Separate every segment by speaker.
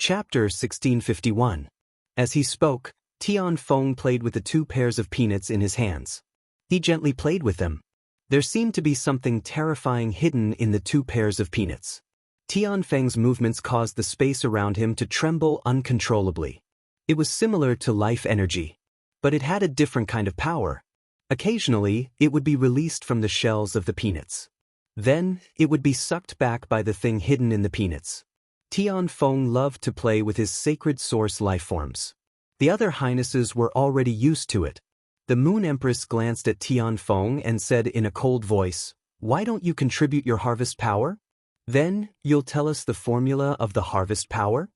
Speaker 1: Chapter 1651. As he spoke, Tian Feng played with the 2 pairs of peanuts in his hands. He gently played with them. There seemed to be something terrifying hidden in the 2 pairs of peanuts. Tian Feng's movements caused the space around him to tremble uncontrollably. It was similar to life energy, but it had a different kind of power. Occasionally, it would be released from the shells of the peanuts. Then, it would be sucked back by the thing hidden in the peanuts. Tian Feng loved to play with his sacred source lifeforms. The other highnesses were already used to it. The Moon Empress glanced at Tian Feng and said in a cold voice, "Why don't you contribute your harvest power? Then, you'll tell us the formula of the harvest power?"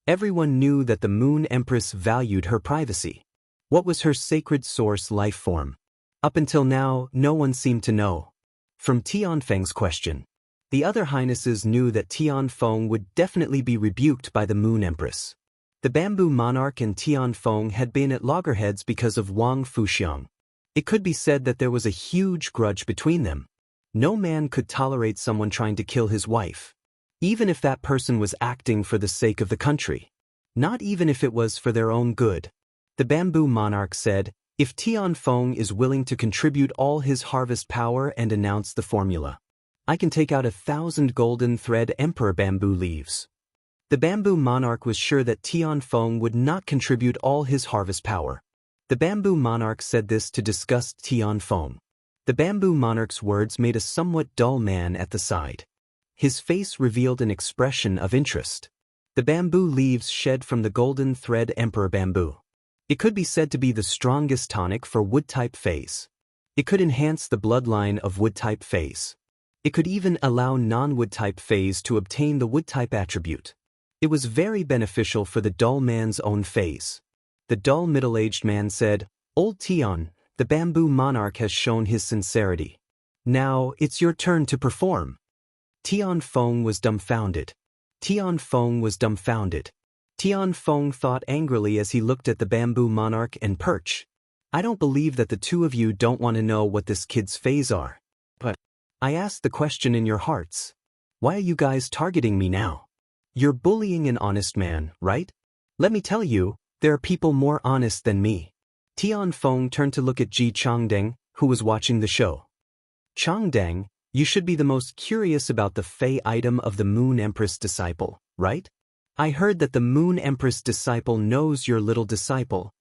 Speaker 1: Everyone knew that the Moon Empress valued her privacy. What was her sacred source life form? Up until now, no one seemed to know. From Tian Feng's question, the other highnesses knew that Tian Feng would definitely be rebuked by the Moon Empress. The Bamboo Monarch and Tian Feng had been at loggerheads because of Wang Fuxiang. It could be said that there was a huge grudge between them. No man could tolerate someone trying to kill his wife, even if that person was acting for the sake of the country. Not even if it was for their own good. The Bamboo Monarch said, "If Tian Feng is willing to contribute all his harvest power and announce the formula, I can take out 1,000 golden thread emperor bamboo leaves." The Bamboo Monarch was sure that Tian Feng would not contribute all his harvest power. The Bamboo Monarch said this to disgust Tian Feng. The Bamboo Monarch's words made a somewhat dull man at the side. His face revealed an expression of interest. The bamboo leaves shed from the golden thread emperor bamboo. It could be said to be the strongest tonic for wood-type phase. It could enhance the bloodline of wood-type phase. It could even allow non-wood-type phase to obtain the wood-type attribute. It was very beneficial for the dull man's own phase. The dull middle-aged man said, "Old Tian, the Bamboo Monarch has shown his sincerity. Now, it's your turn to perform." Tian Feng was dumbfounded. Tian Feng was dumbfounded. Tian Feng thought angrily as he looked at the Bamboo Monarch and Perch. "I don't believe that the 2 of you don't want to know what this kid's phase are. But I asked the question in your hearts. Why are you guys targeting me now? You're bullying an honest man, right? Let me tell you, there are people more honest than me." Tian Feng turned to look at Ji Changdeng, who was watching the show. "Changdeng, you should be the most curious about the Fey item of the Moon Empress disciple, right? I heard that the Moon Empress disciple knows your little disciple."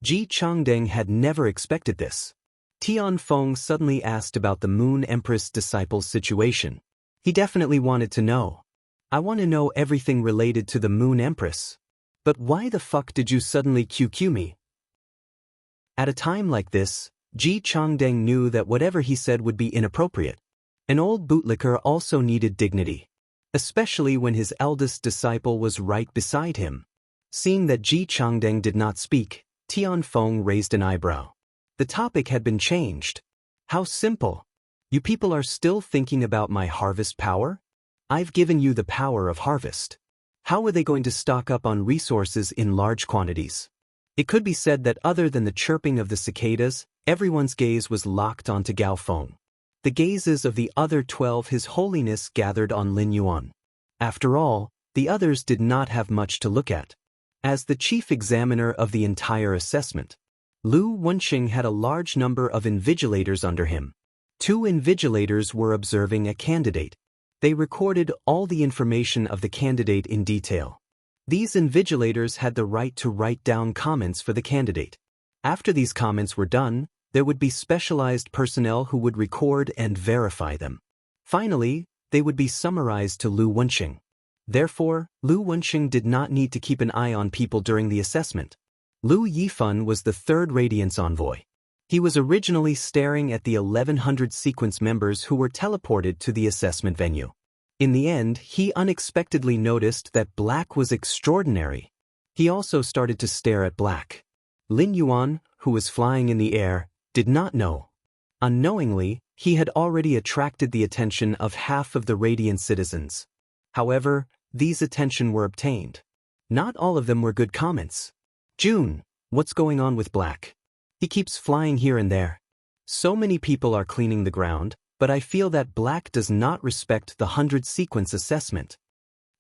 Speaker 1: Ji Changdeng had never expected this. Tian Feng suddenly asked about the Moon Empress disciple's situation. He definitely wanted to know. "I want to know everything related to the Moon Empress. But why the fuck did you suddenly QQ me?" At a time like this, Ji Changdeng knew that whatever he said would be inappropriate. An old bootlicker also needed dignity, especially when his eldest disciple was right beside him. Seeing that Ji Changdeng did not speak, Tian Feng raised an eyebrow. The topic had been changed. "How simple. You people are still thinking about my harvest power? I've given you the power of harvest. How are they going to stock up on resources in large quantities?" It could be said that other than the chirping of the cicadas, everyone's gaze was locked onto Gao Feng. The gazes of the other 12 His Holiness gathered on Lin Yuan. After all, the others did not have much to look at. As the chief examiner of the entire assessment, Lu Wenxing had a large number of invigilators under him. 2 invigilators were observing a candidate. They recorded all the information of the candidate in detail. These invigilators had the right to write down comments for the candidate. After these comments were done, there would be specialized personnel who would record and verify them. Finally, they would be summarized to Lu Wenxing. Therefore, Lu Wenxing did not need to keep an eye on people during the assessment. Lu Yifan was the 3rd Radiance Envoy. He was originally staring at the 1100 sequence members who were teleported to the assessment venue. In the end, he unexpectedly noticed that Black was extraordinary. He also started to stare at Black. Lin Yuan, who was flying in the air, did not know. Unknowingly, he had already attracted the attention of half of the Radiant citizens. However, these attention were obtained. Not all of them were good comments. "June, what's going on with Black? He keeps flying here and there. So many people are cleaning the ground, but I feel that Black does not respect the 100 sequence assessment."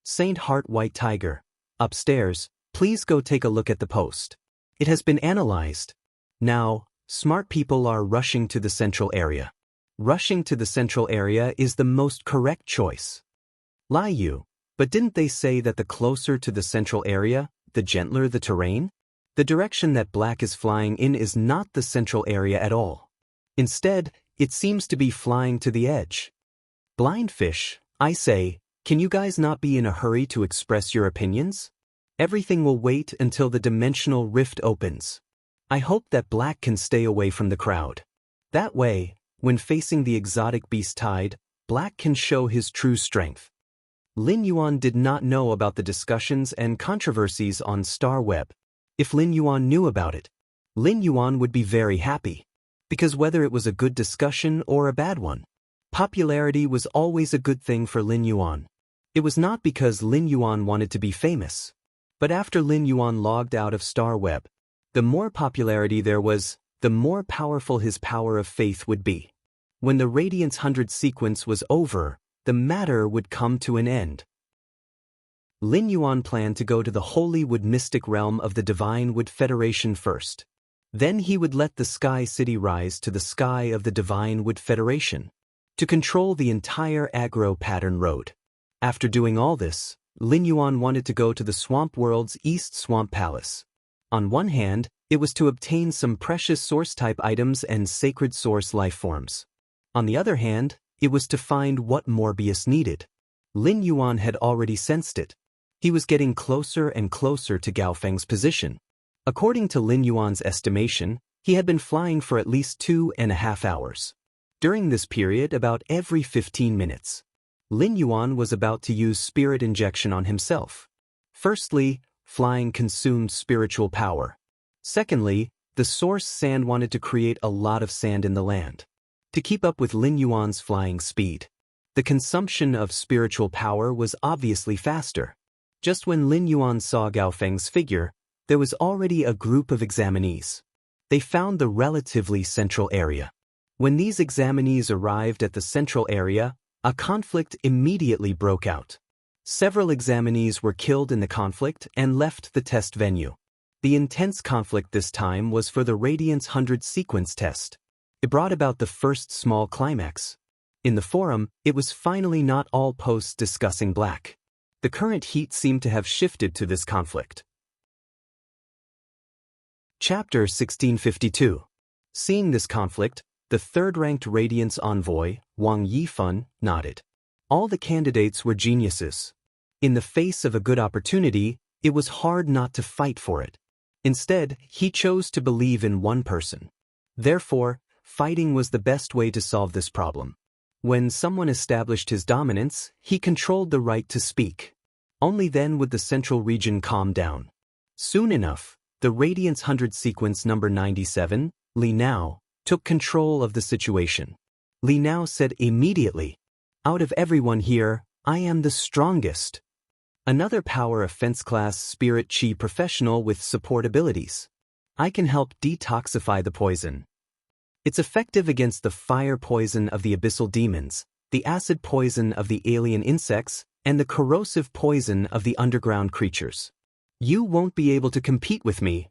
Speaker 1: Saint Heart White Tiger, Upstairs, please go take a look at the post. It has been analyzed. Now, smart people are rushing to the central area. Rushing to the central area is the most correct choice. Liu, but didn't they say that the closer to the central area, the gentler the terrain? The direction that black is flying in is not the central area at all. Instead, it seems to be flying to the edge. Blind fish, I say, can you guys not be in a hurry to express your opinions? Everything will wait until the dimensional rift opens. I hope that black can stay away from the crowd. That way, when facing the exotic beast tide, black can show his true strength. Lin Yuan did not know about the discussions and controversies on Star Web. If Lin Yuan knew about it, Lin Yuan would be very happy. Because whether it was a good discussion or a bad one, popularity was always a good thing for Lin Yuan. It was not because Lin Yuan wanted to be famous. But after Lin Yuan logged out of Star Web, the more popularity there was, the more powerful his power of faith would be. When the Radiance 100 sequence was over, the matter would come to an end. Lin Yuan planned to go to the Holy Wood mystic realm of the Divine Wood Federation first. Then he would let the Sky City rise to the sky of the Divine Wood Federation, to control the entire Agro Pattern Road. After doing all this, Lin Yuan wanted to go to the Swamp World's East Swamp Palace. On one hand, it was to obtain some precious source-type items and sacred source life forms. On the other hand, it was to find what Morbius needed. Lin Yuan had already sensed it. He was getting closer and closer to Gao Feng's position. According to Lin Yuan's estimation, he had been flying for at least 2.5 hours. During this period, about every 15 minutes, Lin Yuan was about to use spirit injection on himself. Firstly, flying consumed spiritual power. Secondly, the source sand wanted to create a lot of sand in the land. To keep up with Lin Yuan's flying speed, the consumption of spiritual power was obviously faster. Just when Lin Yuan saw Gao Feng's figure, there was already a group of examinees. They found the relatively central area. When these examinees arrived at the central area, a conflict immediately broke out. Several examinees were killed in the conflict and left the test venue. The intense conflict this time was for the Radiance 100 sequence test. It brought about the first small climax. In the forum, it was finally not all posts discussing black. The current heat seemed to have shifted to this conflict. Chapter 1652. Seeing this conflict, the third-ranked Radiance envoy, Wang Yifan, nodded. All the candidates were geniuses. In the face of a good opportunity, it was hard not to fight for it. Instead, he chose to believe in one person. Therefore, fighting was the best way to solve this problem. When someone established his dominance, he controlled the right to speak. Only then would the central region calm down. Soon enough, the Radiance 100 sequence number 97, Li Nao, took control of the situation. Li Nao said immediately, "Out of everyone here, I am the strongest." Another power offense class spirit chi professional with support abilities. I can help detoxify the poison. It's effective against the fire poison of the abyssal demons, the acid poison of the alien insects, and the corrosive poison of the underground creatures. You won't be able to compete with me.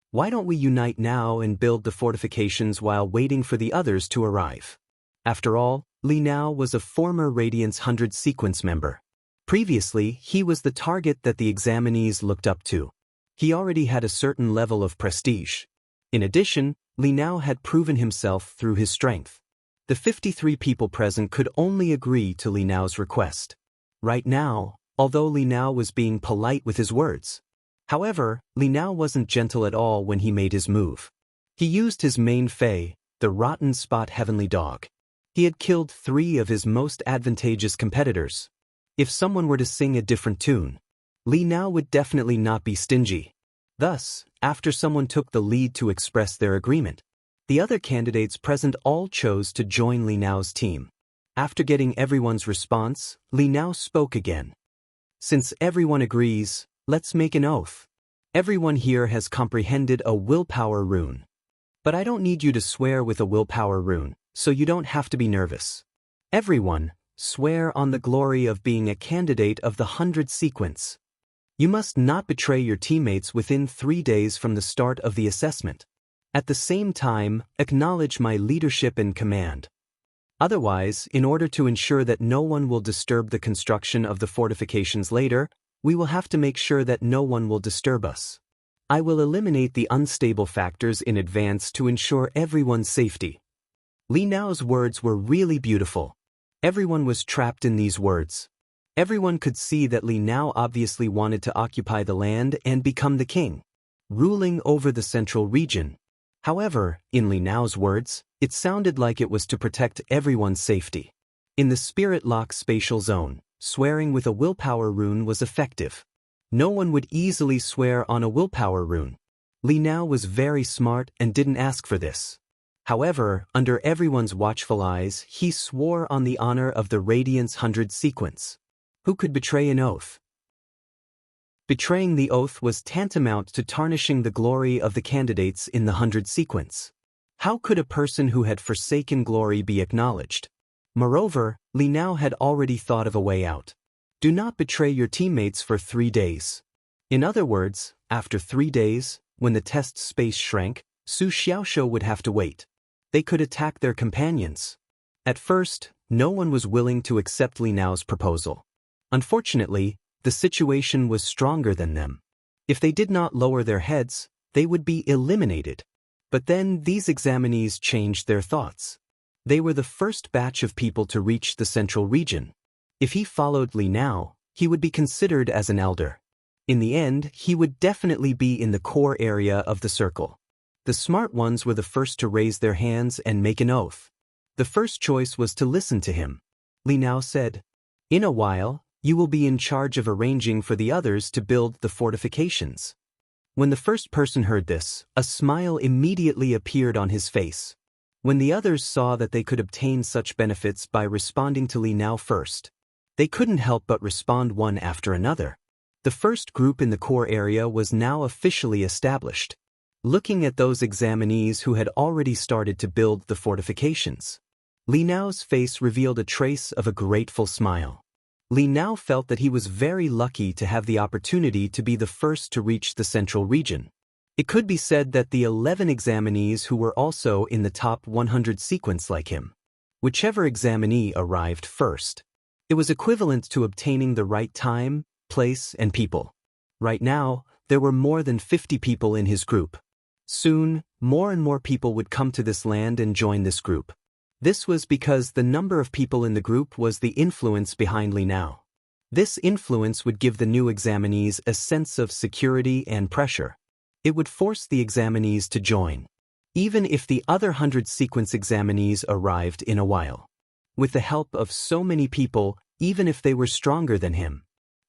Speaker 1: Why don't we unite now and build the fortifications while waiting for the others to arrive? After all, Li Nao was a former Radiance 100 sequence member. Previously, he was the target that the examinees looked up to. He already had a certain level of prestige. In addition, Li Nao had proven himself through his strength. The 53 people present could only agree to Li Nao's request. Right now, although Li Nao was being polite with his words. However, Li Nao wasn't gentle at all when he made his move. He used his main fei, the Rotten Spot Heavenly Dog. He had killed 3 of his most advantageous competitors. If someone were to sing a different tune, Li Nao would definitely not be stingy. Thus, after someone took the lead to express their agreement, the other candidates present all chose to join Li Nao's team. After getting everyone's response, Li Nao spoke again. Since everyone agrees, let's make an oath. Everyone here has comprehended a willpower rune. But I don't need you to swear with a willpower rune, so you don't have to be nervous. Everyone, swear on the glory of being a candidate of the 100 sequence. You must not betray your teammates within 3 days from the start of the assessment. At the same time, acknowledge my leadership and command. Otherwise, in order to ensure that no one will disturb the construction of the fortifications later, we will have to make sure that no one will disturb us. I will eliminate the unstable factors in advance to ensure everyone's safety. Li Nao's words were really beautiful. Everyone was trapped in these words. Everyone could see that Li Nao obviously wanted to occupy the land and become the king, ruling over the central region. However, in Li Nao's words, it sounded like it was to protect everyone's safety. In the spirit lock spatial zone, swearing with a willpower rune was effective. No one would easily swear on a willpower rune. Li Nao was very smart and didn't ask for this. However, under everyone's watchful eyes, he swore on the honor of the Radiance 100 sequence. Who could betray an oath? Betraying the oath was tantamount to tarnishing the glory of the candidates in the 100 sequence. How could a person who had forsaken glory be acknowledged? Moreover, Li Nao had already thought of a way out. Do not betray your teammates for 3 days. In other words, after 3 days, when the test space shrank, Su Xiaoxiu would have to wait. They could attack their companions. At first, no one was willing to accept Li Nao's proposal. Unfortunately, the situation was stronger than them. If they did not lower their heads, they would be eliminated. But then these examinees changed their thoughts. They were the first batch of people to reach the central region. If he followed Li Nao, he would be considered as an elder. In the end, he would definitely be in the core area of the circle. The smart ones were the first to raise their hands and make an oath. The first choice was to listen to him. Li Nao said, "In a while, you will be in charge of arranging for the others to build the fortifications." When the first person heard this, a smile immediately appeared on his face. When the others saw that they could obtain such benefits by responding to Li Nao first, they couldn't help but respond one after another. The first group in the core area was now officially established. Looking at those examinees who had already started to build the fortifications, Li Nao's face revealed a trace of a grateful smile. Li Nao felt that he was very lucky to have the opportunity to be the first to reach the central region. It could be said that the 11 examinees who were also in the top 100 sequence like him, whichever examinee arrived first, it was equivalent to obtaining the right time, place, and people. Right now, there were more than 50 people in his group. Soon, more and more people would come to this land and join this group. This was because the number of people in the group was the influence behind Li Nao. This influence would give the new examinees a sense of security and pressure. It would force the examinees to join, even if the other 100 sequence examinees arrived in a while. With the help of so many people, even if they were stronger than him,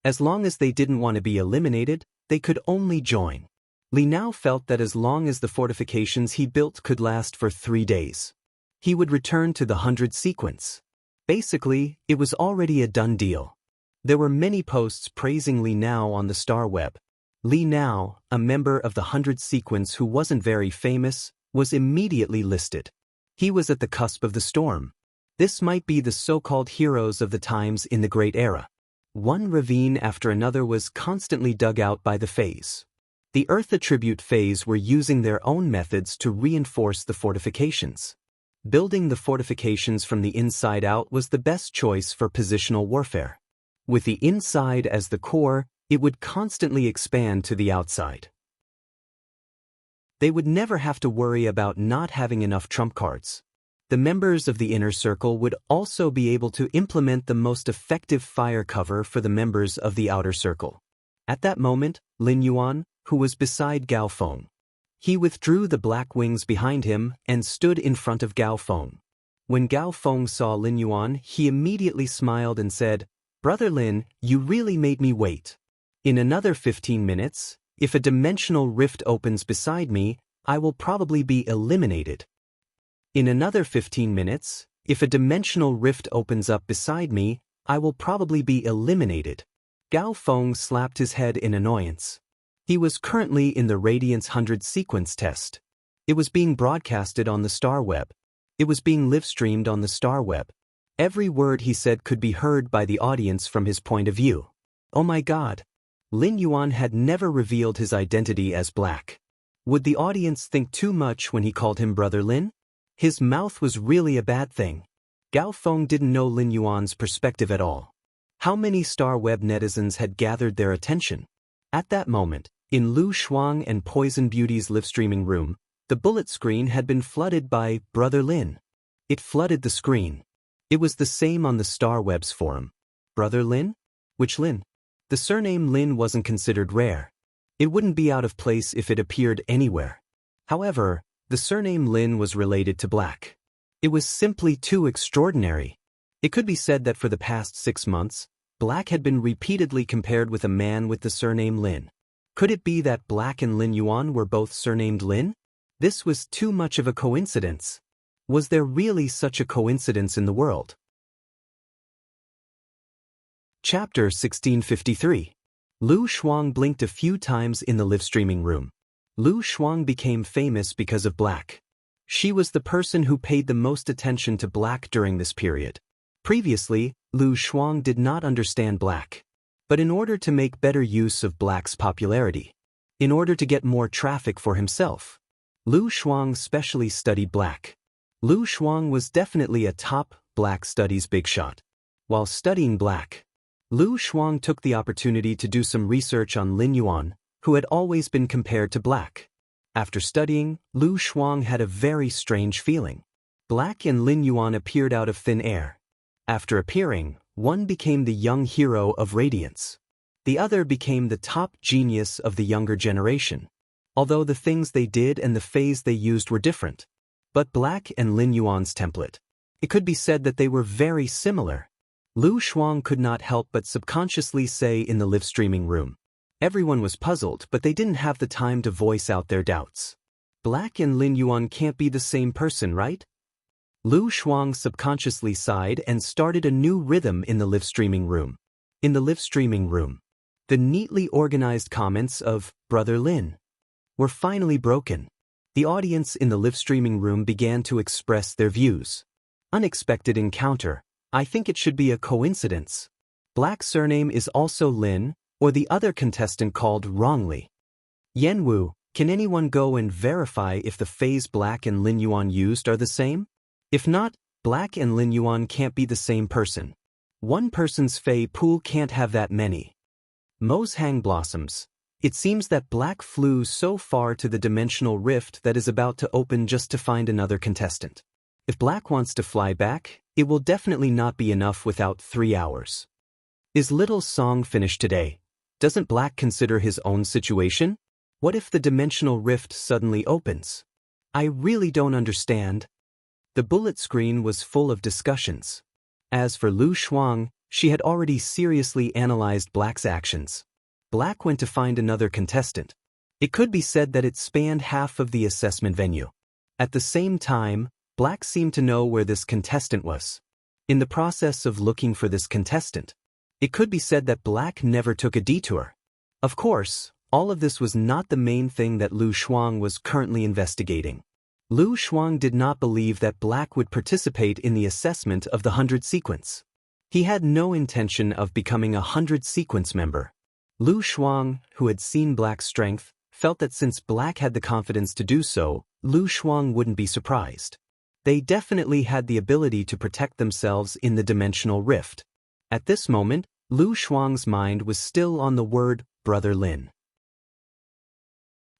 Speaker 1: as long as they didn't want to be eliminated, they could only join. Li Nao felt that as long as the fortifications he built could last for 3 days, he would return to the 100 sequence. Basically, it was already a done deal. There were many posts praising Li Nao on the Star Web. Li Nao, a member of the 100 sequence who wasn't very famous, was immediately listed. He was at the cusp of the storm. This might be the so-called heroes of the times in the Great Era. One ravine after another was constantly dug out by the phase. The Earth Attribute phase were using their own methods to reinforce the fortifications. Building the fortifications from the inside out was the best choice for positional warfare. With the inside as the core, it would constantly expand to the outside. They would never have to worry about not having enough trump cards. The members of the inner circle would also be able to implement the most effective fire cover for the members of the outer circle. At that moment, Lin Yuan, who was beside Gao Feng, he withdrew the black wings behind him and stood in front of Gao Feng. When Gao Feng saw Lin Yuan, he immediately smiled and said, "Brother Lin, you really made me wait. In another 15 minutes, if a dimensional rift opens beside me, I will probably be eliminated. In another 15 minutes, if a dimensional rift opens up beside me, I will probably be eliminated." Gao Feng slapped his head in annoyance. He was currently in the Radiance 100 sequence test. It was being broadcasted on the Star Web. It was being live-streamed on the Star Web. Every word he said could be heard by the audience from his point of view. Oh my God! Lin Yuan had never revealed his identity as black. Would the audience think too much when he called him Brother Lin? His mouth was really a bad thing. Gao Feng didn't know Lin Yuan's perspective at all. How many star web netizens had gathered their attention? At that moment, in Lu Shuang and Poison Beauty's live-streaming room, the bullet screen had been flooded by Brother Lin. It flooded the screen. It was the same on the Star Webs forum. Brother Lin? Which Lin? The surname Lin wasn't considered rare. It wouldn't be out of place if it appeared anywhere. However, the surname Lin was related to black. It was simply too extraordinary. It could be said that for the past 6 months, black had been repeatedly compared with a man with the surname Lin. Could it be that black and Lin Yuan were both surnamed Lin? This was too much of a coincidence. Was there really such a coincidence in the world? Chapter 1653. Lu Shuang blinked a few times in the live-streaming room. Lu Shuang became famous because of black. She was the person who paid the most attention to black during this period. Previously, Lu Shuang did not understand black. But in order to make better use of black's popularity, in order to get more traffic for himself, Lu Shuang specially studied black. Lu Shuang was definitely a top black studies big shot. While studying black, Lu Shuang took the opportunity to do some research on Lin Yuan, who had always been compared to black. After studying, Lu Shuang had a very strange feeling. Black and Lin Yuan appeared out of thin air. After appearing, one became the young hero of Radiance. The other became the top genius of the younger generation. Although the things they did and the phase they used were different. But black and Lin Yuan's template. It could be said that they were very similar. Lu Shuang could not help but subconsciously say in the live-streaming room. Everyone was puzzled, but they didn't have the time to voice out their doubts. Black and Lin Yuan can't be the same person, right? Lu Shuang subconsciously sighed and started a new rhythm in the live-streaming room. In the live-streaming room, the neatly organized comments of Brother Lin were finally broken. The audience in the live-streaming room began to express their views. Unexpected encounter. I think it should be a coincidence. Black surname is also Lin, or the other contestant called wrongly. Yanwu, can anyone go and verify if the phase Black and Lin Yuan used are the same? If not, Black and Lin Yuan can't be the same person. One person's fei pool can't have that many. Mo's hang blossoms. It seems that Black flew so far to the dimensional rift that is about to open just to find another contestant. If Black wants to fly back, it will definitely not be enough without 3 hours. Is Little Song finished today? Doesn't Black consider his own situation? What if the dimensional rift suddenly opens? I really don't understand. The bullet screen was full of discussions. As for Lu Shuang, she had already seriously analyzed Black's actions. Black went to find another contestant. It could be said that it spanned half of the assessment venue. At the same time, Black seemed to know where this contestant was. In the process of looking for this contestant, it could be said that Black never took a detour. Of course, all of this was not the main thing that Lu Shuang was currently investigating. Lu Shuang did not believe that Black would participate in the assessment of the 100 sequence. He had no intention of becoming a 100 sequence member. Lu Shuang, who had seen Black's strength, felt that since Black had the confidence to do so, Lu Shuang wouldn't be surprised. They definitely had the ability to protect themselves in the dimensional rift. At this moment, Lu Shuang's mind was still on the word Brother Lin.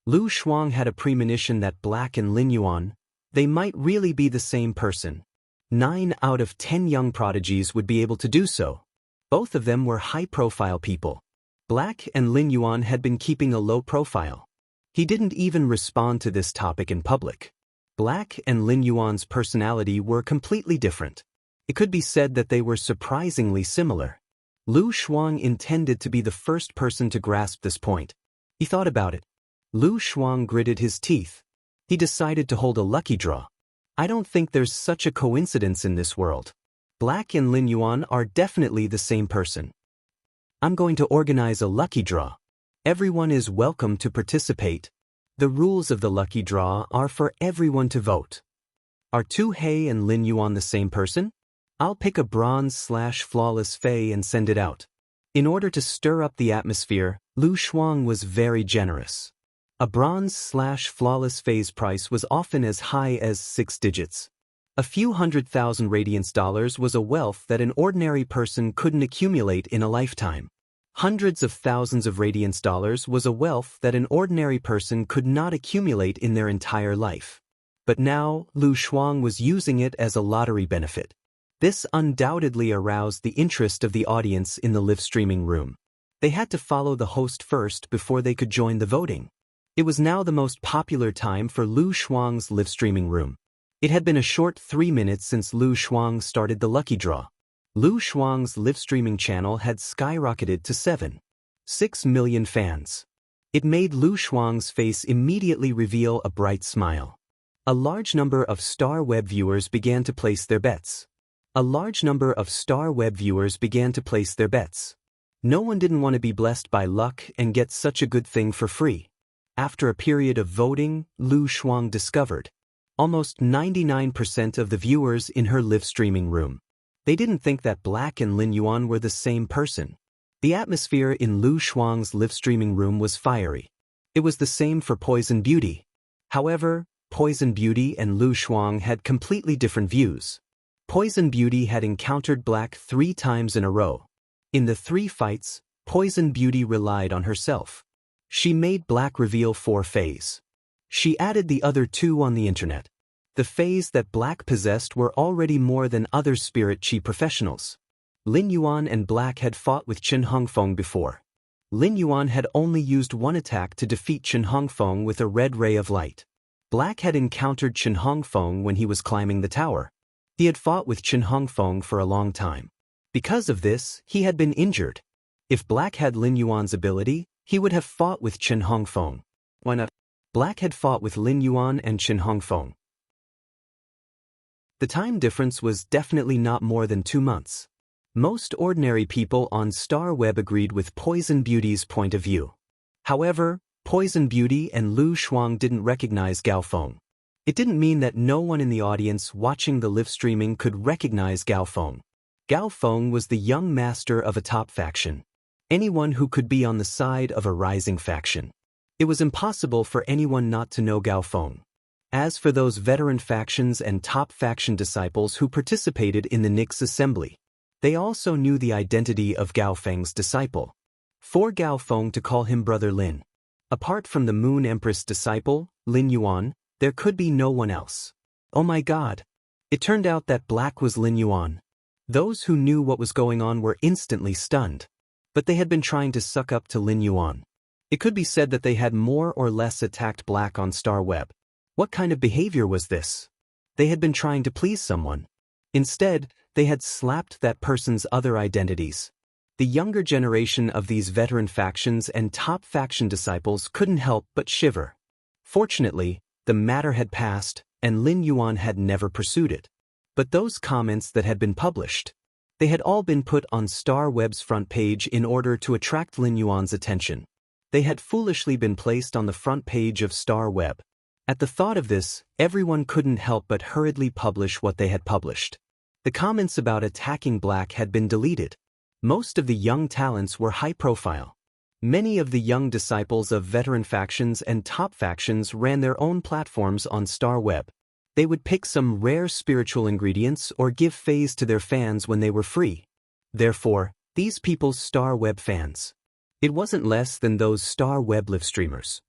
Speaker 1: Lu Shuang had a premonition that Black and Lin Yuan, they might really be the same person. 9 out of 10 young prodigies would be able to do so. Both of them were high-profile people. Black and Lin Yuan had been keeping a low profile. He didn't even respond to this topic in public. Black and Lin Yuan's personality were completely different. It could be said that they were surprisingly similar. Lu Shuang intended to be the first person to grasp this point. He thought about it. Lu Shuang gritted his teeth. He decided to hold a lucky draw. I don't think there's such a coincidence in this world. Black and Lin Yuan are definitely the same person. I'm going to organize a lucky draw. Everyone is welcome to participate. The rules of the lucky draw are for everyone to vote. Are Tu Hei and Lin Yuan the same person? I'll pick a bronze/flawless fei and send it out. In order to stir up the atmosphere, Lu Shuang was very generous. A bronze/flawless phase price was often as high as 6 digits. A few $100,000 radiance dollars was a wealth that an ordinary person couldn't accumulate in a lifetime. Hundreds of thousands of radiance dollars was a wealth that an ordinary person could not accumulate in their entire life. But now, Lu Shuang was using it as a lottery benefit. This undoubtedly aroused the interest of the audience in the live streaming room. They had to follow the host first before they could join the voting. It was now the most popular time for Lu Shuang's live streaming room. It had been a short 3 minutes since Lu Shuang started the lucky draw. Lu Shuang's live streaming channel had skyrocketed to 7.6 million fans. It made Lu Shuang's face immediately reveal a bright smile. A large number of Star Web viewers began to place their bets. No one didn't want to be blessed by luck and get such a good thing for free. After a period of voting, Lu Shuang discovered almost 99% of the viewers in her live streaming room. They didn't think that Black and Lin Yuan were the same person. The atmosphere in Lu Shuang's live streaming room was fiery. It was the same for Poison Beauty. However, Poison Beauty and Lu Shuang had completely different views. Poison Beauty had encountered Black 3 times in a row. In the 3 fights, Poison Beauty relied on herself. She made Black reveal 4 phases. She added the other 2 on the internet. The phase that Black possessed were already more than other spirit chi professionals. Lin Yuan and Black had fought with Chen Hongfeng before. Lin Yuan had only used 1 attack to defeat Chen Hongfeng with a red ray of light. Black had encountered Chen Hongfeng when he was climbing the tower. He had fought with Chen Hongfeng for a long time. Because of this, he had been injured. If Black had Lin Yuan's ability, he would have fought with Chen Hongfeng. Why not? Black had fought with Lin Yuan and Chen Hongfeng. The time difference was definitely not more than 2 months. Most ordinary people on Star Web agreed with Poison Beauty's point of view. However, Poison Beauty and Lu Shuang didn't recognize Gao Feng. It didn't mean that no one in the audience watching the live streaming could recognize Gao Feng. Gao Feng was the young master of a top faction. Anyone who could be on the side of a rising faction. It was impossible for anyone not to know Gao Feng. As for those veteran factions and top faction disciples who participated in the Nix assembly, they also knew the identity of Gao Feng's disciple. For Gao Feng to call him Brother Lin. Apart from the Moon Empress disciple, Lin Yuan, there could be no one else. Oh my God! It turned out that Black was Lin Yuan. Those who knew what was going on were instantly stunned. But they had been trying to suck up to Lin Yuan. It could be said that they had more or less attacked Black on Star Web. What kind of behavior was this? They had been trying to please someone. Instead, they had slapped that person's other identities. The younger generation of these veteran factions and top faction disciples couldn't help but shiver. Fortunately, the matter had passed, and Lin Yuan had never pursued it. But those comments that had been published, they had all been put on Star Web's front page in order to attract Lin Yuan's attention. They had foolishly been placed on the front page of Star Web. At the thought of this, everyone couldn't help but hurriedly publish what they had published. The comments about attacking Black had been deleted. Most of the young talents were high profile. Many of the young disciples of veteran factions and top factions ran their own platforms on Star Web. They would pick some rare spiritual ingredients or give phase to their fans when they were free. Therefore, these people's Star Web fans. It wasn't less than those Star Web live streamers.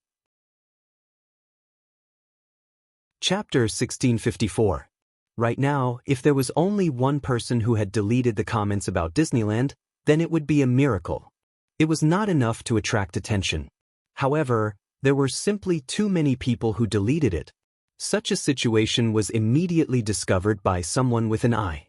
Speaker 1: Chapter 1654. Right now, if there was only one person who had deleted the comments about Disneyland, then it would be a miracle. It was not enough to attract attention. However, there were simply too many people who deleted it. Such a situation was immediately discovered by someone with an eye.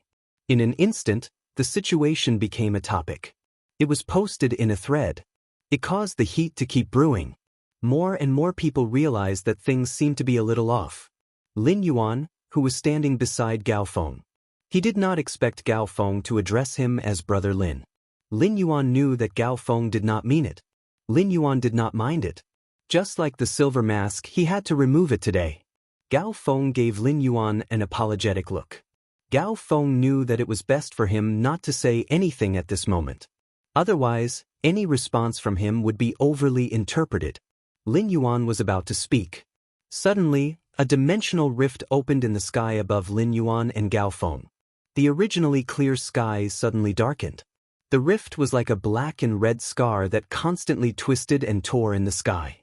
Speaker 1: In an instant, the situation became a topic. It was posted in a thread. It caused the heat to keep brewing. More and more people realized that things seemed to be a little off. Lin Yuan, who was standing beside Gao Feng. He did not expect Gao Feng to address him as Brother Lin. Lin Yuan knew that Gao Feng did not mean it. Lin Yuan did not mind it. Just like the silver mask, he had to remove it today. Gao Feng gave Lin Yuan an apologetic look. Gao Feng knew that it was best for him not to say anything at this moment. Otherwise, any response from him would be overly interpreted. Lin Yuan was about to speak. Suddenly, a dimensional rift opened in the sky above Lin Yuan and Gao Feng. The originally clear skies suddenly darkened. The rift was like a black and red scar that constantly twisted and tore in the sky.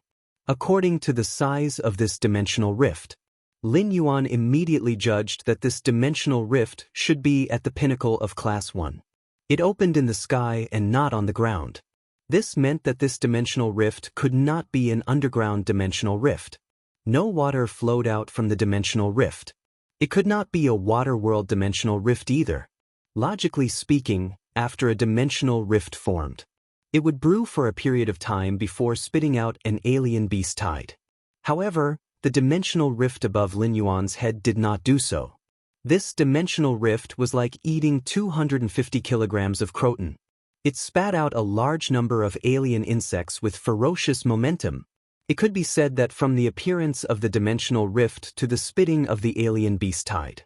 Speaker 1: According to the size of this dimensional rift, Lin Yuan immediately judged that this dimensional rift should be at the pinnacle of Class 1. It opened in the sky and not on the ground. This meant that this dimensional rift could not be an underground dimensional rift. No water flowed out from the dimensional rift. It could not be a water world dimensional rift either. Logically speaking, after a dimensional rift formed, it would brew for a period of time before spitting out an alien beast tide. However, the dimensional rift above Lin Yuan's head did not do so. This dimensional rift was like eating 250 kilograms of croton. It spat out a large number of alien insects with ferocious momentum. It could be said that from the appearance of the dimensional rift to the spitting of the alien beast tide,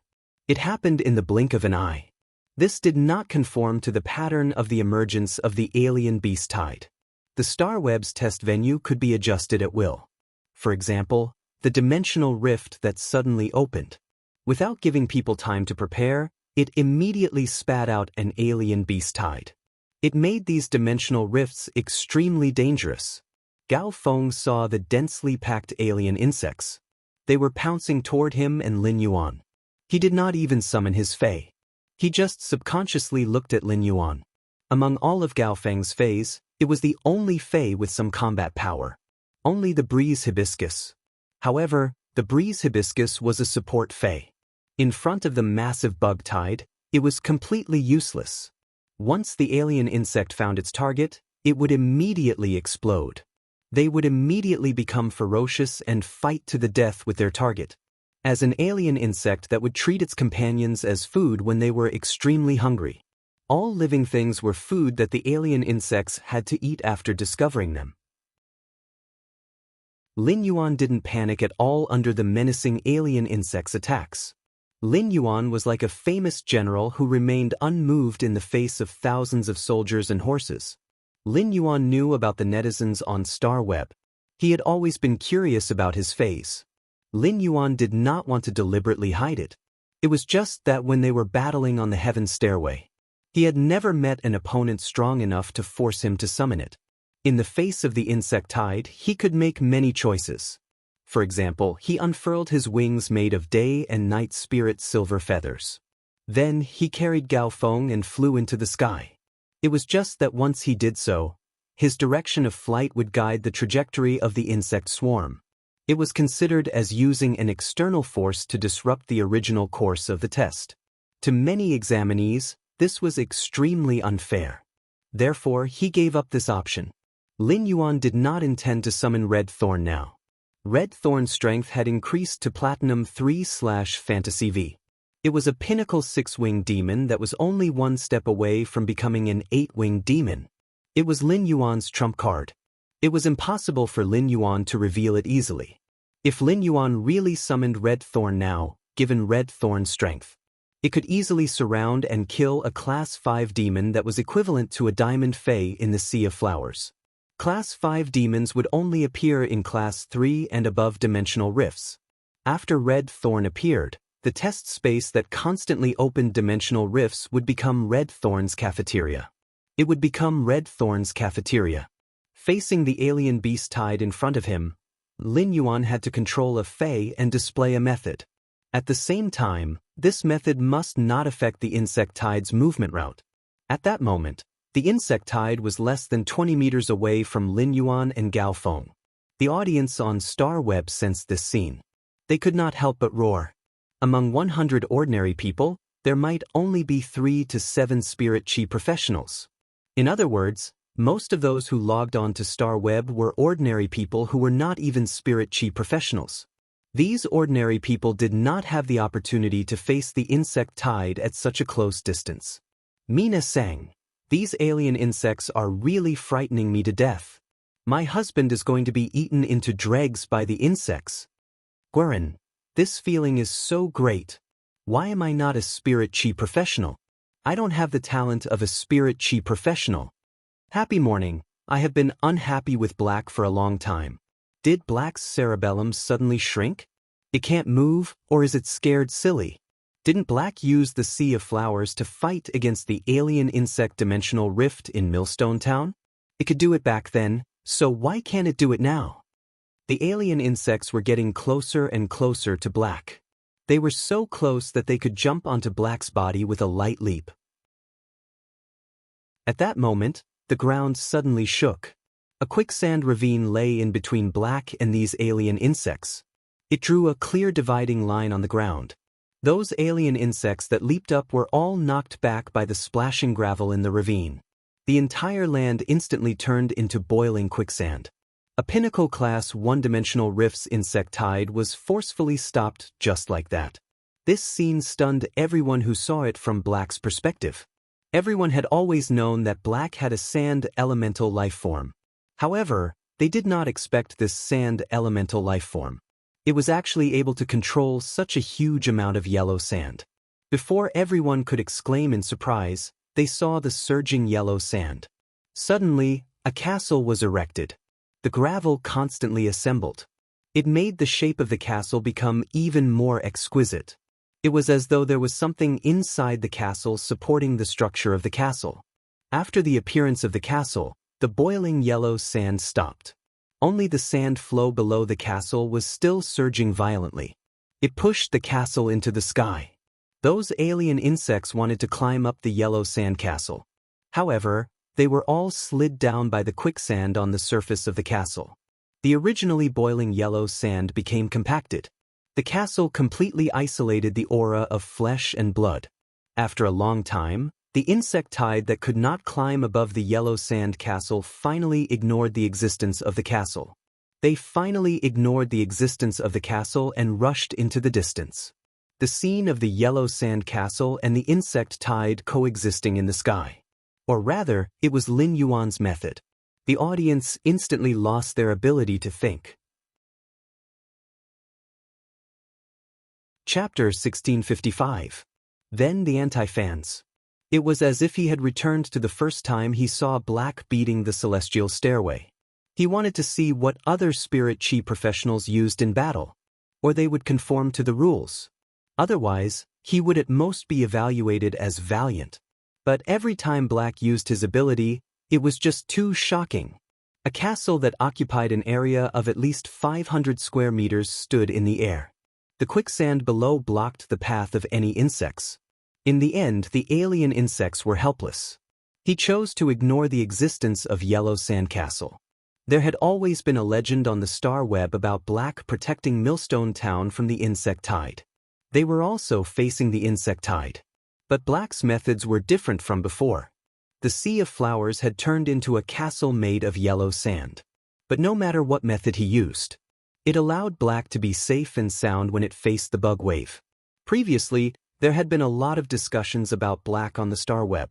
Speaker 1: it happened in the blink of an eye. This did not conform to the pattern of the emergence of the alien beast tide. The star web's test venue could be adjusted at will. For example, the dimensional rift that suddenly opened. Without giving people time to prepare, it immediately spat out an alien beast tide. It made these dimensional rifts extremely dangerous. Gao Feng saw the densely packed alien insects. They were pouncing toward him and Lin Yuan. He did not even summon his Fae. He just subconsciously looked at Lin Yuan. Among all of Gao Feng's Faes, it was the only Fae with some combat power. Only the breeze hibiscus. However, the breeze hibiscus was a support Fae. In front of the massive bug tide, it was completely useless. Once the alien insect found its target, it would immediately explode. They would immediately become ferocious and fight to the death with their target. As an alien insect that would treat its companions as food when they were extremely hungry. All living things were food that the alien insects had to eat after discovering them. Lin Yuan didn't panic at all under the menacing alien insects' attacks. Lin Yuan was like a famous general who remained unmoved in the face of thousands of soldiers and horses. Lin Yuan knew about the netizens on Star Web. He had always been curious about his phase. Lin Yuan did not want to deliberately hide it. It was just that when they were battling on the heaven stairway, he had never met an opponent strong enough to force him to summon it. In the face of the insect tide, he could make many choices. For example, he unfurled his wings made of day and night spirit silver feathers. Then he carried Gao Feng and flew into the sky. It was just that once he did so, his direction of flight would guide the trajectory of the insect swarm. It was considered as using an external force to disrupt the original course of the test. To many examinees, this was extremely unfair. Therefore, he gave up this option. Lin Yuan did not intend to summon Red Thorn now. Red Thorn's strength had increased to Platinum 3/Fantasy V. It was a pinnacle 6-winged demon that was only one step away from becoming an 8-winged demon. It was Lin Yuan's trump card. It was impossible for Lin Yuan to reveal it easily. If Lin Yuan really summoned Red Thorn now, given Red Thorn's strength, it could easily surround and kill a Class 5 demon that was equivalent to a Diamond Fae in the Sea of Flowers. Class 5 demons would only appear in Class 3 and above dimensional rifts. After Red Thorn appeared, the test space that constantly opened dimensional rifts would become Red Thorn's cafeteria. It would become Red Thorn's cafeteria. Facing the alien beast tide in front of him, Lin Yuan had to control a Fae and display a method. At the same time, this method must not affect the insect tide's movement route. At that moment, the insect tide was less than 20 meters away from Lin Yuan and Gao Feng. The audience on Star Web sensed this scene. They could not help but roar. Among 100 ordinary people, there might only be 3 to 7 spirit chi professionals. In other words, most of those who logged on to Star Web were ordinary people who were not even spirit chi professionals. These ordinary people did not have the opportunity to face the insect tide at such a close distance. Mina sang, "These alien insects are really frightening me to death. My husband is going to be eaten into dregs by the insects. Guerin, this feeling is so great. Why am I not a spirit chi professional? I don't have the talent of a spirit chi professional." Happy morning. I have been unhappy with black for a long time. Did black's cerebellum suddenly shrink? It can't move, or is it scared silly? Didn't black use the sea of flowers to fight against the alien insect dimensional rift in Millstone Town? It could do it back then, so why can't it do it now? The alien insects were getting closer and closer to black. They were so close that they could jump onto black's body with a light leap. At that moment, the ground suddenly shook. A quicksand ravine lay in between black and these alien insects. It drew a clear dividing line on the ground. Those alien insects that leaped up were all knocked back by the splashing gravel in the ravine. The entire land instantly turned into boiling quicksand. A pinnacle-class one-dimensional rift's insect tide was forcefully stopped just like that. This scene stunned everyone who saw it from black's perspective. Everyone had always known that black had a sand elemental life form. However, they did not expect this sand elemental life form. It was actually able to control such a huge amount of yellow sand. Before everyone could exclaim in surprise, they saw the surging yellow sand. Suddenly, a castle was erected. The gravel constantly assembled. It made the shape of the castle become even more exquisite. It was as though there was something inside the castle supporting the structure of the castle. After the appearance of the castle, the boiling yellow sand stopped. Only the sand flow below the castle was still surging violently. It pushed the castle into the sky. Those alien insects wanted to climb up the yellow sand castle. However, they were all slid down by the quicksand on the surface of the castle. The originally boiling yellow sand became compacted. The castle completely isolated the aura of flesh and blood. After a long time, the insect tide that could not climb above the yellow sand castle finally ignored the existence of the castle. They finally ignored the existence of the castle and rushed into the distance. The scene of the yellow sand castle and the insect tide coexisting in the sky. Or rather, it was Lin Yuan's method. The audience instantly lost their ability to think. Chapter 1655. Then the anti-fans. It was as if he had returned to the first time he saw black beating the celestial stairway. He wanted to see what other spirit chi professionals used in battle, or they would conform to the rules. Otherwise, he would at most be evaluated as valiant. But every time black used his ability, it was just too shocking. A castle that occupied an area of at least 500 square meters stood in the air. The quicksand below blocked the path of any insects. In the end, the alien insects were helpless. He chose to ignore the existence of Yellow Sand Castle. There had always been a legend on the star web about black protecting Millstone Town from the insect tide. They were also facing the insect tide. But black's methods were different from before. The sea of flowers had turned into a castle made of yellow sand. But no matter what method he used, it allowed black to be safe and sound when it faced the bug wave. Previously, there had been a lot of discussions about black on the star web.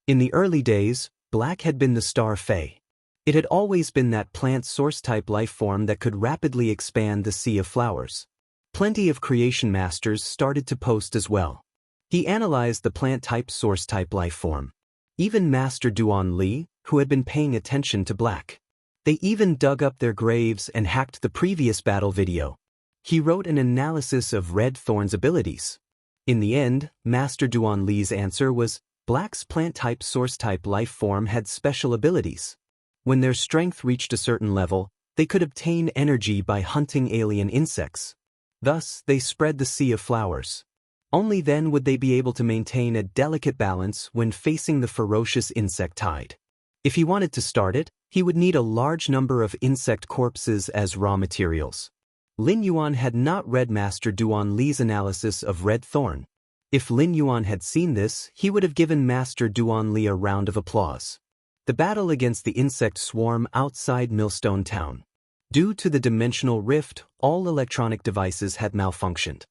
Speaker 1: In the early days, black had been the star fae. It had always been that plant source-type life form that could rapidly expand the sea of flowers. Plenty of creation masters started to post as well. He analyzed the plant-type source-type life form. Even Master Duan Li, who had been paying attention to black. They even dug up their graves and hacked the previous battle video. He wrote an analysis of Red Thorn's abilities. In the end, Master Duan Li's answer was, black's plant-type source-type life form had special abilities. When their strength reached a certain level, they could obtain energy by hunting alien insects. Thus, they spread the sea of flowers. Only then would they be able to maintain a delicate balance when facing the ferocious insect tide. If he wanted to start it, he would need a large number of insect corpses as raw materials. Lin Yuan had not read Master Duan Li's analysis of Red Thorn. If Lin Yuan had seen this, he would have given Master Duan Li a round of applause. The battle against the insect swarm outside Millstone Town. Due to the dimensional rift, all electronic devices had malfunctioned.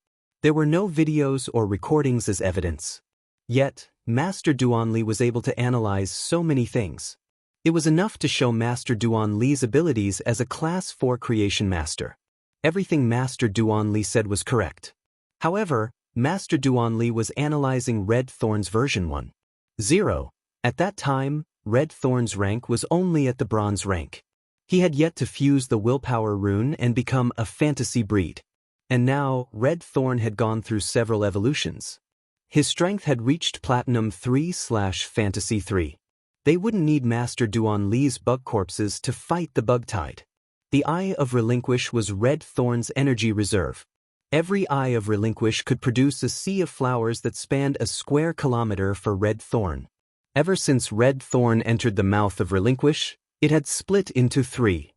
Speaker 1: There were no videos or recordings as evidence. Yet, Master Duan Li was able to analyze so many things. It was enough to show Master Duan Li's abilities as a Class 4 creation master. Everything Master Duan Li said was correct. However, Master Duan Li was analyzing Red Thorn's version 1.0. At that time, Red Thorn's rank was only at the bronze rank. He had yet to fuse the willpower rune and become a fantasy breed. And now, Red Thorn had gone through several evolutions. His strength had reached Platinum 3/Fantasy 3. They wouldn't need Master Duan Li's bug corpses to fight the bug tide. The Eye of Relinquish was Red Thorn's energy reserve. Every Eye of Relinquish could produce a sea of flowers that spanned a square kilometer for Red Thorn. Ever since Red Thorn entered the mouth of Relinquish, it had split into 3.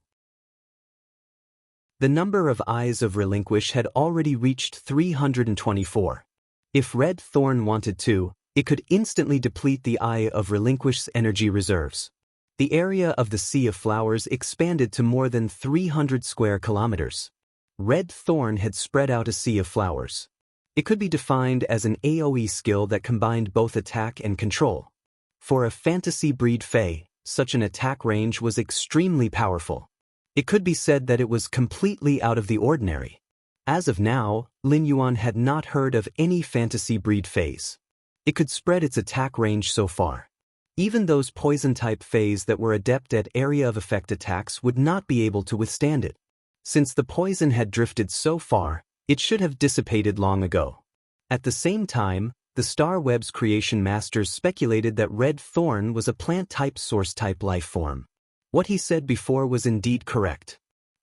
Speaker 1: The number of Eyes of Relinquish had already reached 324. If Red Thorn wanted to, it could instantly deplete the Eye of Relinquish's energy reserves. The area of the Sea of Flowers expanded to more than 300 square kilometers. Red Thorn had spread out a Sea of Flowers. It could be defined as an AoE skill that combined both attack and control. For a fantasy breed Fae, such an attack range was extremely powerful. It could be said that it was completely out of the ordinary. As of now, Lin Yuan had not heard of any fantasy breed Faes. It could spread its attack range so far. Even those poison-type Faes that were adept at area of effect attacks would not be able to withstand it. Since the poison had drifted so far, it should have dissipated long ago. At the same time, the Star Web's creation masters speculated that Red Thorn was a plant-type source-type life form. What he said before was indeed correct.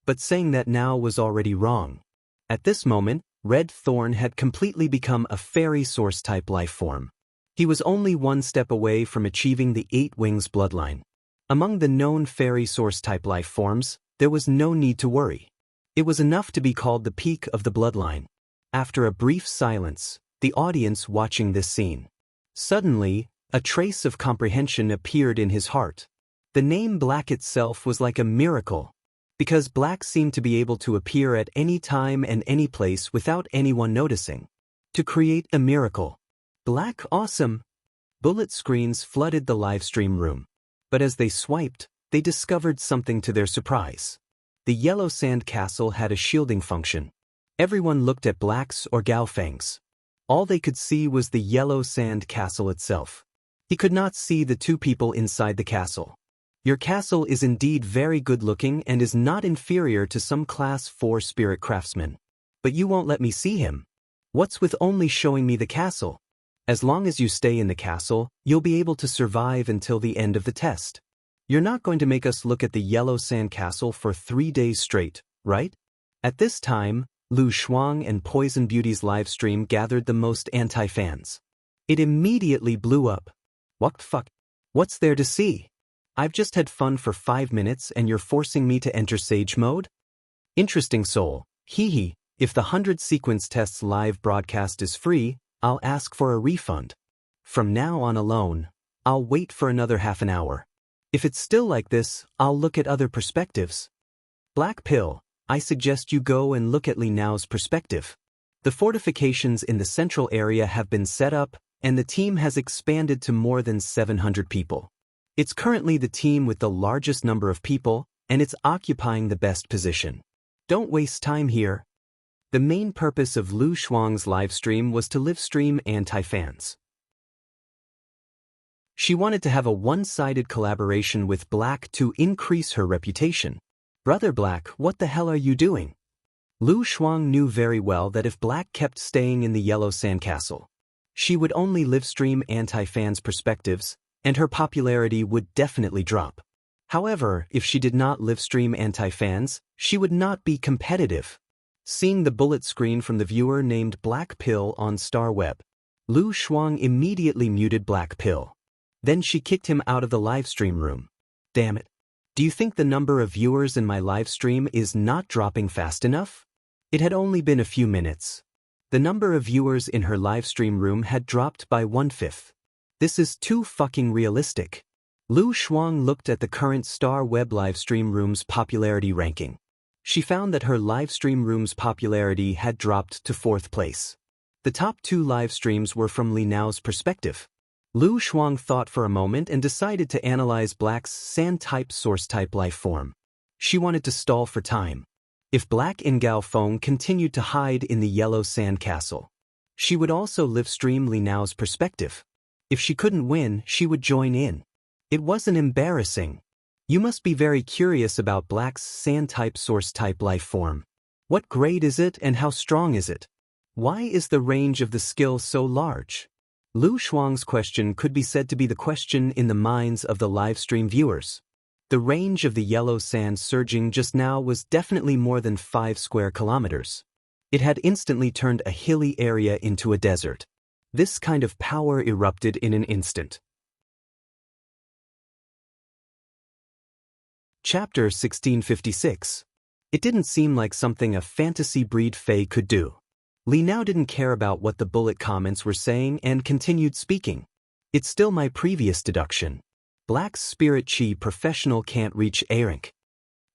Speaker 1: But saying that now was already wrong. At this moment, Red Thorn had completely become a fairy source-type life form. He was only one step away from achieving the 8 Wings bloodline. Among the known fairy source-type life forms, there was no need to worry. It was enough to be called the peak of the bloodline. After a brief silence, the audience watching this scene. Suddenly, a trace of comprehension appeared in his heart. The name Black itself was like a miracle, because Black seemed to be able to appear at any time and any place without anyone noticing. To create a miracle. Black awesome! Bullet screens flooded the livestream room. But as they swiped, they discovered something to their surprise. The yellow sand castle had a shielding function. Everyone looked at Black's or Gaofeng's. All they could see was the yellow sand castle itself. He could not see the 2 people inside the castle. Your castle is indeed very good-looking and is not inferior to some Class 4 spirit craftsman. But you won't let me see him. What's with only showing me the castle? As long as you stay in the castle, you'll be able to survive until the end of the test. You're not going to make us look at the yellow sand castle for 3 days straight, right? At this time, Lu Shuang and Poison Beauty's livestream gathered the most anti-fans. It immediately blew up. What the fuck? What's there to see? I've just had fun for 5 minutes and you're forcing me to enter Sage mode? Interesting soul, hee. If the 100 sequence tests live broadcast is free, I'll ask for a refund. From now on alone, I'll wait for another half an hour. If it's still like this, I'll look at other perspectives. Black Pill, I suggest you go and look at Li Nao's perspective. The fortifications in the central area have been set up, and the team has expanded to more than 700 people. It's currently the team with the largest number of people, and it's occupying the best position. Don't waste time here. The main purpose of Lu Shuang's livestream was to live stream anti-fans. She wanted to have a one-sided collaboration with Black to increase her reputation. Brother Black, what the hell are you doing? Lu Shuang knew very well that if Black kept staying in the yellow sandcastle, she would only live stream anti-fans' perspectives, and her popularity would definitely drop. However, if she did not live stream anti-fans, she would not be competitive. Seeing the bullet screen from the viewer named Black Pill on StarWeb, Lu Shuang immediately muted Black Pill. Then she kicked him out of the livestream room. Damn it. Do you think the number of viewers in my livestream is not dropping fast enough? It had only been a few minutes. The number of viewers in her livestream room had dropped by 1/5. This is too fucking realistic. Lu Shuang looked at the current StarWeb livestream room's popularity ranking. She found that her livestream room's popularity had dropped to 4th place. The top 2 livestreams were from Li Nao's perspective. Lu Shuang thought for a moment and decided to analyze Black's sand-type source-type life form. She wanted to stall for time. If Black in Gaofeng continued to hide in the yellow sand castle, she would also live stream Li Nao's perspective. If she couldn't win, she would join in. It wasn't embarrassing. You must be very curious about Black's sand-type source-type life form. What grade is it and how strong is it? Why is the range of the skill so large? Lu Shuang's question could be said to be the question in the minds of the livestream viewers. The range of the yellow sand surging just now was definitely more than 5 square kilometers. It had instantly turned a hilly area into a desert. This kind of power erupted in an instant. Chapter 1656. It didn't seem like something a fantasy breed Fae could do. Li now didn't care about what the bullet comments were saying and continued speaking. It's still my previous deduction. Black's spirit chi professional can't reach A rank.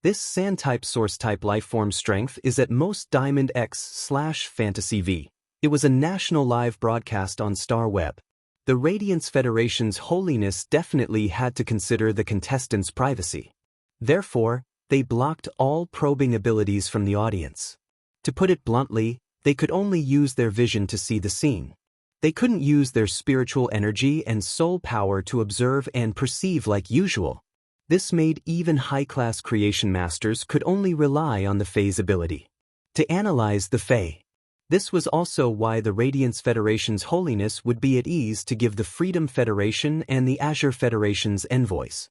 Speaker 1: This sand-type source-type lifeform strength is at most Diamond X/Fantasy V. It was a national live broadcast on Star Web. The Radiance Federation's holiness definitely had to consider the contestants' privacy. Therefore, they blocked all probing abilities from the audience. To put it bluntly, they could only use their vision to see the scene. They couldn't use their spiritual energy and soul power to observe and perceive like usual. This made even high-class creation masters could only rely on the Fae's ability to analyze the Fae. This was also why the Radiance Federation's holiness would be at ease to give the Freedom Federation and the Azure Federation's envoys.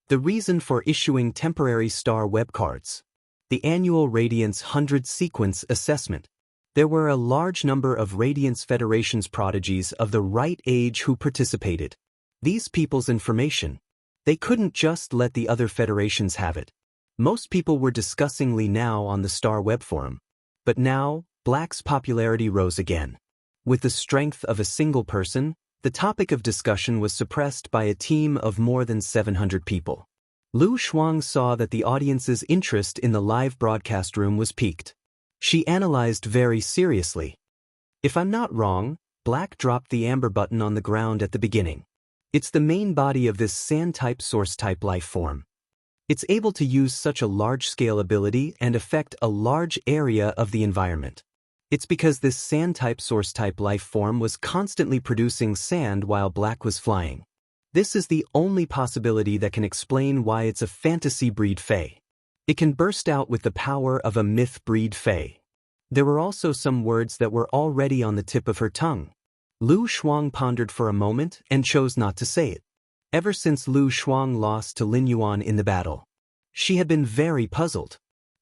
Speaker 1: The reason for issuing temporary star web cards. The annual Radiance 100 sequence assessment. There were a large number of Radiance Federation's prodigies of the right age who participated. These people's information. They couldn't just let the other federations have it. Most people were discussing Li now on the Star Web forum. But now, Black's popularity rose again. With the strength of a single person, the topic of discussion was suppressed by a team of more than 700 people. Lu Shuang saw that the audience's interest in the live broadcast room was piqued. She analyzed very seriously. If I'm not wrong, Black dropped the amber button on the ground at the beginning. It's the main body of this sand-type source-type life form. It's able to use such a large-scale ability and affect a large area of the environment. It's because this sand-type source-type life form was constantly producing sand while Black was flying. This is the only possibility that can explain why it's a fantasy breed Fae. It can burst out with the power of a myth breed Fae. There were also some words that were already on the tip of her tongue. Lu Shuang pondered for a moment and chose not to say it. Ever since Lu Shuang lost to Lin Yuan in the battle, she had been very puzzled.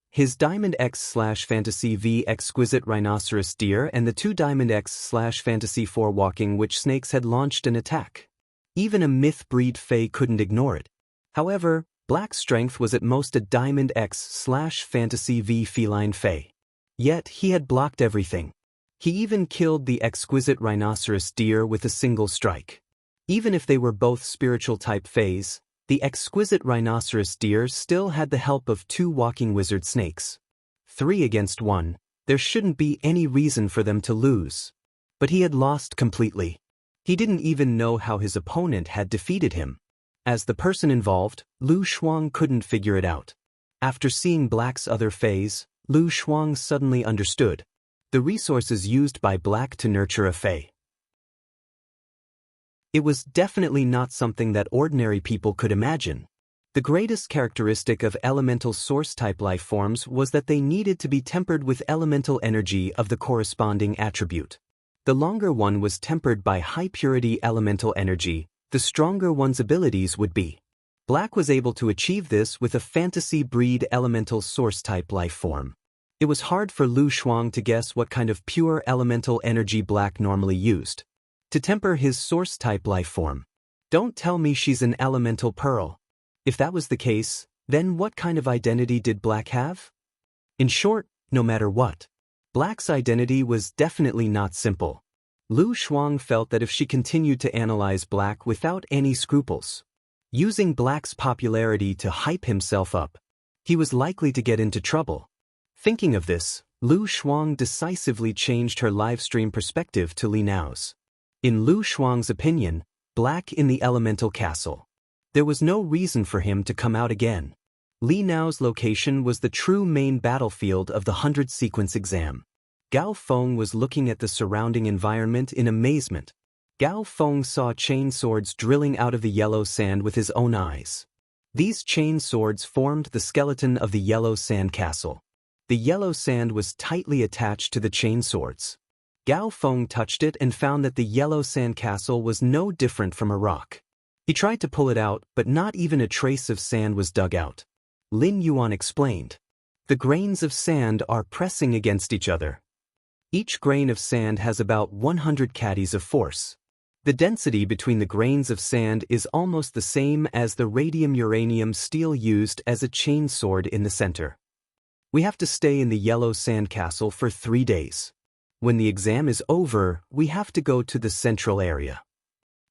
Speaker 1: His Diamond X/Fantasy V exquisite rhinoceros deer and the 2 Diamond X/Fantasy 4 walking witch snakes had launched an attack. Even a myth breed Fae couldn't ignore it. However, Black's strength was at most a Diamond X/Fantasy V feline Fae. Yet he had blocked everything. He even killed the exquisite rhinoceros deer with a single strike. Even if they were both spiritual type Faes, the exquisite rhinoceros deer still had the help of 2 walking wizard snakes. 3 against 1, there shouldn't be any reason for them to lose. But he had lost completely. He didn't even know how his opponent had defeated him. As the person involved, Lu Shuang couldn't figure it out. After seeing Black's other Faes, Lu Shuang suddenly understood the resources used by Black to nurture a Fae. It was definitely not something that ordinary people could imagine. The greatest characteristic of elemental source-type life forms was that they needed to be tempered with elemental energy of the corresponding attribute. The longer one was tempered by high-purity elemental energy, the stronger one's abilities would be. Black was able to achieve this with a fantasy breed elemental source-type life form. It was hard for Lu Shuang to guess what kind of pure elemental energy Black normally used to temper his source-type life form. Don't tell me she's an elemental pearl. If that was the case, then what kind of identity did Black have? In short, no matter what, Black's identity was definitely not simple. Lu Shuang felt that if she continued to analyze Black without any scruples, using Black's popularity to hype himself up, he was likely to get into trouble. Thinking of this, Lu Shuang decisively changed her livestream perspective to Li Nao's. In Lu Shuang's opinion, Black in the elemental castle. There was no reason for him to come out again. Li Nao's location was the true main battlefield of the 100 sequence exam. Gao Feng was looking at the surrounding environment in amazement. Gao Feng saw chain swords drilling out of the yellow sand with his own eyes. These chain swords formed the skeleton of the yellow sand castle. The yellow sand was tightly attached to the chain swords. Gao Feng touched it and found that the yellow sand castle was no different from a rock. He tried to pull it out, but not even a trace of sand was dug out. Lin Yuan explained. The grains of sand are pressing against each other. Each grain of sand has about 100 caddies of force. The density between the grains of sand is almost the same as the radium-uranium steel used as a chain sword in the center. We have to stay in the yellow sand castle for 3 days. When the exam is over, we have to go to the central area.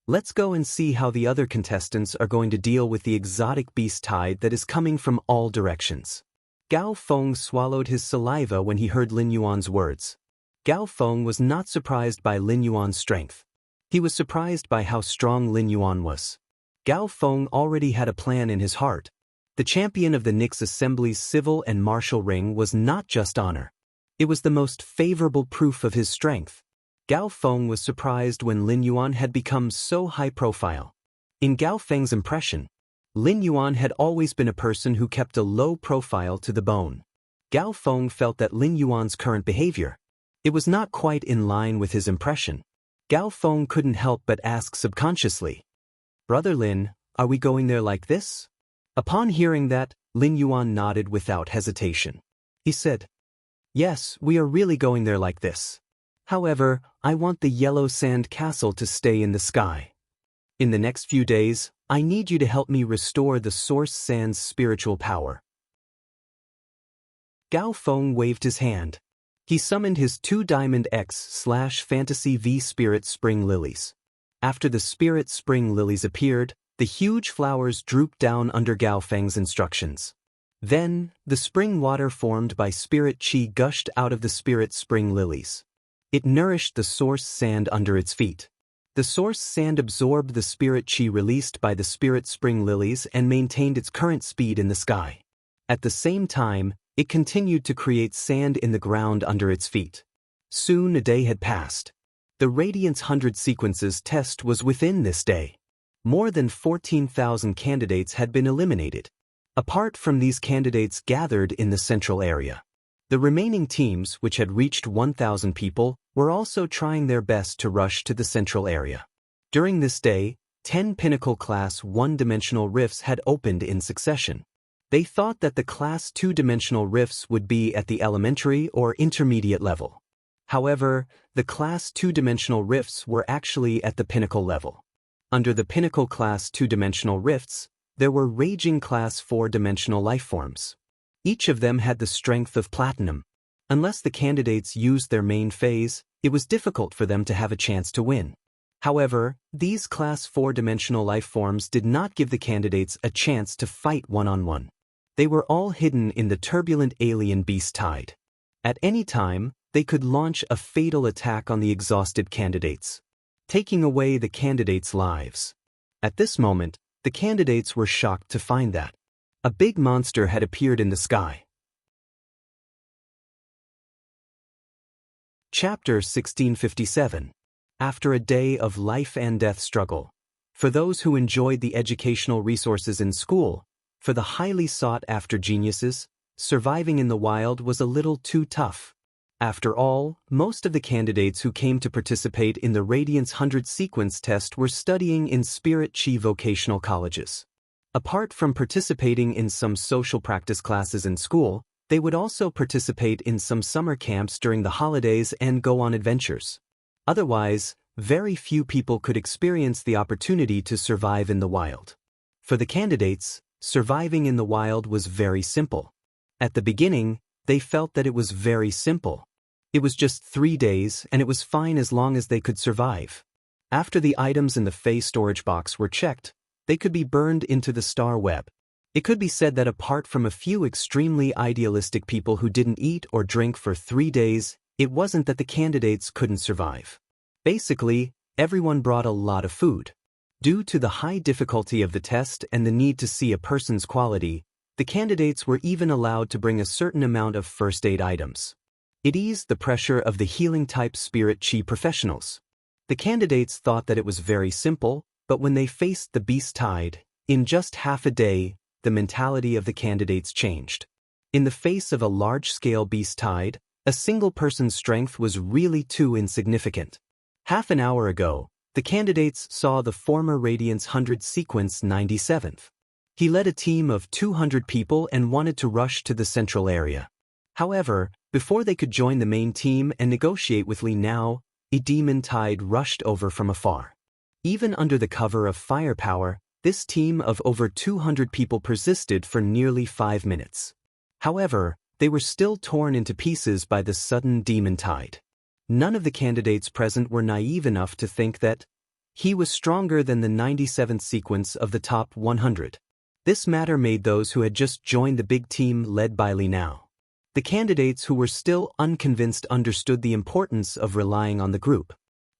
Speaker 1: Let's go and see how the other contestants are going to deal with the exotic beast tide that is coming from all directions. Gao Feng swallowed his saliva when he heard Lin Yuan's words. Gao Feng was not surprised by Lin Yuan's strength. He was surprised by how strong Lin Yuan was. Gao Feng already had a plan in his heart. The champion of the Nix Assembly's civil and martial ring was not just honor. It was the most favorable proof of his strength. Gao Feng was surprised when Lin Yuan had become so high profile. In Gao Feng's impression, Lin Yuan had always been a person who kept a low profile to the bone. Gao Feng felt that Lin Yuan's current behavior, it was not quite in line with his impression. Gao Feng couldn't help but ask subconsciously, "Brother Lin, are we going there like this?" Upon hearing that, Lin Yuan nodded without hesitation. He said, "Yes, we are really going there like this. However, I want the yellow sand castle to stay in the sky. In the next few days, I need you to help me restore the source sand's spiritual power." Gao Feng waved his hand. He summoned his 2 Diamond X/Fantasy V Spirit Spring Lilies. After the Spirit Spring Lilies appeared, the huge flowers drooped down under Gao Feng's instructions. Then, the spring water formed by Spirit Qi gushed out of the Spirit Spring Lilies. It nourished the source sand under its feet. The source sand absorbed the Spirit Qi released by the Spirit Spring Lilies and maintained its current speed in the sky. At the same time, it continued to create sand in the ground under its feet. Soon a day had passed. The Radiance 100 Sequences test was within this day. More than 14,000 candidates had been eliminated. Apart from these candidates gathered in the central area, the remaining teams, which had reached 1,000 people, were also trying their best to rush to the central area. During this day, 10 Pinnacle Class 1-dimensional rifts had opened in succession. They thought that the Class 2-dimensional rifts would be at the elementary or intermediate level. However, the Class 2-dimensional rifts were actually at the Pinnacle level. Under the Pinnacle Class 2-dimensional rifts, there were raging Class 4-dimensional lifeforms. Each of them had the strength of platinum. Unless the candidates used their main phase, it was difficult for them to have a chance to win. However, these Class 4-dimensional lifeforms did not give the candidates a chance to fight one-on-one. They were all hidden in the turbulent alien beast tide. At any time, they could launch a fatal attack on the exhausted candidates, taking away the candidates' lives. At this moment, the candidates were shocked to find that a big monster had appeared in the sky. Chapter 1657. After a day of life and death struggle. For those who enjoyed the educational resources in school, for the highly sought-after geniuses, surviving in the wild was a little too tough. After all, most of the candidates who came to participate in the Radiance 100 sequence test were studying in Spirit Qi vocational colleges. Apart from participating in some social practice classes in school, they would also participate in some summer camps during the holidays and go on adventures. Otherwise, very few people could experience the opportunity to survive in the wild. For the candidates, surviving in the wild was very simple. At the beginning, they felt that it was very simple. It was just 3 days and it was fine as long as they could survive. After the items in the Fey storage box were checked, they could be burned into the star web. It could be said that apart from a few extremely idealistic people who didn't eat or drink for 3 days, it wasn't that the candidates couldn't survive. Basically, everyone brought a lot of food. Due to the high difficulty of the test and the need to see a person's quality, the candidates were even allowed to bring a certain amount of first aid items. It eased the pressure of the healing-type Spirit Qi professionals. The candidates thought that it was very simple, but when they faced the beast tide, in just half a day, the mentality of the candidates changed. In the face of a large-scale beast tide, a single person's strength was really too insignificant. Half an hour ago, the candidates saw the former Radiance 100 sequence 97th. He led a team of 200 people and wanted to rush to the central area. However, before they could join the main team and negotiate with Li Nao, a demon tide rushed over from afar. Even under the cover of firepower, this team of over 200 people persisted for nearly 5 minutes. However, they were still torn into pieces by the sudden demon tide. None of the candidates present were naive enough to think that he was stronger than the 97th sequence of the top 100. This matter made those who had just joined the big team led by Li Nao. The candidates who were still unconvinced understood the importance of relying on the group.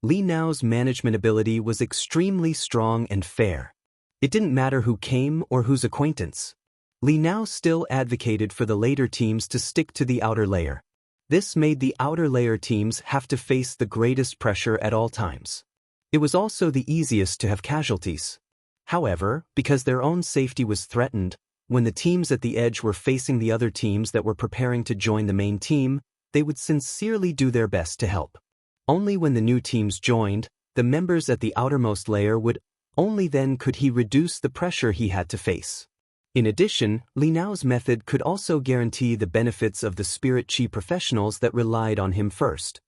Speaker 1: Li Nao's management ability was extremely strong and fair. It didn't matter who came or whose acquaintance. Li Nao still advocated for the later teams to stick to the outer layer. This made the outer layer teams have to face the greatest pressure at all times. It was also the easiest to have casualties. However, because their own safety was threatened, when the teams at the edge were facing the other teams that were preparing to join the main team, they would sincerely do their best to help. Only when the new teams joined, the members at the outermost layer would, only then could he reduce the pressure he had to face. In addition, Li Nao's method could also guarantee the benefits of the spirit chi professionals that relied on him first.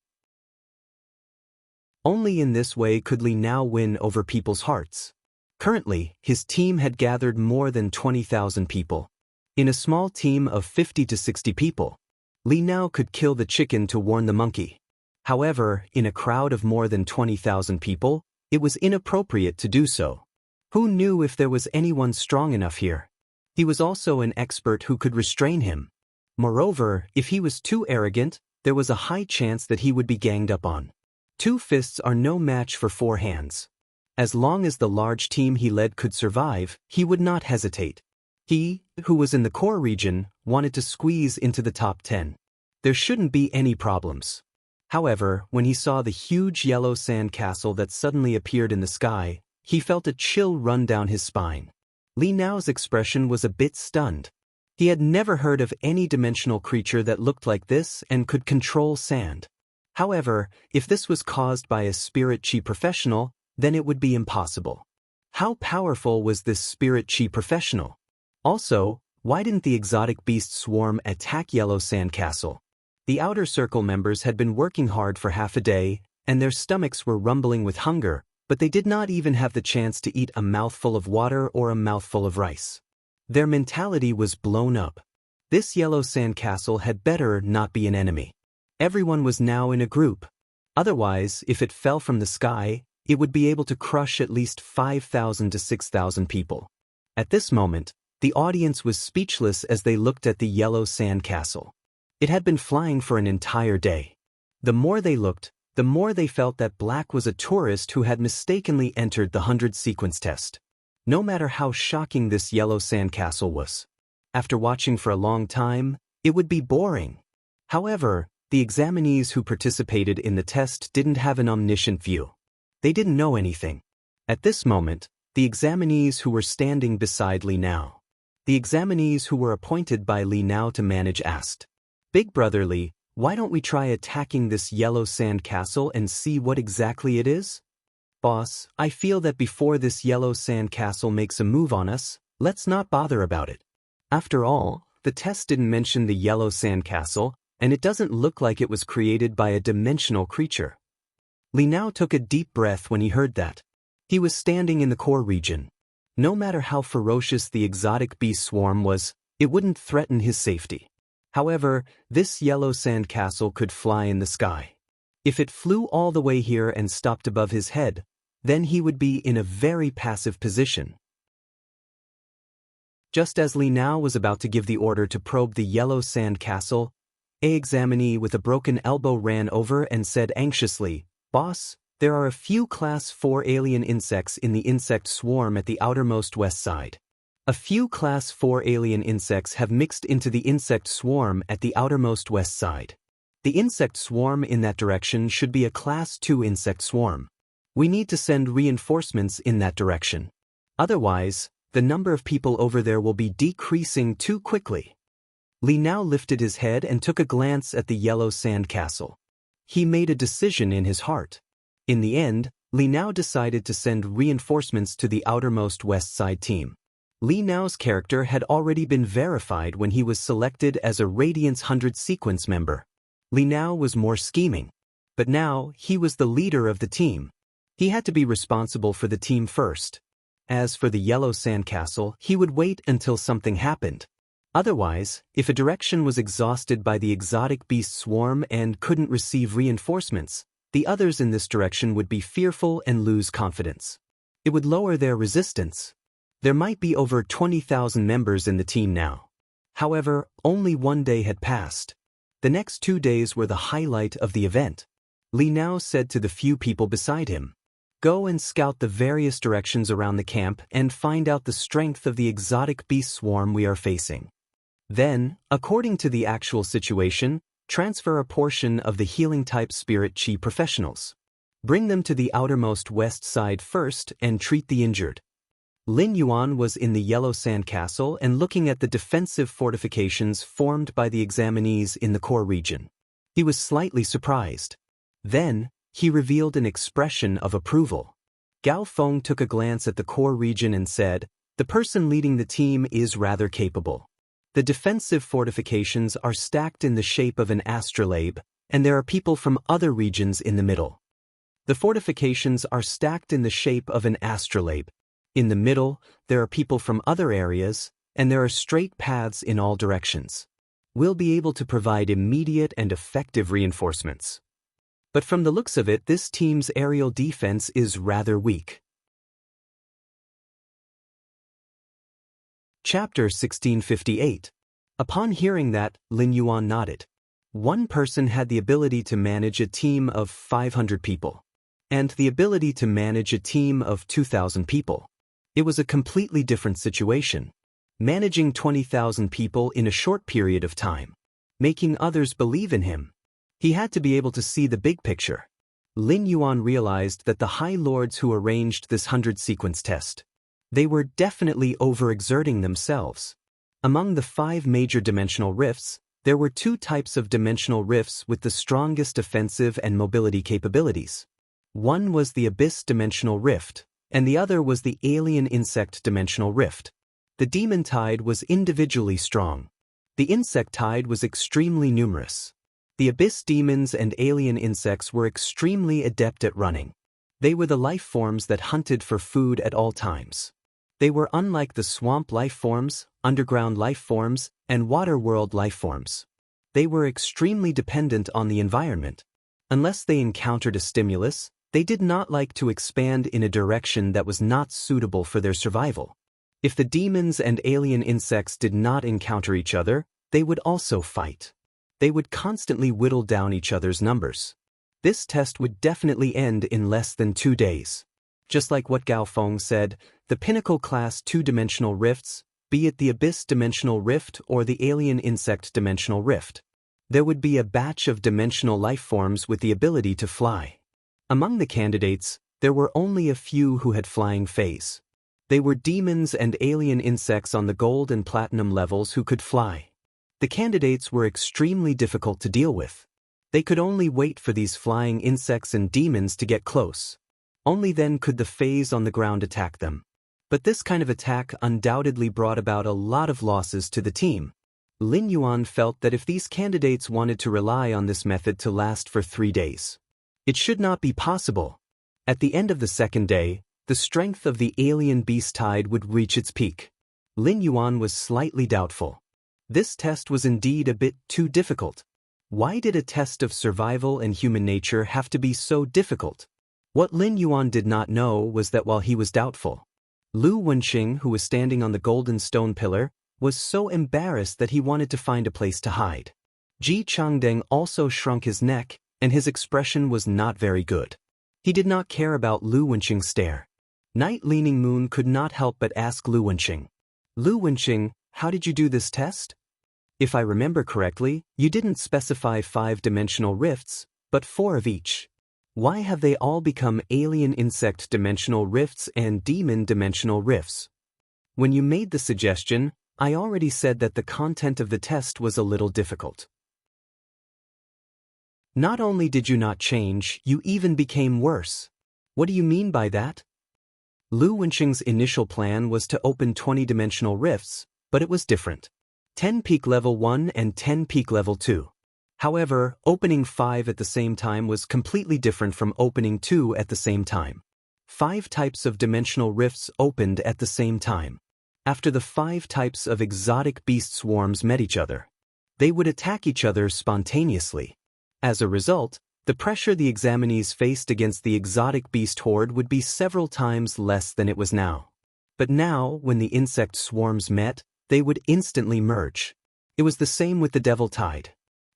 Speaker 1: Only in this way could Li Nao win over people's hearts. Currently, his team had gathered more than 20,000 people. In a small team of 50 to 60 people, Li Nao could kill the chicken to warn the monkey. However, in a crowd of more than 20,000 people, it was inappropriate to do so. Who knew if there was anyone strong enough here? He was also an expert who could restrain him. Moreover, if he was too arrogant, there was a high chance that he would be ganged up on. 2 fists are no match for 4 hands. As long as the large team he led could survive, he would not hesitate. He, who was in the core region, wanted to squeeze into the top 10. There shouldn't be any problems. However, when he saw the huge yellow sand castle that suddenly appeared in the sky, he felt a chill run down his spine. Li Nao's expression was a bit stunned. He had never heard of any dimensional creature that looked like this and could control sand. However, if this was caused by a spirit chi professional, then it would be impossible. How powerful was this spirit chi professional? Also, why didn't the exotic beast swarm attack Yellow Sand Castle? The outer circle members had been working hard for half a day, and their stomachs were rumbling with hunger, but they did not even have the chance to eat a mouthful of water or a mouthful of rice. Their mentality was blown up. This Yellow Sand Castle had better not be an enemy. Everyone was now in a group. Otherwise, if it fell from the sky, it would be able to crush at least 5,000 to 6,000 people. At this moment, the audience was speechless as they looked at the Yellow Sand Castle. It had been flying for an entire day. The more they looked, the more they felt that Black was a tourist who had mistakenly entered the 100 sequence test. No matter how shocking this Yellow Sand Castle was. After watching for a long time, it would be boring. However, the examinees who participated in the test didn't have an omniscient view. They didn't know anything. At this moment, the examinees who were standing beside Li Nao. The examinees who were appointed by Li Nao to manage asked, "Big Brother Li, why don't we try attacking this Yellow Sand Castle and see what exactly it is?" "Boss, I feel that before this Yellow Sand Castle makes a move on us, let's not bother about it. After all, the test didn't mention the Yellow Sand Castle, and it doesn't look like it was created by a dimensional creature." Li Nao took a deep breath when he heard that. He was standing in the core region. No matter how ferocious the exotic beast swarm was, it wouldn't threaten his safety. However, this Yellow Sand Castle could fly in the sky. If it flew all the way here and stopped above his head, then he would be in a very passive position. Just as Li Nao was about to give the order to probe the Yellow Sand Castle, an examinee with a broken elbow ran over and said anxiously, "Boss, there are a few Class 4 alien insects in the insect swarm at the outermost west side. A few Class 4 alien insects have mixed into the insect swarm at the outermost west side. The insect swarm in that direction should be a Class 2 insect swarm. We need to send reinforcements in that direction. Otherwise, the number of people over there will be decreasing too quickly. Li now lifted his head and took a glance at the yellow sand castle. He made a decision in his heart. In the end, Li now decided to send reinforcements to the outermost west side team. Li Nao's character had already been verified when he was selected as a Radiance 100 sequence member. Li Nao was more scheming. But now, he was the leader of the team. He had to be responsible for the team first. As for the yellow sandcastle, he would wait until something happened. Otherwise, if a direction was exhausted by the exotic beast swarm and couldn't receive reinforcements, the others in this direction would be fearful and lose confidence. It would lower their resistance. There might be over 20,000 members in the team now. However, only one day had passed. The next 2 days were the highlight of the event. Li Nao said to the few people beside him, "Go and scout the various directions around the camp and find out the strength of the exotic beast swarm we are facing. Then, according to the actual situation, transfer a portion of the healing-type spirit chi professionals. Bring them to the outermost west side first and treat the injured." Lin Yuan was in the yellow sandcastle and looking at the defensive fortifications formed by the examinees in the core region. He was slightly surprised. Then, he revealed an expression of approval. Gao Feng took a glance at the core region and said, "The person leading the team is rather capable. The defensive fortifications are stacked in the shape of an astrolabe, and there are people from other regions in the middle. The fortifications are stacked in the shape of an astrolabe. In the middle, there are people from other areas, and there are straight paths in all directions. We'll be able to provide immediate and effective reinforcements. But from the looks of it, this team's aerial defense is rather weak." Chapter 1658. Upon hearing that, Lin Yuan nodded. One person had the ability to manage a team of 500 people, and the ability to manage a team of 2,000 people. It was a completely different situation. Managing 20,000 people in a short period of time. Making others believe in him. He had to be able to see the big picture. Lin Yuan realized that the High Lords who arranged this 100-sequence test, they were definitely overexerting themselves. Among the 5 major dimensional rifts, there were 2 types of dimensional rifts with the strongest offensive and mobility capabilities. One was the Abyss Dimensional Rift, and the other was the Alien Insect Dimensional Rift. The Demon Tide was individually strong. The Insect Tide was extremely numerous. The Abyss Demons and Alien Insects were extremely adept at running. They were the life forms that hunted for food at all times. They were unlike the swamp life forms, underground life forms, and water world life forms. They were extremely dependent on the environment. Unless they encountered a stimulus, they did not like to expand in a direction that was not suitable for their survival. If the demons and alien insects did not encounter each other, they would also fight. They would constantly whittle down each other's numbers. This test would definitely end in less than 2 days. Just like what Gao Feng said, the Pinnacle Class 2-dimensional rifts, be it the Abyss Dimensional Rift or the Alien Insect Dimensional Rift, there would be a batch of dimensional life forms with the ability to fly. Among the candidates, there were only a few who had flying phase. They were demons and alien insects on the gold and platinum levels who could fly. The candidates were extremely difficult to deal with. They could only wait for these flying insects and demons to get close. Only then could the phase on the ground attack them. But this kind of attack undoubtedly brought about a lot of losses to the team. Lin Yuan felt that if these candidates wanted to rely on this method to last for 3 days, it should not be possible. At the end of the 2nd day, the strength of the alien beast tide would reach its peak. Lin Yuan was slightly doubtful. This test was indeed a bit too difficult. Why did a test of survival and human nature have to be so difficult? What Lin Yuan did not know was that while he was doubtful, Lu Wenqing, who was standing on the golden stone pillar, was so embarrassed that he wanted to find a place to hide. Ji Changdeng also shrunk his neck, and his expression was not very good. He did not care about Lu Wenqing's stare. Night Leaning Moon could not help but ask Lu Wenqing, "Lu Wenqing, how did you do this test? If I remember correctly, you didn't specify 5-dimensional rifts, but 4 of each. Why have they all become alien insect dimensional rifts and demon dimensional rifts? When you made the suggestion, I already said that the content of the test was a little difficult. Not only did you not change, you even became worse. What do you mean by that? Lu Wenqing's initial plan was to open 20-dimensional rifts, but it was different. 10 peak level 1 and 10 peak level 2. However, opening 5 at the same time was completely different from opening 2 at the same time. 5 types of dimensional rifts opened at the same time. After the 5 types of exotic beast swarms met each other, they would attack each other spontaneously. As a result, the pressure the examinees faced against the exotic beast horde would be several times less than it was now. But now, when the insect swarms met, they would instantly merge. It was the same with the Devil Tide.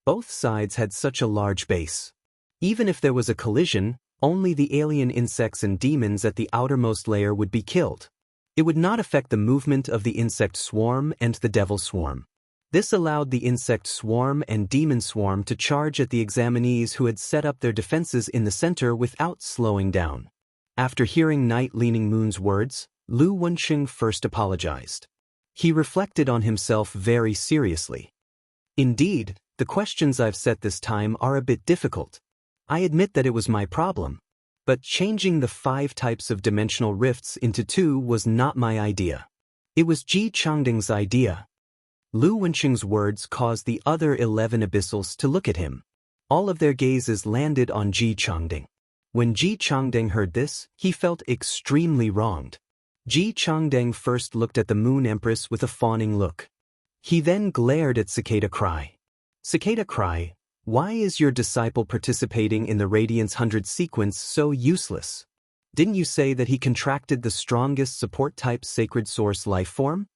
Speaker 1: Both sides had such a large base. Even if there was a collision, only the alien insects and demons at the outermost layer would be killed. It would not affect the movement of the insect swarm and the devil swarm. This allowed the insect swarm and demon swarm to charge at the examinees who had set up their defenses in the center without slowing down. After hearing Night Leaning Moon's words, Lu Wenqing first apologized. He reflected on himself very seriously. Indeed, the questions I've set this time are a bit difficult. I admit that it was my problem. But changing the 5 types of dimensional rifts into 2 was not my idea. It was Ji Changding's idea. Lu Wenqing's words caused the other 11 abyssals to look at him. All of their gazes landed on Ji Changding. When Ji Changding heard this, he felt extremely wronged. Ji Changding first looked at the Moon Empress with a fawning look. He then glared at Cicada Cry. Cicada Cry, why is your disciple participating in the Radiance 100 sequence so useless? Didn't you say that he contracted the strongest support type sacred source life form?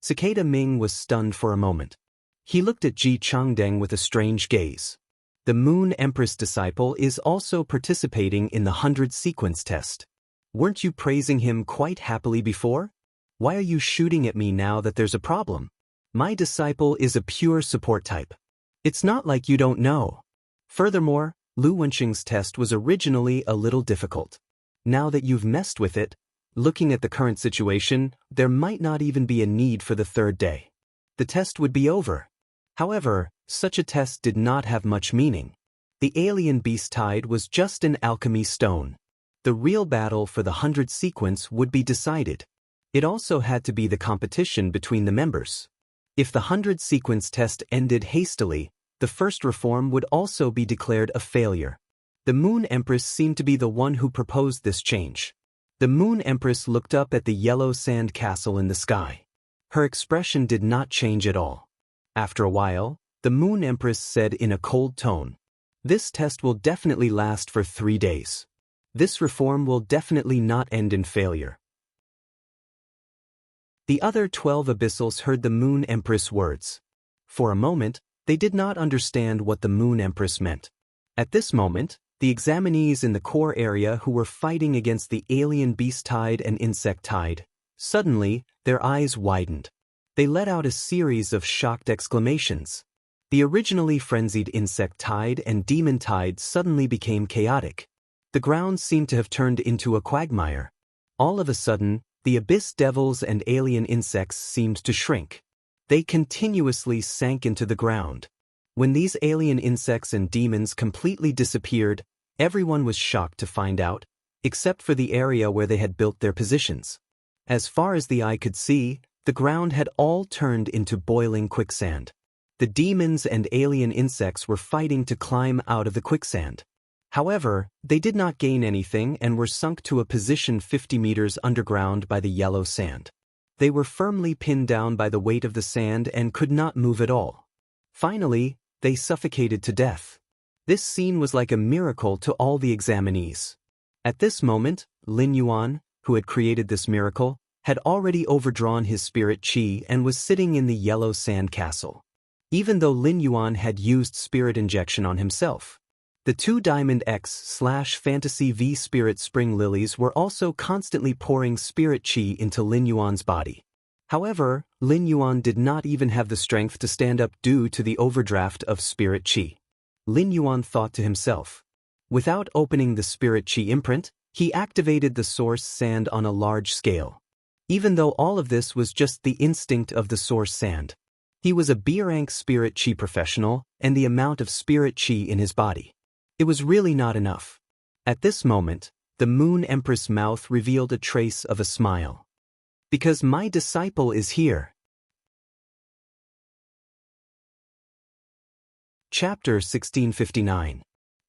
Speaker 1: Cicada Ming was stunned for a moment. He looked at Ji Changdeng with a strange gaze. The Moon Empress disciple is also participating in the 100 sequence test. Weren't you praising him quite happily before? Why are you shooting at me now that there's a problem? My disciple is a pure support type. It's not like you don't know. Furthermore, Lu Wenqing's test was originally a little difficult. Now that you've messed with it, looking at the current situation, there might not even be a need for the 3rd day. The test would be over. However, such a test did not have much meaning. The alien beast tide was just an alchemy stone. The real battle for the 100 sequence would be decided. It also had to be the competition between the members. If the 100 sequence test ended hastily, the first reform would also be declared a failure. The Moon Empress seemed to be the one who proposed this change. The Moon Empress looked up at the yellow sand castle in the sky. Her expression did not change at all. After a while, the Moon Empress said in a cold tone, "This test will definitely last for 3 days. This reform will definitely not end in failure." The other 12 abyssals heard the Moon Empress words. For a moment, they did not understand what the Moon Empress meant. At this moment, the examinees in the core area who were fighting against the alien beast tide and insect tide, suddenly, their eyes widened. They let out a series of shocked exclamations. The originally frenzied insect tide and demon tide suddenly became chaotic. The ground seemed to have turned into a quagmire. All of a sudden, the abyss devils and alien insects seemed to shrink. They continuously sank into the ground. When these alien insects and demons completely disappeared, everyone was shocked to find out, except for the area where they had built their positions. As far as the eye could see, the ground had all turned into boiling quicksand. The demons and alien insects were fighting to climb out of the quicksand. However, they did not gain anything and were sunk to a position 50 meters underground by the yellow sand. They were firmly pinned down by the weight of the sand and could not move at all. Finally, they suffocated to death. This scene was like a miracle to all the examinees. At this moment, Lin Yuan, who had created this miracle, had already overdrawn his spirit chi and was sitting in the yellow sand castle. Even though Lin Yuan had used spirit injection on himself, the 2 Diamond X/Fantasy V Spirit Spring Lilies were also constantly pouring spirit chi into Lin Yuan's body. However, Lin Yuan did not even have the strength to stand up due to the overdraft of spirit chi. Lin Yuan thought to himself, Without opening the spirit chi imprint, he activated the source sand on a large scale. Even though all of this was just the instinct of the source sand. He was a B-rank spirit chi professional, and the amount of spirit chi in his body. It was really not enough. At this moment, the Moon Empress' mouth revealed a trace of a smile. Because my disciple is here. Chapter 1659.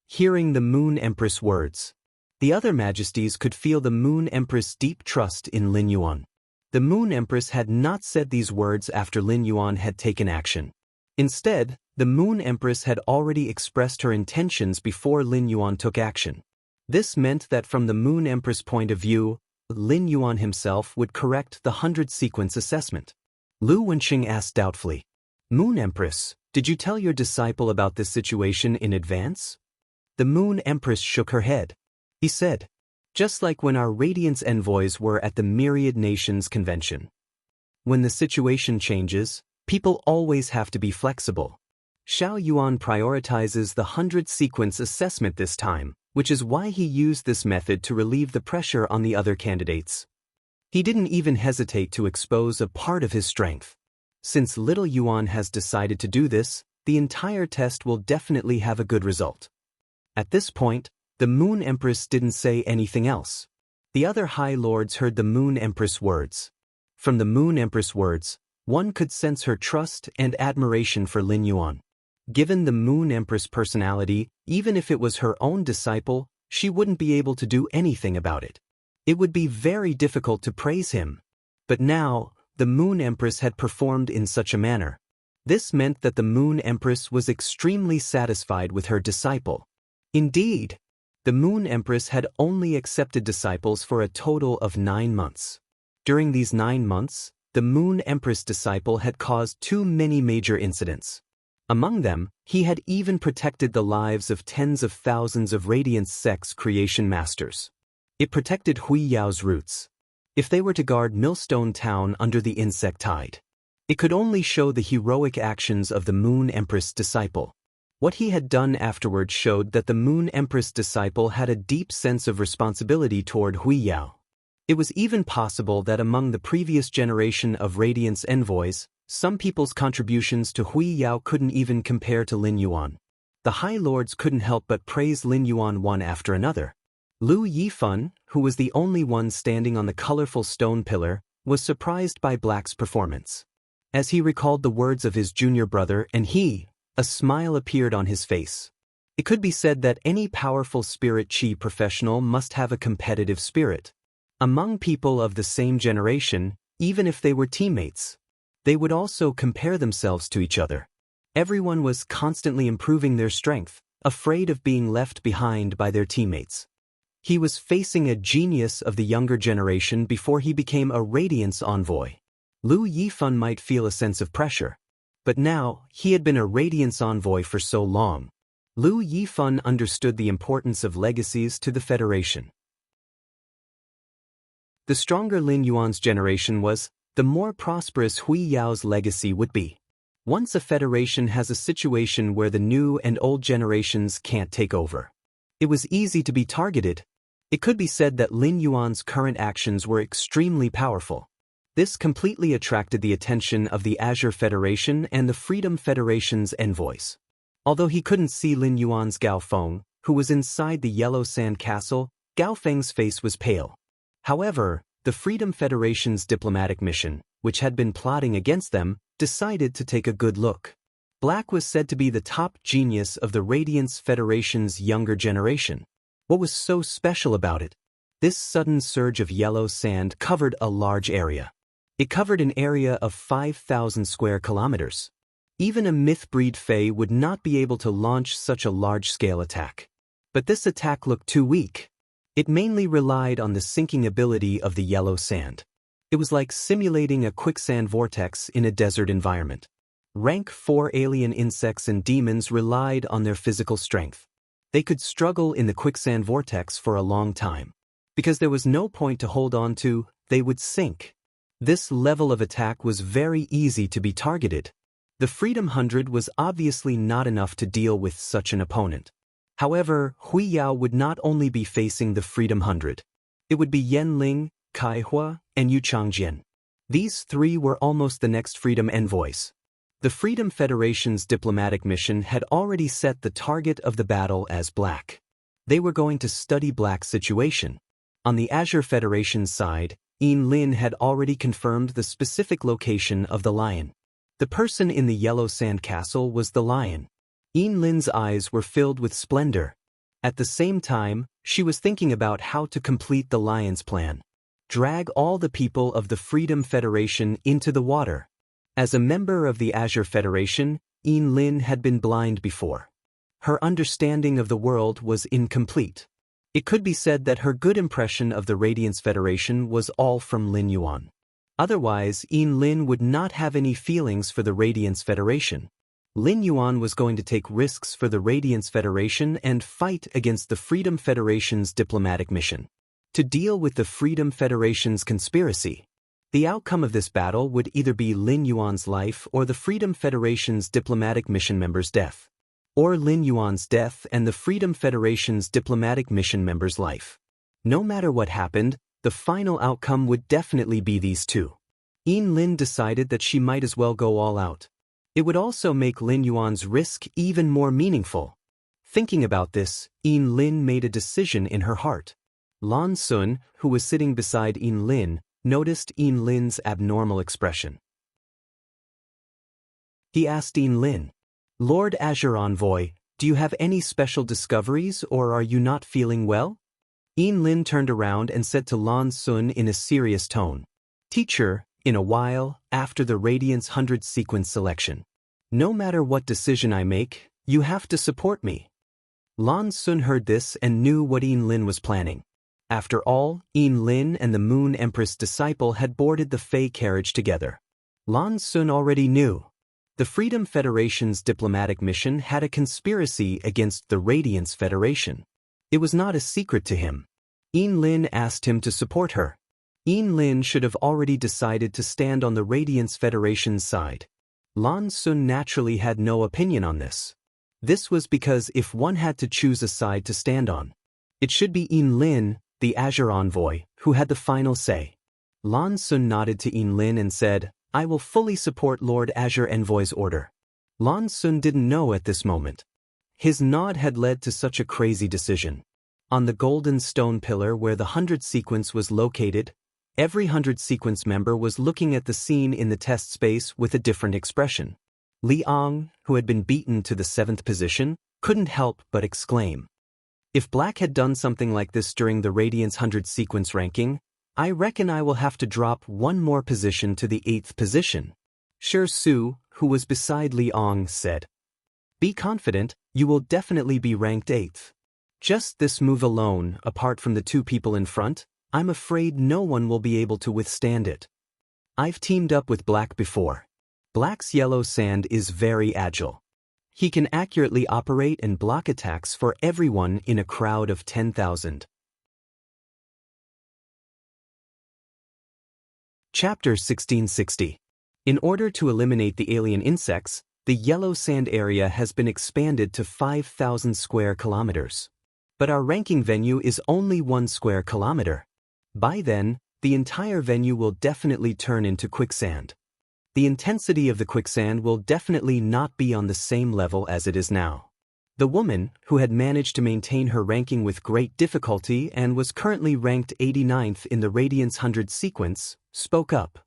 Speaker 1: Hearing the Moon Empress' words. The other majesties could feel the Moon Empress' deep trust in Lin Yuan. The Moon Empress had not said these words after Lin Yuan had taken action. Instead, the Moon Empress had already expressed her intentions before Lin Yuan took action. This meant that from the Moon Empress' point of view, Lin Yuan himself would correct the 100-sequence assessment. Lu Wenxing asked doubtfully, "Moon Empress, did you tell your disciple about this situation in advance?" The Moon Empress shook her head. He said, "Just like when our Radiance envoys were at the Myriad Nations Convention. When the situation changes, people always have to be flexible. Xiao Yuan prioritizes the 100-sequence assessment this time, which is why he used this method to relieve the pressure on the other candidates. He didn't even hesitate to expose a part of his strength. Since little Yuan has decided to do this, the entire test will definitely have a good result." At this point, the Moon Empress didn't say anything else. The other High Lords heard the Moon Empress' words. From the Moon Empress' words, one could sense her trust and admiration for Lin Yuan. Given the Moon Empress' personality, even if it was her own disciple, she wouldn't be able to do anything about it. It would be very difficult to praise him. But now, the Moon Empress had performed in such a manner. This meant that the Moon Empress was extremely satisfied with her disciple. Indeed, the Moon Empress had only accepted disciples for a total of 9 months. During these 9 months, the Moon Empress disciple had caused too many major incidents. Among them, he had even protected the lives of tens of thousands of Radiance Sect's creation masters. It protected Hui Yao's roots. If they were to guard Millstone Town under the insect tide, it could only show the heroic actions of the Moon Empress disciple. What he had done afterward showed that the Moon Empress disciple had a deep sense of responsibility toward Hui Yao. It was even possible that among the previous generation of Radiance envoys, some people's contributions to Hui Yao couldn't even compare to Lin Yuan. The High Lords couldn't help but praise Lin Yuan one after another. Lu Yifan, who was the only one standing on the colorful stone pillar, was surprised by Black's performance. As he recalled the words of his junior brother a smile appeared on his face. It could be said that any powerful spirit chi professional must have a competitive spirit. Among people of the same generation, even if they were teammates, they would also compare themselves to each other. Everyone was constantly improving their strength, afraid of being left behind by their teammates. He was facing a genius of the younger generation before he became a Radiance envoy. Lu Yifan might feel a sense of pressure. But now, he had been a Radiance envoy for so long. Lu Yifan understood the importance of legacies to the Federation. The stronger Lin Yuan's generation was, the more prosperous Hui Yao's legacy would be. Once a Federation has a situation where the new and old generations can't take over, it was easy to be targeted. It could be said that Lin Yuan's current actions were extremely powerful. This completely attracted the attention of the Azure Federation and the Freedom Federation's envoys. Although he couldn't see Lin Yuan's Gao Feng, who was inside the Yellow Sand Castle, Gao Feng's face was pale. However, the Freedom Federation's diplomatic mission, which had been plotting against them, decided to take a good look. Black was said to be the top genius of the Radiance Federation's younger generation. What was so special about it? This sudden surge of yellow sand covered a large area. It covered an area of 5,000 square kilometers. Even a myth-breed Fae would not be able to launch such a large-scale attack. But this attack looked too weak. It mainly relied on the sinking ability of the yellow sand. It was like simulating a quicksand vortex in a desert environment. Rank 4 alien insects and demons relied on their physical strength. They could struggle in the quicksand vortex for a long time. Because there was no point to hold on to, they would sink. This level of attack was very easy to be targeted. The Freedom 100 was obviously not enough to deal with such an opponent. However, Hui Yao would not only be facing the Freedom 100. It would be Yan Ling, Kai Hua, and Yu Changjian. These three were almost the next Freedom envoys. The Freedom Federation's diplomatic mission had already set the target of the battle as Black. They were going to study Black's situation. On the Azure Federation's side, Lin had already confirmed the specific location of the lion. The person in the yellow sand castle was the lion. Lin's eyes were filled with splendor. At the same time, she was thinking about how to complete the lion's plan. Drag all the people of the Freedom Federation into the water. As a member of the Azure Federation, Lin had been blind before. Her understanding of the world was incomplete. It could be said that her good impression of the Radiance Federation was all from Lin Yuan. Otherwise, Lin would not have any feelings for the Radiance Federation. Lin Yuan was going to take risks for the Radiance Federation and fight against the Freedom Federation's diplomatic mission. To deal with the Freedom Federation's conspiracy. The outcome of this battle would either be Lin Yuan's life or the Freedom Federation's diplomatic mission member's death. Or Lin Yuan's death and the Freedom Federation's diplomatic mission member's life. No matter what happened, the final outcome would definitely be these two. Lin decided that she might as well go all out. It would also make Lin Yuan's risk even more meaningful. Thinking about this, Lin made a decision in her heart. Lan Sun, who was sitting beside Lin, noticed Lin's abnormal expression. He asked Lin, "Lord Azure Envoy, do you have any special discoveries or are you not feeling well?" Lin turned around and said to Lan Sun in a serious tone, "Teacher, in a while, after the Radiance 100 sequence selection. No matter what decision I make, you have to support me." Lan Sun heard this and knew what Lin was planning. After all, Lin and the Moon Empress disciple had boarded the Fey carriage together. Lan Sun already knew. The Freedom Federation's diplomatic mission had a conspiracy against the Radiance Federation. It was not a secret to him. Lin asked him to support her. Lin should have already decided to stand on the Radiance Federation's side. Lan Sun naturally had no opinion on this. This was because if one had to choose a side to stand on, it should be Lin, the Azure Envoy, who had the final say. Lan Sun nodded to Lin and said, "I will fully support Lord Azure Envoy's order." Lan Sun didn't know at this moment. His nod had led to such a crazy decision. On the golden stone pillar where the 100 sequence was located, every 100 sequence member was looking at the scene in the test space with a different expression. Li Ang, who had been beaten to the 7th position, couldn't help but exclaim, "If Black had done something like this during the Radiance 100 sequence ranking, I reckon I will have to drop one more position to the 8th position." Shi Su, who was beside Li Ang, said, "Be confident, you will definitely be ranked 8th. Just this move alone, apart from the two people in front, I'm afraid no one will be able to withstand it. I've teamed up with Black before. Black's yellow sand is very agile. He can accurately operate and block attacks for everyone in a crowd of 10,000. Chapter 1660. In order to eliminate the alien insects, the yellow sand area has been expanded to 5,000 square kilometers. But our ranking venue is only 1 square kilometer. By then, the entire venue will definitely turn into quicksand. The intensity of the quicksand will definitely not be on the same level as it is now. The woman, who had managed to maintain her ranking with great difficulty and was currently ranked 89th in the Radiance 100 sequence, spoke up.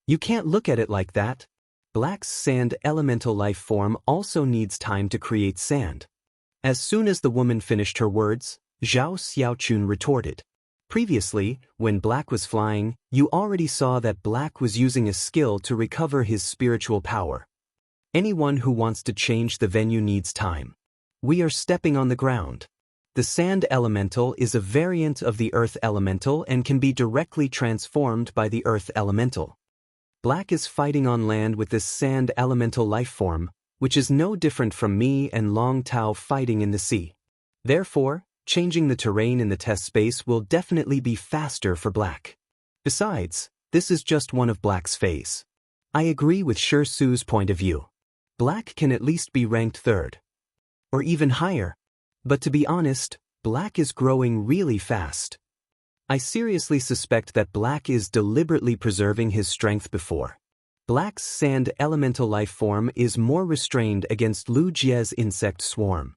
Speaker 1: "You can't look at it like that. Black's sand elemental life form also needs time to create sand." As soon as the woman finished her words, Zhao Xiaochun retorted. "Previously, when Black was flying, you already saw that Black was using a skill to recover his spiritual power. Anyone who wants to change the venue needs time. We are stepping on the ground. The sand elemental is a variant of the earth elemental and can be directly transformed by the earth elemental. Black is fighting on land with this sand elemental life form, which is no different from me and Long Tao fighting in the sea. Therefore, changing the terrain in the test space will definitely be faster for Black. Besides, this is just one of Black's phase. I agree with Shi Su's point of view. Black can at least be ranked 3rd. Or even higher. But to be honest, Black is growing really fast. I seriously suspect that Black is deliberately preserving his strength before. Black's sand elemental life form is more restrained against Lu Jie's insect swarm.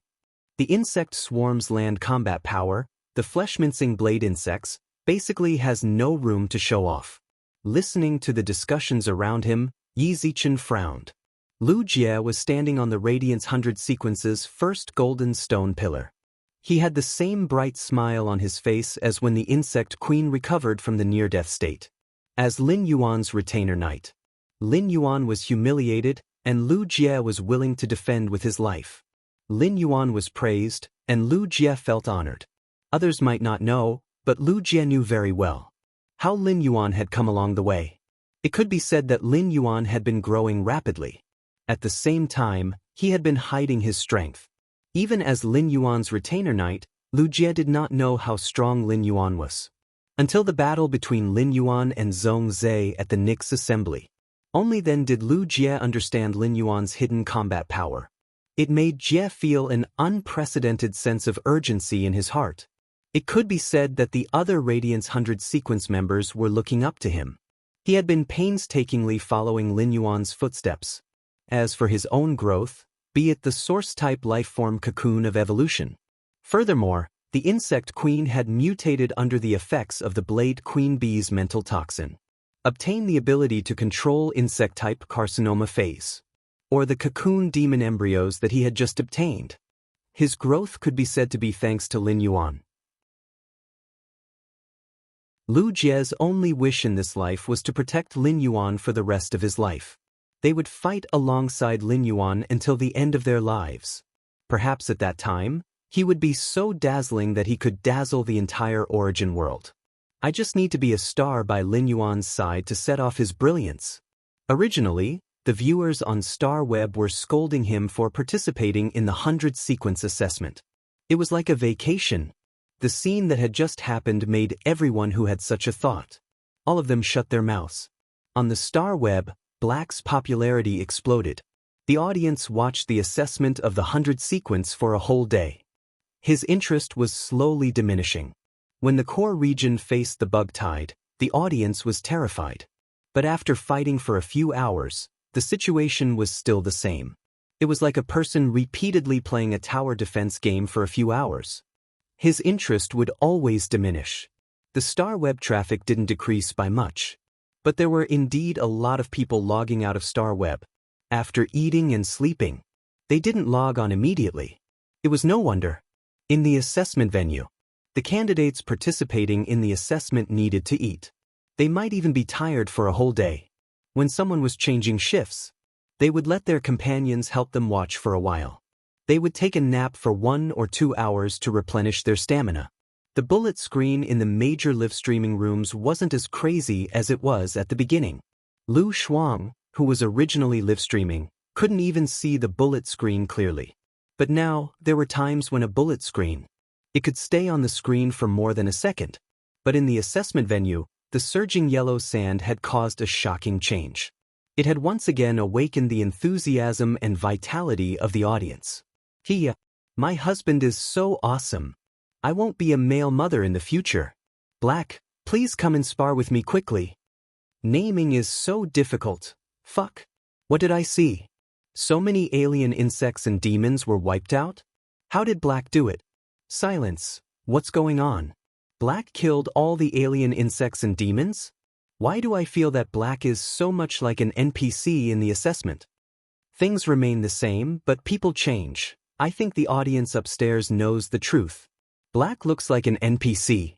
Speaker 1: The insect swarm's land combat power, the flesh-mincing blade insects, basically has no room to show off. Listening to the discussions around him, Yi Zichen frowned. Lu Jie was standing on the Radiance 100 Sequence's first golden stone pillar. He had the same bright smile on his face as when the insect queen recovered from the near-death state. As Lin Yuan's retainer knight, Lin Yuan was humiliated, and Lu Jie was willing to defend with his life. Lin Yuan was praised, and Lu Jie felt honored. Others might not know, but Lu Jie knew very well how Lin Yuan had come along the way. It could be said that Lin Yuan had been growing rapidly. At the same time, he had been hiding his strength. Even as Lin Yuan's retainer knight, Lu Jie did not know how strong Lin Yuan was. Until the battle between Lin Yuan and Zhong Zhe at the Nix assembly. Only then did Lu Jie understand Lin Yuan's hidden combat power. It made Jie feel an unprecedented sense of urgency in his heart. It could be said that the other Radiance 100 sequence members were looking up to him. He had been painstakingly following Lin Yuan's footsteps. As for his own growth, be it the source-type life-form cocoon of evolution. Furthermore, the insect queen had mutated under the effects of the Blade Queen Bee's mental toxin. Obtain the ability to control insect-type carcinoma phase, or the cocoon demon embryos that he had just obtained. His growth could be said to be thanks to Lin Yuan. Lu Jie's only wish in this life was to protect Lin Yuan for the rest of his life. They would fight alongside Lin Yuan until the end of their lives. Perhaps at that time, he would be so dazzling that he could dazzle the entire origin world. I just need to be a star by Lin Yuan's side to set off his brilliance. Originally, the viewers on Star Web were scolding him for participating in the 100 sequence assessment. It was like a vacation. The scene that had just happened made everyone who had such a thought. All of them shut their mouths. On the Star Web, Black's popularity exploded. The audience watched the assessment of the 100 sequence for a whole day. His interest was slowly diminishing. When the core region faced the bug tide, the audience was terrified. But after fighting for a few hours, the situation was still the same. It was like a person repeatedly playing a tower defense game for a few hours. His interest would always diminish. The Star Web traffic didn't decrease by much. But there were indeed a lot of people logging out of Star Web. After eating and sleeping, they didn't log on immediately. It was no wonder. In the assessment venue, the candidates participating in the assessment needed to eat. They might even be tired for a whole day. When someone was changing shifts, they would let their companions help them watch for a while. They would take a nap for 1 or 2 hours to replenish their stamina. The bullet screen in the major live streaming rooms wasn't as crazy as it was at the beginning. Lu Shuang, who was originally live streaming, couldn't even see the bullet screen clearly. But now, there were times when a bullet screen, it could stay on the screen for more than a second. But in the assessment venue, the surging yellow sand had caused a shocking change. It had once again awakened the enthusiasm and vitality of the audience. My husband is so awesome. I won't be a male mother in the future. Black, please come and spar with me quickly. Naming is so difficult. Fuck. What did I see? So many alien insects and demons were wiped out? How did Black do it? Silence. What's going on? Black killed all the alien insects and demons? Why do I feel that Black is so much like an NPC in the assessment? Things remain the same, but people change. I think the audience upstairs knows the truth. Black looks like an NPC.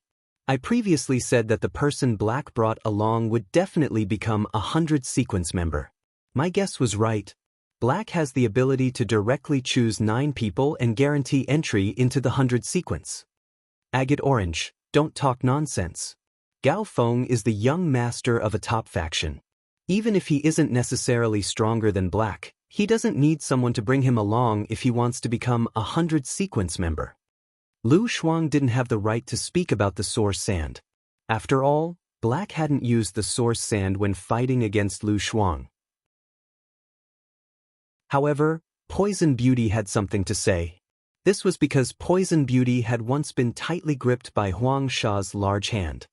Speaker 1: I previously said that the person Black brought along would definitely become a 100 sequence member. My guess was right. Black has the ability to directly choose 9 people and guarantee entry into the 100 sequence. Agate Orange, don't talk nonsense. Gao Feng is the young master of a top faction. Even if he isn't necessarily stronger than Black, he doesn't need someone to bring him along if he wants to become a 100 sequence member. Lu Shuang didn't have the right to speak about the source sand. After all, Black hadn't used the source sand when fighting against Lu Shuang. However, Poison Beauty had something to say. This was because Poison Beauty had once been tightly gripped by Huang Sha's large hand.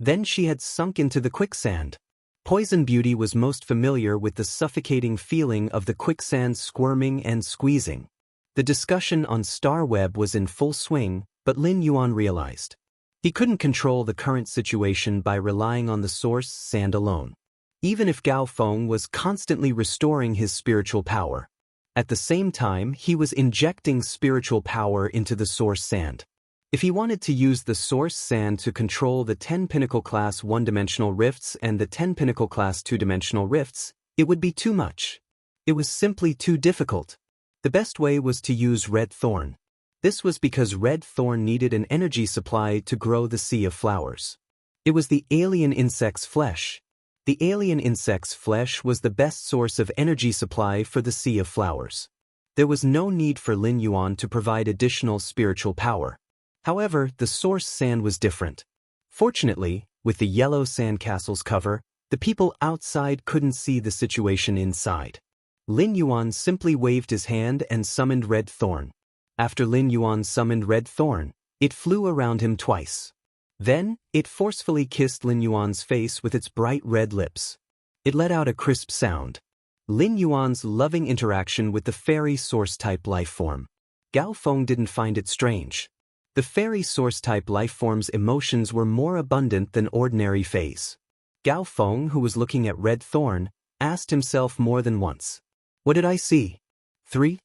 Speaker 1: Then she had sunk into the quicksand. Poison Beauty was most familiar with the suffocating feeling of the quicksand squirming and squeezing. The discussion on Star Web was in full swing, but Lin Yuan realized he couldn't control the current situation by relying on the source sand alone, even if Gao Feng was constantly restoring his spiritual power. At the same time, he was injecting spiritual power into the source sand. If he wanted to use the source sand to control the 10 Pinnacle Class 1-dimensional rifts and the 10 Pinnacle Class 2-dimensional rifts, it would be too much. It was simply too difficult. The best way was to use red thorn. This was because red thorn needed an energy supply to grow the sea of flowers. It was the alien insect's flesh. The alien insect's flesh was the best source of energy supply for the sea of flowers. There was no need for Lin Yuan to provide additional spiritual power. However, the source sand was different. Fortunately, with the yellow sandcastle's cover, the people outside couldn't see the situation inside. Lin Yuan simply waved his hand and summoned red thorn. After Lin Yuan summoned red thorn, it flew around him twice. Then, it forcefully kissed Lin Yuan's face with its bright red lips. It let out a crisp sound. Lin Yuan's loving interaction with the fairy source-type lifeform. Gao Feng didn't find it strange. The fairy source-type lifeform's emotions were more abundant than ordinary fays. Gao Feng, who was looking at red thorn, asked himself more than once, "What did I see? Three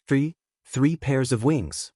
Speaker 1: pairs of wings."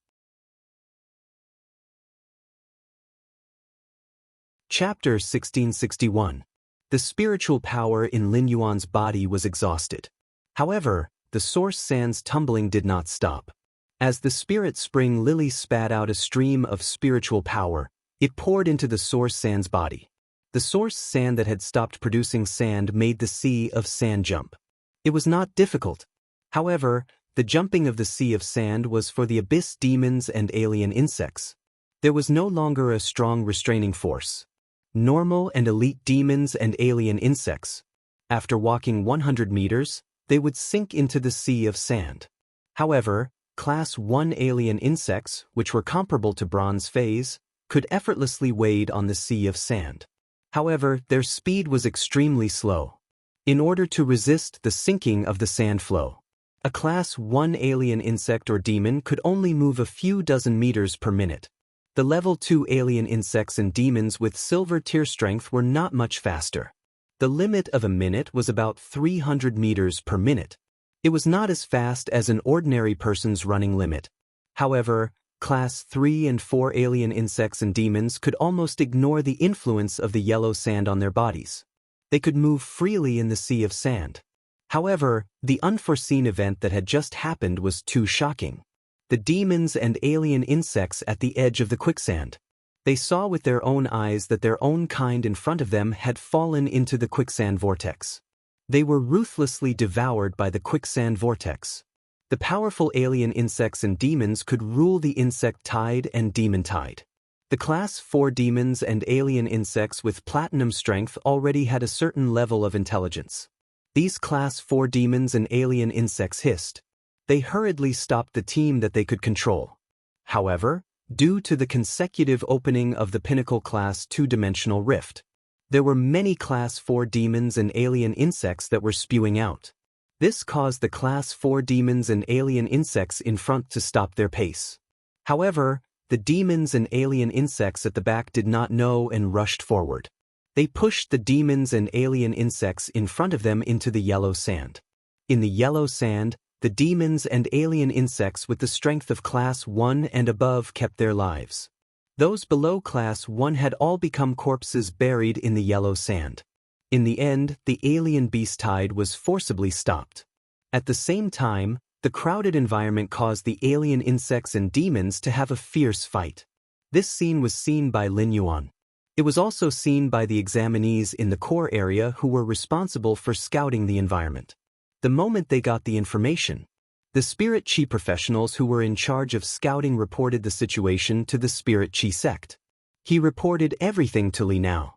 Speaker 1: Chapter 1661. The spiritual power in Lin Yuan's body was exhausted. However, the source sand's tumbling did not stop. As the spirit spring lily spat out a stream of spiritual power, it poured into the source sand's body. The source sand that had stopped producing sand made the sea of sand jump. It was not difficult. However, the jumping of the sea of sand was for the abyss demons and alien insects. There was no longer a strong restraining force. Normal and elite demons and alien insects, after walking 100 meters, they would sink into the sea of sand. However, Class 1 alien insects, which were comparable to bronze fays, could effortlessly wade on the sea of sand. However, their speed was extremely slow. In order to resist the sinking of the sand flow, a Class 1 alien insect or demon could only move a few dozen meters per minute. The Level 2 alien insects and demons with silver tier strength were not much faster. The limit of a minute was about 300 meters per minute. It was not as fast as an ordinary person's running limit. However, Class 3 and 4 alien insects and demons could almost ignore the influence of the yellow sand on their bodies. They could move freely in the sea of sand. However, the unforeseen event that had just happened was too shocking. The demons and alien insects at the edge of the quicksand. They saw with their own eyes that their own kind in front of them had fallen into the quicksand vortex. They were ruthlessly devoured by the quicksand vortex. The powerful alien insects and demons could rule the insect tide and demon tide. The Class 4 demons and alien insects with platinum strength already had a certain level of intelligence. These Class 4 demons and alien insects hissed. They hurriedly stopped the team that they could control. However, due to the consecutive opening of the Pinnacle Class 2-dimensional rift, there were many Class 4 demons and alien insects that were spewing out. This caused the Class 4 demons and alien insects in front to stop their pace. However, the demons and alien insects at the back did not know and rushed forward. They pushed the demons and alien insects in front of them into the yellow sand. In the yellow sand, the demons and alien insects with the strength of Class 1 and above kept their lives. Those below Class 1 had all become corpses buried in the yellow sand. In the end, the alien beast tide was forcibly stopped. At the same time, the crowded environment caused the alien insects and demons to have a fierce fight. This scene was seen by Lin Yuan. It was also seen by the examinees in the core area who were responsible for scouting the environment. The moment they got the information, the Spirit Chi professionals who were in charge of scouting reported the situation to the Spirit Chi sect. He reported everything to Li Nao.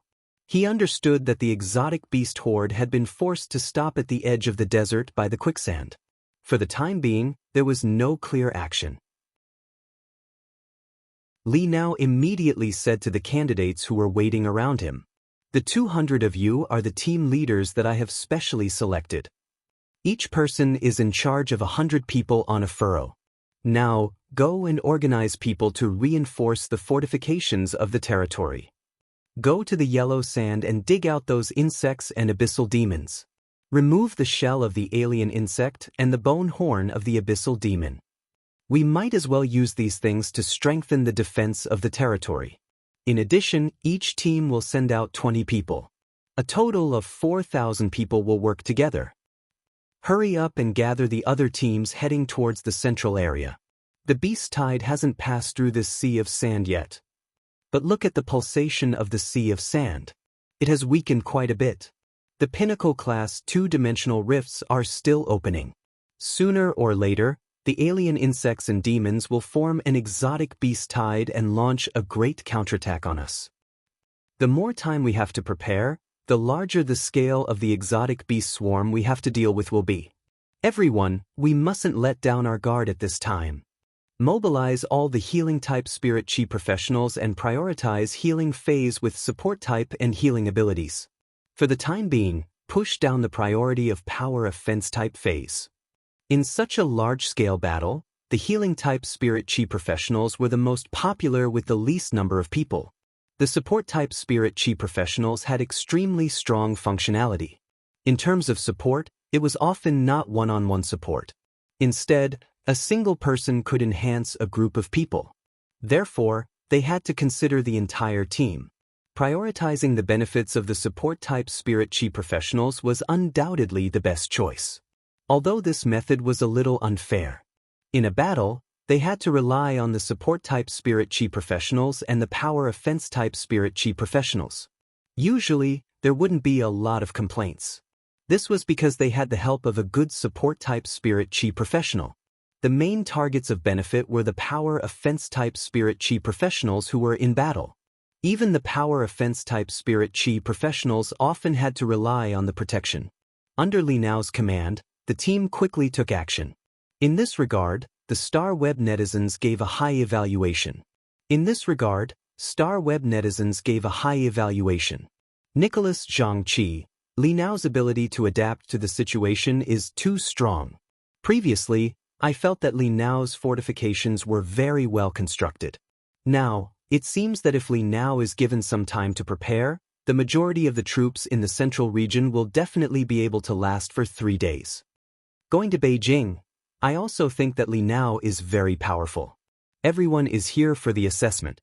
Speaker 1: He understood that the exotic beast horde had been forced to stop at the edge of the desert by the quicksand. For the time being, there was no clear action. Li Nao immediately said to the candidates who were waiting around him. The 200 of you are the team leaders that I have specially selected. Each person is in charge of 100 people on a furrow. Now, go and organize people to reinforce the fortifications of the territory. Go to the yellow sand and dig out those insects and abyssal demons. Remove the shell of the alien insect and the bone horn of the abyssal demon. We might as well use these things to strengthen the defense of the territory. In addition, each team will send out 20 people. A total of 4,000 people will work together. Hurry up and gather the other teams heading towards the central area. The beast tide hasn't passed through this sea of sand yet. But look at the pulsation of the sea of sand. It has weakened quite a bit. The pinnacle-class two-dimensional rifts are still opening. Sooner or later, the alien insects and demons will form an exotic beast tide and launch a great counterattack on us. The more time we have to prepare, the larger the scale of the exotic beast swarm we have to deal with will be. Everyone, we mustn't let down our guard at this time. Mobilize all the healing-type spirit chi professionals and prioritize healing phase with support-type and healing abilities. For the time being, push down the priority of power offense-type phase. In such a large-scale battle, the healing-type spirit chi professionals were the most popular with the least number of people. The support-type spirit chi professionals had extremely strong functionality. In terms of support, it was often not one-on-one support. Instead, a single person could enhance a group of people. Therefore, they had to consider the entire team. Prioritizing the benefits of the support-type spirit chi professionals was undoubtedly the best choice. Although this method was a little unfair. In a battle, they had to rely on the support-type spirit chi professionals and the power offense-type spirit chi professionals. Usually, there wouldn't be a lot of complaints. This was because they had the help of a good support-type spirit chi professional. The main targets of benefit were the power offense-type spirit chi professionals who were in battle. Even the power offense-type spirit chi professionals often had to rely on the protection. Under Li Nao's command, the team quickly took action. In this regard, the Star Web netizens gave a high evaluation. Nicholas Zhangqi, Li Nao's ability to adapt to the situation is too strong. Previously, I felt that Li Nao's fortifications were very well constructed. Now, it seems that if Li Nao is given some time to prepare, the majority of the troops in the central region will definitely be able to last for 3 days. Going to Beijing, I also think that Li Nao is very powerful. Everyone is here for the assessment.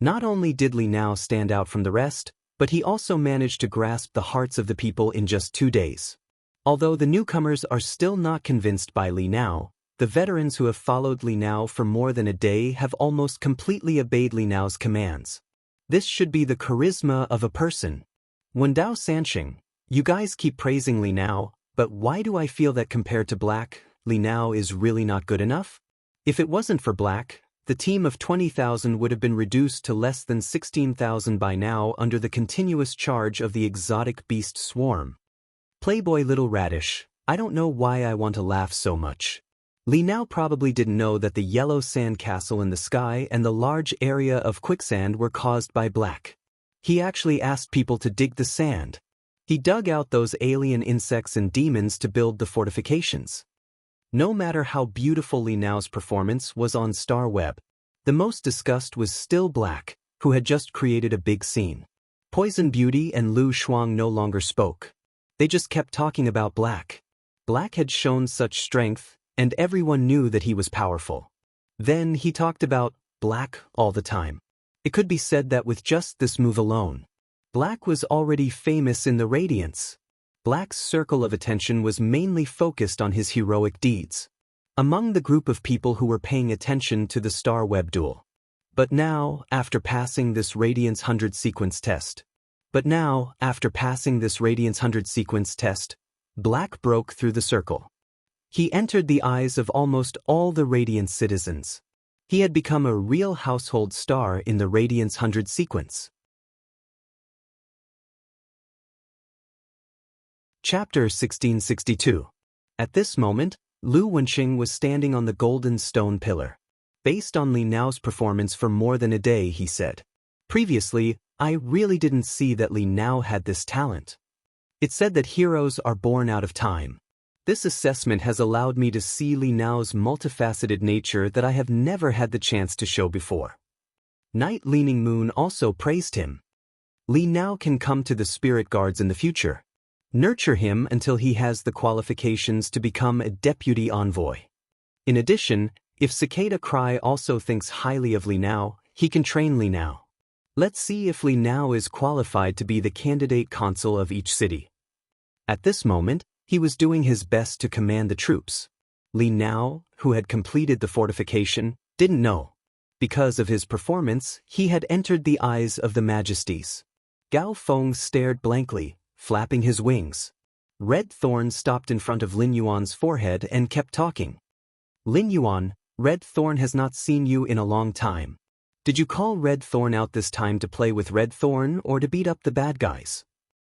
Speaker 1: Not only did Li Nao stand out from the rest, but he also managed to grasp the hearts of the people in just 2 days. Although the newcomers are still not convinced by Li Nao, the veterans who have followed Li Nao for more than a day have almost completely obeyed Li Nao's commands. This should be the charisma of a person. Wen Dao Sanxing, you guys keep praising Li Nao, but why do I feel that compared to Black, Li Nao is really not good enough? If it wasn't for Black, the team of 20,000 would have been reduced to less than 16,000 by now under the continuous charge of the exotic beast swarm. Playboy Little Radish, I don't know why I want to laugh so much. Li Nao probably didn't know that the yellow sand castle in the sky and the large area of quicksand were caused by Black. He actually asked people to dig the sand. He dug out those alien insects and demons to build the fortifications. No matter how beautiful Li Nao's performance was on Star Web, the most discussed was still Black, who had just created a big scene. Poison Beauty and Lu Shuang no longer spoke. They just kept talking about Black. Black had shown such strength, and everyone knew that he was powerful. Then he talked about Black all the time. It could be said that with just this move alone, Black was already famous in the Radiance. Black's circle of attention was mainly focused on his heroic deeds. Among the group of people who were paying attention to the Star Web duel. But now, after passing this Radiance 100 sequence test, Black broke through the circle. He entered the eyes of almost all the Radiance citizens. He had become a real household star in the Radiance 100 sequence. Chapter 1662. At this moment, Lu Wenqing was standing on the golden stone pillar. Based on Li Nao's performance for more than a day, he said. Previously, I really didn't see that Li Nao had this talent. It said that heroes are born out of time. This assessment has allowed me to see Li Nao's multifaceted nature that I have never had the chance to show before. Night Leaning Moon also praised him. Li Nao can come to the spirit guards in the future. Nurture him until he has the qualifications to become a deputy envoy. In addition, if Cicada Cry also thinks highly of Li Nao, he can train Li Nao. Let's see if Li Nao is qualified to be the candidate consul of each city. At this moment, he was doing his best to command the troops. Li Nao, who had completed the fortification, didn't know. Because of his performance, he had entered the eyes of the majesties. Gao Feng stared blankly, flapping his wings. Red Thorn stopped in front of Lin Yuan's forehead and kept talking. Lin Yuan, Red Thorn has not seen you in a long time. Did you call Red Thorn out this time to play with Red Thorn or to beat up the bad guys?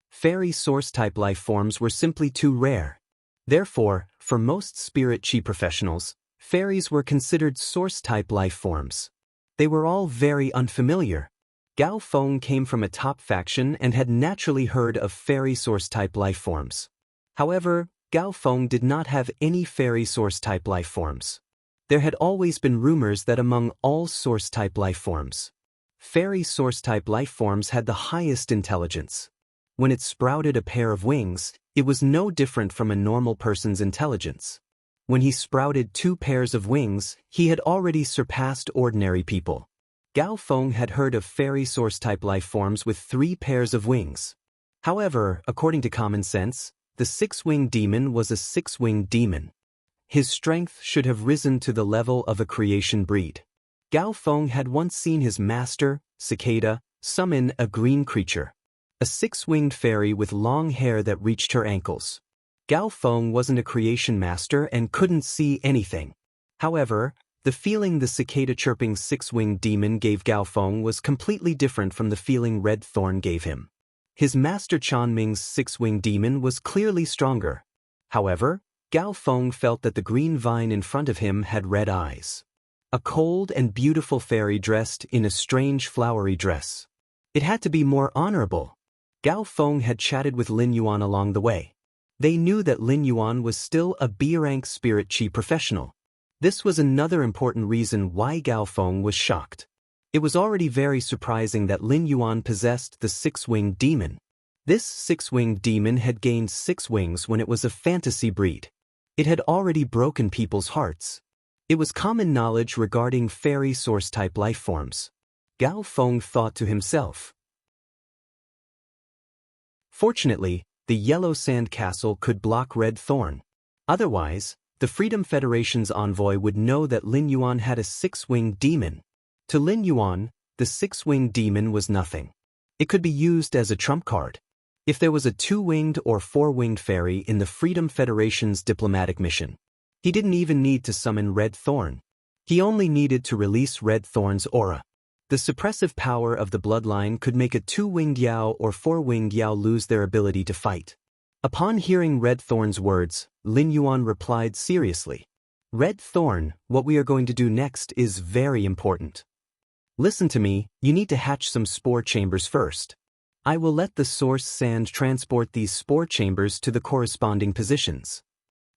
Speaker 1: Fairy source-type life forms were simply too rare. Therefore, for most spirit chi professionals, fairies were considered source-type life forms. They were all very unfamiliar. Gao Feng came from a top faction and had naturally heard of fairy source-type life forms. However, Gao Feng did not have any fairy source-type life forms. There had always been rumors that among all source-type life forms, fairy source-type life forms had the highest intelligence. When it sprouted a pair of wings, it was no different from a normal person's intelligence. When he sprouted 2 pairs of wings, he had already surpassed ordinary people. Gao Feng had heard of fairy source-type life forms with 3 pairs of wings. However, according to common sense, the 6-winged demon was a 6-winged demon. His strength should have risen to the level of a creation breed. Gao Feng had once seen his master, Cicada, summon a green creature. A 6-winged fairy with long hair that reached her ankles. Gao Feng wasn't a creation master and couldn't see anything. However, the feeling the cicada chirping 6-winged demon gave Gao Feng was completely different from the feeling Red Thorn gave him. His master Chanming's 6-winged demon was clearly stronger. However, Gao Feng felt that the green vine in front of him had red eyes. A cold and beautiful fairy dressed in a strange flowery dress. It had to be more honorable. Gao Feng had chatted with Lin Yuan along the way. They knew that Lin Yuan was still a B-rank spirit chi professional. This was another important reason why Gao Feng was shocked. It was already very surprising that Lin Yuan possessed the 6-winged demon. This 6-winged demon had gained 6 wings when it was a fantasy breed. It had already broken people's hearts. It was common knowledge regarding fairy source-type life forms. Gao Feng thought to himself. Fortunately, the Yellow Sand Castle could block Red Thorn. Otherwise, the Freedom Federation's envoy would know that Lin Yuan had a 6-winged demon. To Lin Yuan, the 6-winged demon was nothing. It could be used as a trump card. If there was a 2-winged or 4-winged fairy in the Freedom Federation's diplomatic mission, he didn't even need to summon Red Thorn. He only needed to release Red Thorn's aura. The suppressive power of the bloodline could make a 2-winged Yao or 4-winged Yao lose their ability to fight. Upon hearing Red Thorn's words, Lin Yuan replied seriously. Red Thorn, what we are going to do next is very important. Listen to me, you need to hatch some spore chambers first. I will let the source sand transport these spore chambers to the corresponding positions.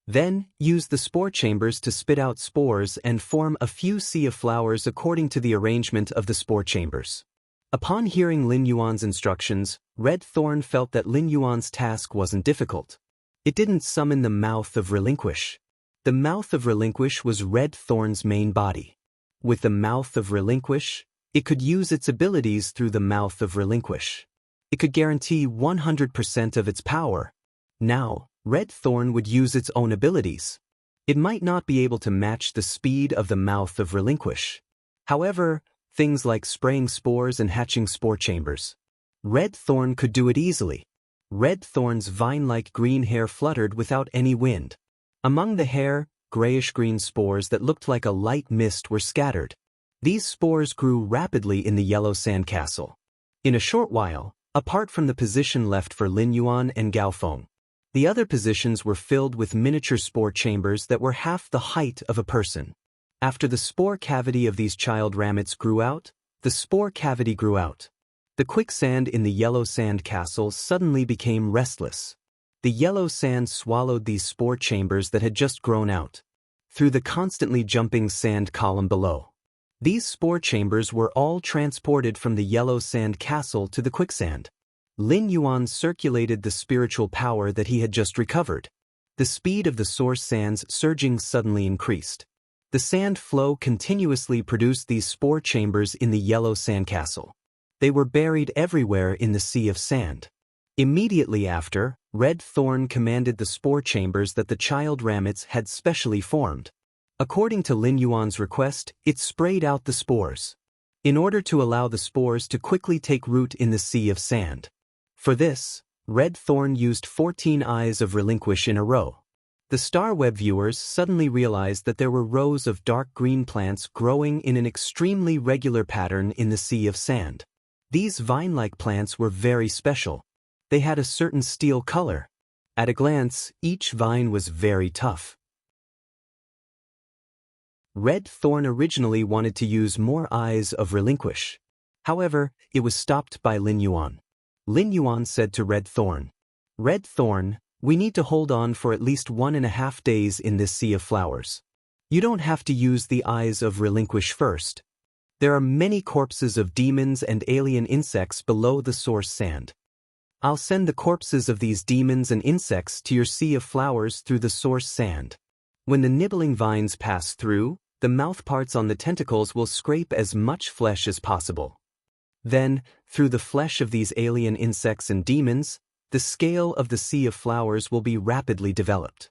Speaker 1: Then, use the spore chambers to spit out spores and form a few sea of flowers according to the arrangement of the spore chambers. Upon hearing Lin Yuan's instructions, Red Thorn felt that Lin Yuan's task wasn't difficult. It didn't summon the Mouth of Relinquish. The Mouth of Relinquish was Red Thorn's main body. With the Mouth of Relinquish, it could use its abilities through the Mouth of Relinquish. It could guarantee 100% of its power. Now, Red Thorn would use its own abilities. It might not be able to match the speed of the Mouth of Relinquish. However, things like spraying spores and hatching spore chambers, Red Thorn could do it easily. Red Thorn's vine-like green hair fluttered without any wind. Among the hair, grayish-green spores that looked like a light mist were scattered. These spores grew rapidly in the Yellow Sand Castle. In a short while, apart from the position left for Lin Yuan and Gao Feng, the other positions were filled with miniature spore chambers that were half the height of a person. After the spore cavity of these child ramets grew out, the spore cavity grew out. The quicksand in the yellow sand castle suddenly became restless. The yellow sand swallowed these spore chambers that had just grown out through the constantly jumping sand column below. These spore chambers were all transported from the yellow sand castle to the quicksand. Lin Yuan circulated the spiritual power that he had just recovered. The speed of the source sands surging suddenly increased. The sand flow continuously produced these spore chambers in the yellow sandcastle. They were buried everywhere in the sea of sand. Immediately after, Red Thorn commanded the spore chambers that the child ramets had specially formed. According to Lin Yuan's request, it sprayed out the spores, in order to allow the spores to quickly take root in the sea of sand. For this, Red Thorn used 14 eyes of relinquish in a row. The Starweb viewers suddenly realized that there were rows of dark green plants growing in an extremely regular pattern in the sea of sand. These vine-like plants were very special. They had a certain steel color. At a glance, each vine was very tough. Red Thorn originally wanted to use more eyes of relinquish. However, it was stopped by Lin Yuan. Lin Yuan said to Red Thorn, "Red Thorn, we need to hold on for at least 1.5 days in this sea of flowers. You don't have to use the eyes of relinquish first. There are many corpses of demons and alien insects below the source sand. I'll send the corpses of these demons and insects to your sea of flowers through the source sand. When the nibbling vines pass through, the mouthparts on the tentacles will scrape as much flesh as possible. Then, through the flesh of these alien insects and demons, the scale of the sea of flowers will be rapidly developed."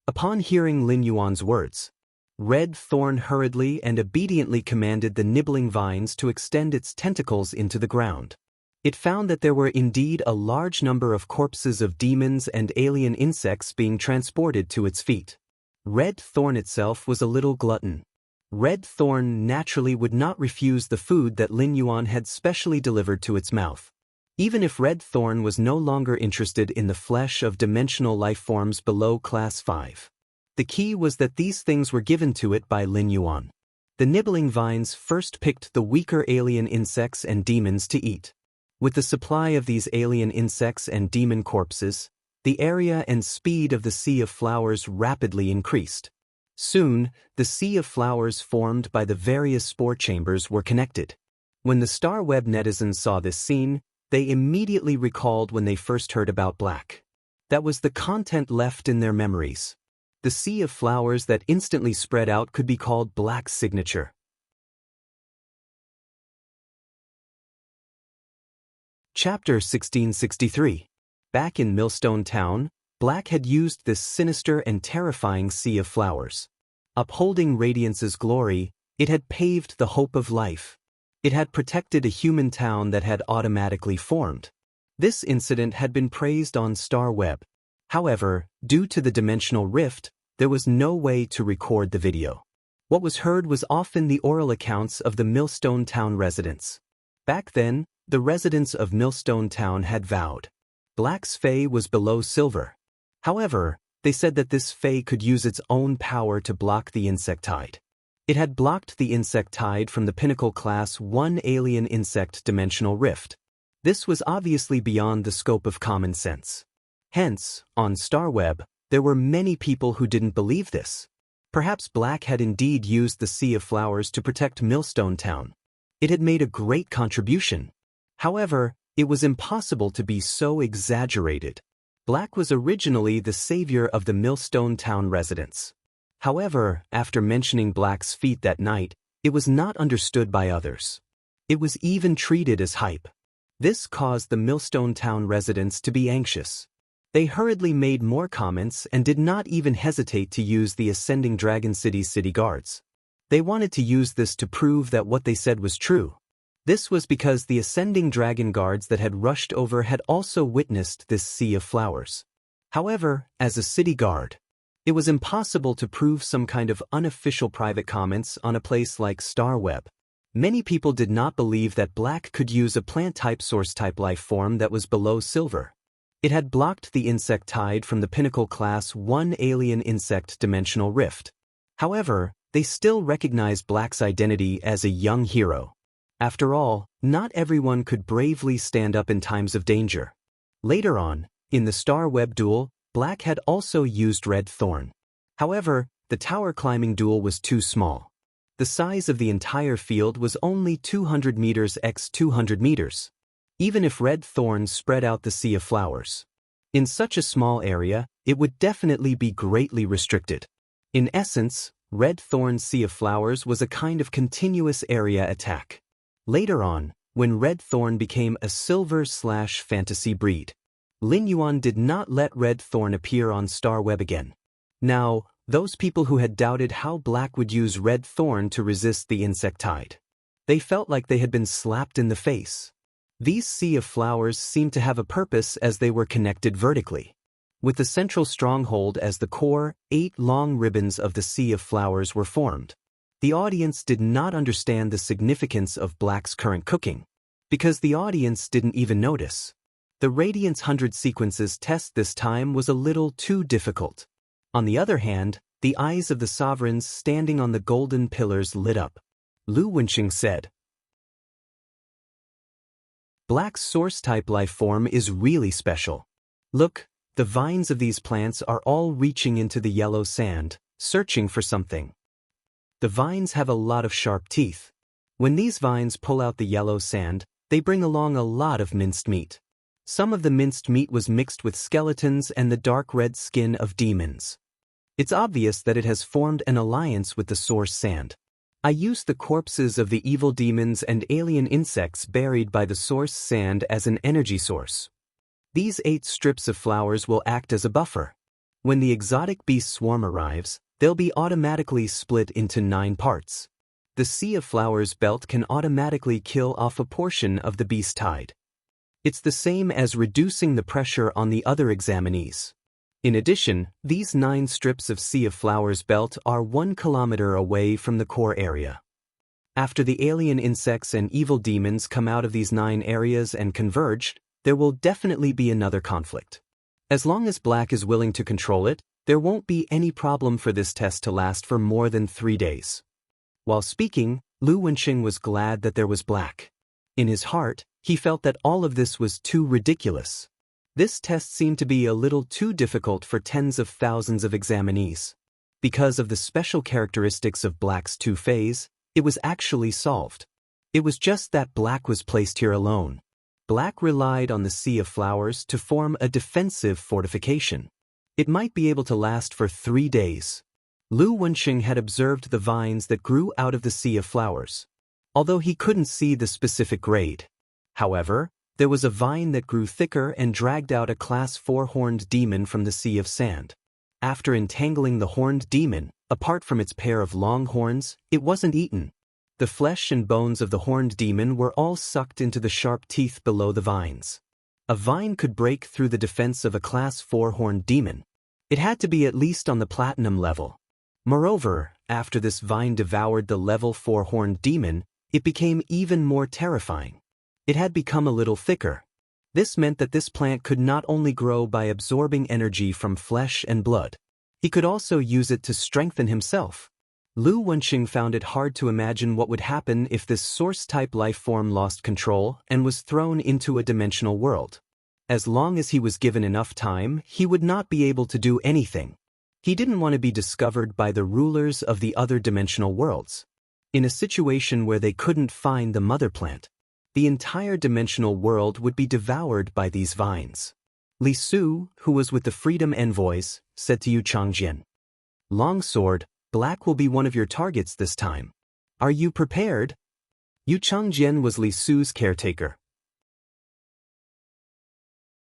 Speaker 1: Upon hearing Lin Yuan's words, Red Thorn hurriedly and obediently commanded the nibbling vines to extend its tentacles into the ground. It found that there were indeed a large number of corpses of demons and alien insects being transported to its feet. Red Thorn itself was a little glutton. Red Thorn naturally would not refuse the food that Lin Yuan had specially delivered to its mouth. Even if Red Thorn was no longer interested in the flesh of dimensional life forms below Class 5. The key was that these things were given to it by Lin Yuan. The nibbling vines first picked the weaker alien insects and demons to eat. With the supply of these alien insects and demon corpses, the area and speed of the sea of flowers rapidly increased. Soon, the sea of flowers formed by the various spore chambers were connected. When the Starweb netizens saw this scene, they immediately recalled when they first heard about Black. That was the content left in their memories. The sea of flowers that instantly spread out could be called Black's signature. Chapter 1663. Back in Millstone Town, Black had used this sinister and terrifying sea of flowers. Upholding Radiance's glory, it had paved the hope of life. It had protected a human town that had automatically formed. This incident had been praised on Starweb. However, due to the dimensional rift, there was no way to record the video. What was heard was often the oral accounts of the Millstone Town residents. Back then, the residents of Millstone Town had vowed Black's Fae was below Silver. However, they said that this Fae could use its own power to block the insect tide. It had blocked the insect tide from the Pinnacle Class 1 alien insect dimensional rift. This was obviously beyond the scope of common sense. Hence, on Starweb, there were many people who didn't believe this. Perhaps Black had indeed used the Sea of Flowers to protect Millstone Town. It had made a great contribution. However, it was impossible to be so exaggerated. Black was originally the savior of the Millstone Town residents. However, after mentioning Black's feat that night, it was not understood by others. It was even treated as hype. This caused the Millstone Town residents to be anxious. They hurriedly made more comments and did not even hesitate to use the Ascending Dragon City's city guards. They wanted to use this to prove that what they said was true. This was because the Ascending Dragon guards that had rushed over had also witnessed this sea of flowers. However, as a city guard, it was impossible to prove some kind of unofficial private comments on a place like Starweb. Many people did not believe that Black could use a plant-type source-type life form that was below Silver. It had blocked the insect tide from the Pinnacle Class 1 alien insect dimensional rift. However, they still recognized Black's identity as a young hero. After all, not everyone could bravely stand up in times of danger. Later on, in the Star Web duel, Black had also used Red Thorn. However, the tower climbing duel was too small. The size of the entire field was only 200 meters x 200 meters. Even if Red Thorn spread out the sea of flowers. In such a small area, it would definitely be greatly restricted. In essence, Red Thorn's sea of flowers was a kind of continuous area attack. Later on, when Red Thorn became a silver/fantasy breed, Lin Yuan did not let Red Thorn appear on Star Web again. Now, those people who had doubted how Black would use Red Thorn to resist the insect tide. They felt like they had been slapped in the face. These sea of flowers seemed to have a purpose as they were connected vertically. With the central stronghold as the core, 8 long ribbons of the sea of flowers were formed. The audience did not understand the significance of Black's current cooking, because the audience didn't even notice. The Radiance 100 sequences test this time was a little too difficult. On the other hand, the eyes of the sovereigns standing on the golden pillars lit up. Lu Wenxing said, "Black's source-type life form is really special. Look, the vines of these plants are all reaching into the yellow sand, searching for something. The vines have a lot of sharp teeth. When these vines pull out the yellow sand, they bring along a lot of minced meat. Some of the minced meat was mixed with skeletons and the dark red skin of demons. It's obvious that it has formed an alliance with the source sand. I used the corpses of the evil demons and alien insects buried by the source sand as an energy source. These 8 strips of flowers will act as a buffer. When the exotic beast swarm arrives, they'll be automatically split into 9 parts. The Sea of Flowers belt can automatically kill off a portion of the beast tide. It's the same as reducing the pressure on the other examinees. In addition, these 9 strips of Sea of Flowers belt are 1 kilometer away from the core area. After the alien insects and evil demons come out of these 9 areas and converge, there will definitely be another conflict. As long as Black is willing to control it, there won't be any problem for this test to last for more than 3 days." While speaking, Lu Wenxing was glad that there was Black. In his heart, he felt that all of this was too ridiculous. This test seemed to be a little too difficult for tens of thousands of examinees. Because of the special characteristics of Black's 2-phase, it was actually solved. It was just that Black was placed here alone. Black relied on the Sea of Flowers to form a defensive fortification. It might be able to last for 3 days. Lu Wenxing had observed the vines that grew out of the Sea of Flowers, although he couldn't see the specific grade. However, there was a vine that grew thicker and dragged out a Class 4 horned demon from the Sea of Sand. After entangling the horned demon, apart from its pair of long horns, it wasn't eaten. The flesh and bones of the horned demon were all sucked into the sharp teeth below the vines. A vine could break through the defense of a Class 4 horned demon. It had to be at least on the platinum level. Moreover, after this vine devoured the level 4 horned demon, it became even more terrifying. It had become a little thicker. This meant that this plant could not only grow by absorbing energy from flesh and blood, he could also use it to strengthen himself. Lu Wenxing found it hard to imagine what would happen if this source-type life form lost control and was thrown into a dimensional world. As long as he was given enough time, he would not be able to do anything. He didn't want to be discovered by the rulers of the other dimensional worlds. In a situation where they couldn't find the mother plant, the entire dimensional world would be devoured by these vines. Li Su, who was with the Freedom Envoys, said to Yu Changjian, "Longsword, Black will be one of your targets this time. Are you prepared?" Yu Changjian was Li Su's caretaker.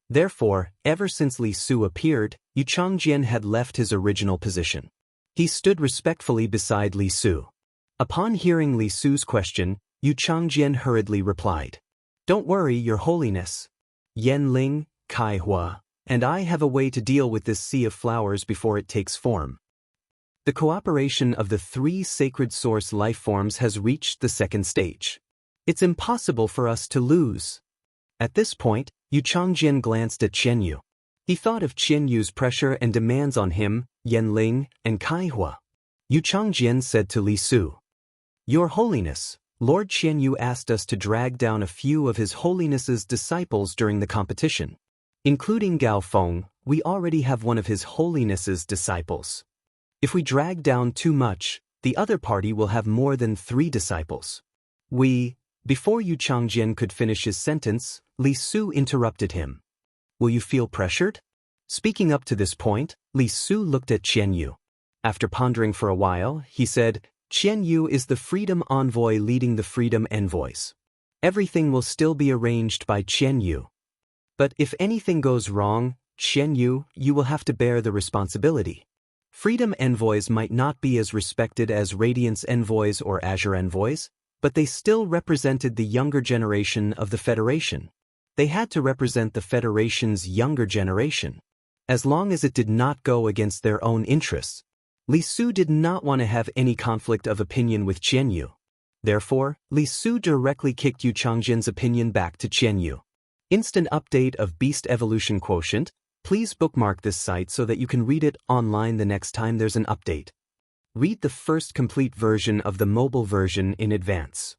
Speaker 1: Therefore, ever since Li Su appeared, Yu Changjian had left his original position. He stood respectfully beside Li Su. Upon hearing Li Su's question, Yu Changjian hurriedly replied, "Don't worry, Your Holiness. Yan Ling, Kai Hua, and I have a way to deal with this Sea of Flowers before it takes form." The cooperation of the 3 sacred source life forms has reached the 2nd stage. It's impossible for us to lose. At this point, Yu Changjian glanced at Qian Yu. He thought of Qian Yu's pressure and demands on him, Yan Ling, and Kai Hua. Yu Changjian said to Li Su. Your Holiness, Lord Qianyu asked us to drag down a few of His Holiness's disciples during the competition. Including Gao Feng, we already have one of His Holiness's disciples. If we drag down too much, the other party will have more than 3 disciples. Before Yu Changjian could finish his sentence, Li Su interrupted him. Will you feel pressured? Speaking up to this point, Li Su looked at Qianyu. After pondering for a while, he said, Qianyu is the freedom envoy leading the freedom envoys. Everything will still be arranged by Qianyu. But if anything goes wrong, Qianyu, you will have to bear the responsibility. Freedom envoys might not be as respected as Radiance envoys or Azure envoys, but they still represented the younger generation of the Federation. They had to represent the Federation's younger generation. As long as it did not go against their own interests. Li Su did not want to have any conflict of opinion with Qianyu. Therefore, Li Su directly kicked Yu Changjian's opinion back to Qianyu. Instant update of Beast Evolution Quotient. Please bookmark this site so that you can read it online the next time there's an update. Read the first complete version of the mobile version in advance.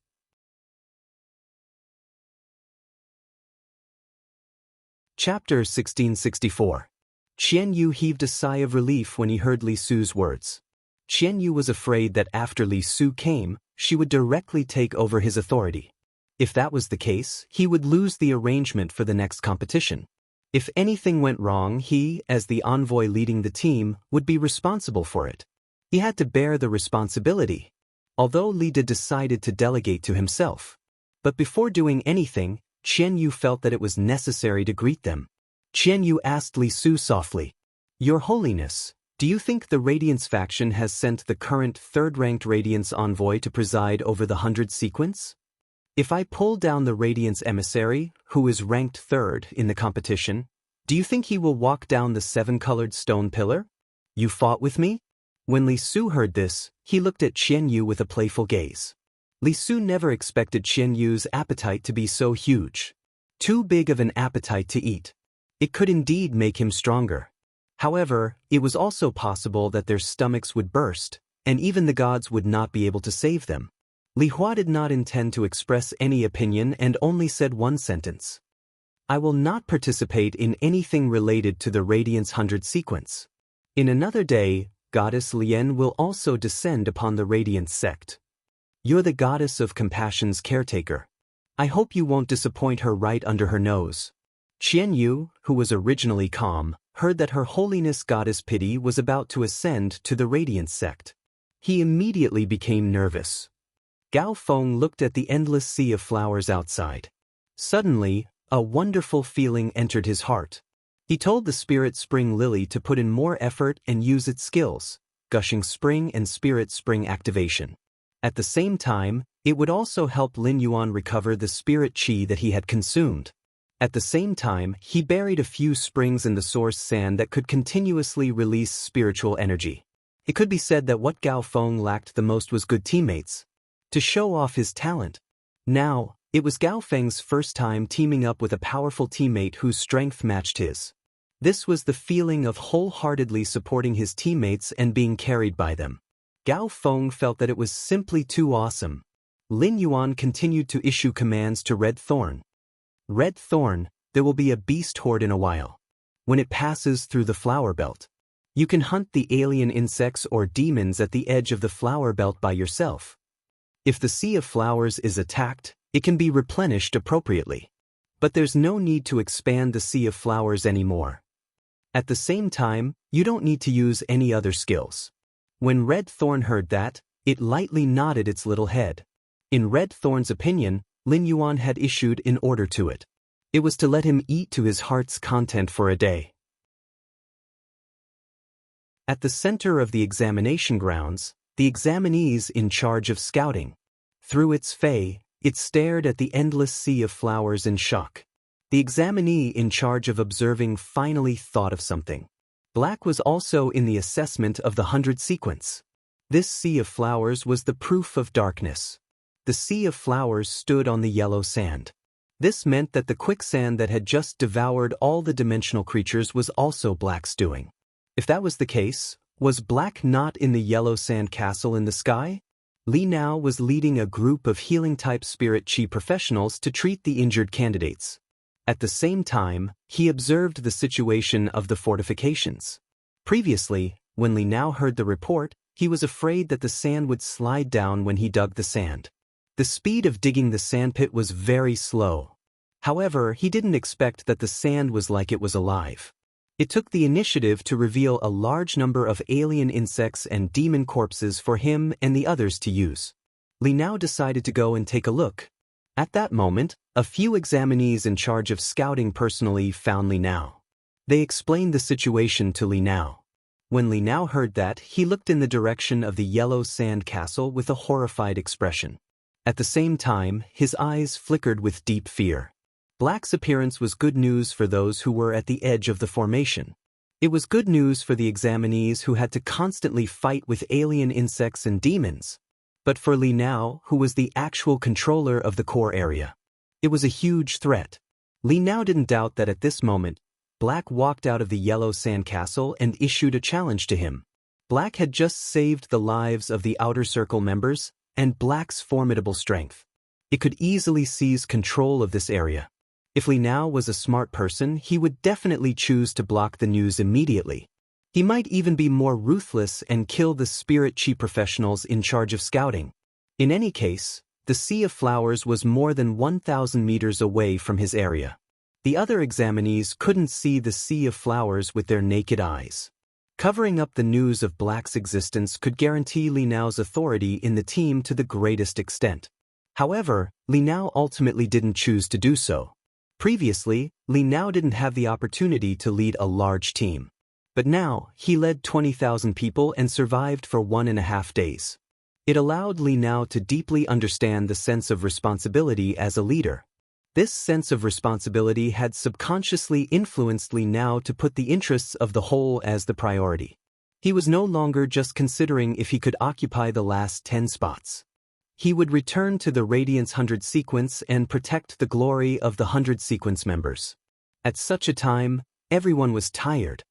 Speaker 1: Chapter 1664. Qianyu heaved a sigh of relief when he heard Li Su's words. Qianyu was afraid that after Li Su came, she would directly take over his authority. If that was the case, he would lose the arrangement for the next competition. If anything went wrong, he, as the envoy leading the team, would be responsible for it. He had to bear the responsibility, although Li De decided to delegate to himself. But before doing anything, Qianyu felt that it was necessary to greet them. Qianyu asked Li Su softly, Your Holiness, do you think the Radiance faction has sent the current 3rd-ranked Radiance envoy to preside over the 100 sequence? If I pull down the Radiance emissary, who is ranked 3rd in the competition, do you think he will walk down the 7-colored stone pillar? You fought with me? When Li Su heard this, he looked at Qianyu with a playful gaze. Li Su never expected Qianyu's appetite to be so huge. Too big of an appetite to eat. It could indeed make him stronger. However, it was also possible that their stomachs would burst, and even the gods would not be able to save them. Li Hua did not intend to express any opinion and only said one sentence. I will not participate in anything related to the Radiance 100 sequence. In another day, Goddess Lian will also descend upon the Radiance sect. You're the goddess of compassion's caretaker. I hope you won't disappoint her right under her nose. Qianyu, who was originally calm, heard that Her Holiness Goddess Pity was about to ascend to the Radiance sect. He immediately became nervous. Gao Feng looked at the endless sea of flowers outside. Suddenly, a wonderful feeling entered his heart. He told the Spirit Spring Lily to put in more effort and use its skills, Gushing Spring and Spirit Spring activation. At the same time, it would also help Lin Yuan recover the spirit qi that he had consumed. At the same time, he buried a few springs in the source sand that could continuously release spiritual energy. It could be said that what Gao Feng lacked the most was good teammates. To show off his talent. Now, it was Gao Feng's first time teaming up with a powerful teammate whose strength matched his. This was the feeling of wholeheartedly supporting his teammates and being carried by them. Gao Feng felt that it was simply too awesome. Lin Yuan continued to issue commands to Red Thorn. Red Thorn, there will be a beast horde in a while. When it passes through the flower belt, you can hunt the alien insects or demons at the edge of the flower belt by yourself. If the sea of flowers is attacked, it can be replenished appropriately. But there's no need to expand the sea of flowers anymore. At the same time, you don't need to use any other skills. When Red Thorn heard that, it lightly nodded its little head. In Red Thorn's opinion, Lin Yuan had issued an order to it. It was to let him eat to his heart's content for a day. At the center of the examination grounds, the examinees in charge of scouting. Through its fey, it stared at the endless sea of flowers in shock. The examinee in charge of observing finally thought of something. Black was also in the assessment of the 100 sequence. This sea of flowers was the proof of darkness. The sea of flowers stood on the yellow sand. This meant that the quicksand that had just devoured all the dimensional creatures was also Black's doing. If that was the case, Was Black not in the yellow sand castle in the sky? Li Nao was leading a group of healing-type spirit chi professionals to treat the injured candidates. At the same time, he observed the situation of the fortifications. Previously, when Li Nao heard the report, he was afraid that the sand would slide down when he dug the sand. The speed of digging the sandpit was very slow. However, he didn't expect that the sand was like it was alive. It took the initiative to reveal a large number of alien insects and demon corpses for him and the others to use. Li Nao decided to go and take a look. At that moment, a few examinees in charge of scouting personally found Li Nao. They explained the situation to Li Nao. When Li Nao heard that, he looked in the direction of the yellow sand castle with a horrified expression. At the same time, his eyes flickered with deep fear. Black's appearance was good news for those who were at the edge of the formation. It was good news for the examinees who had to constantly fight with alien insects and demons. But for Li Nao, who was the actual controller of the core area, it was a huge threat. Li Nao didn't doubt that at this moment, Black walked out of the yellow sand castle and issued a challenge to him. Black had just saved the lives of the Outer Circle members and Black's formidable strength. It could easily seize control of this area. If Li Nao was a smart person, he would definitely choose to block the news immediately. He might even be more ruthless and kill the spirit chi professionals in charge of scouting. In any case, the Sea of Flowers was more than 1,000 meters away from his area. The other examinees couldn't see the Sea of Flowers with their naked eyes. Covering up the news of Black's existence could guarantee Li Nao's authority in the team to the greatest extent. However, Li Nao ultimately didn't choose to do so. Previously, Li Nao didn't have the opportunity to lead a large team. But now, he led 20,000 people and survived for 1.5 days. It allowed Li Nao to deeply understand the sense of responsibility as a leader. This sense of responsibility had subconsciously influenced Li Nao to put the interests of the whole as the priority. He was no longer just considering if he could occupy the last 10 spots. He would return to the Radiance 100 sequence and protect the glory of the 100 sequence members. At such a time, everyone was tired.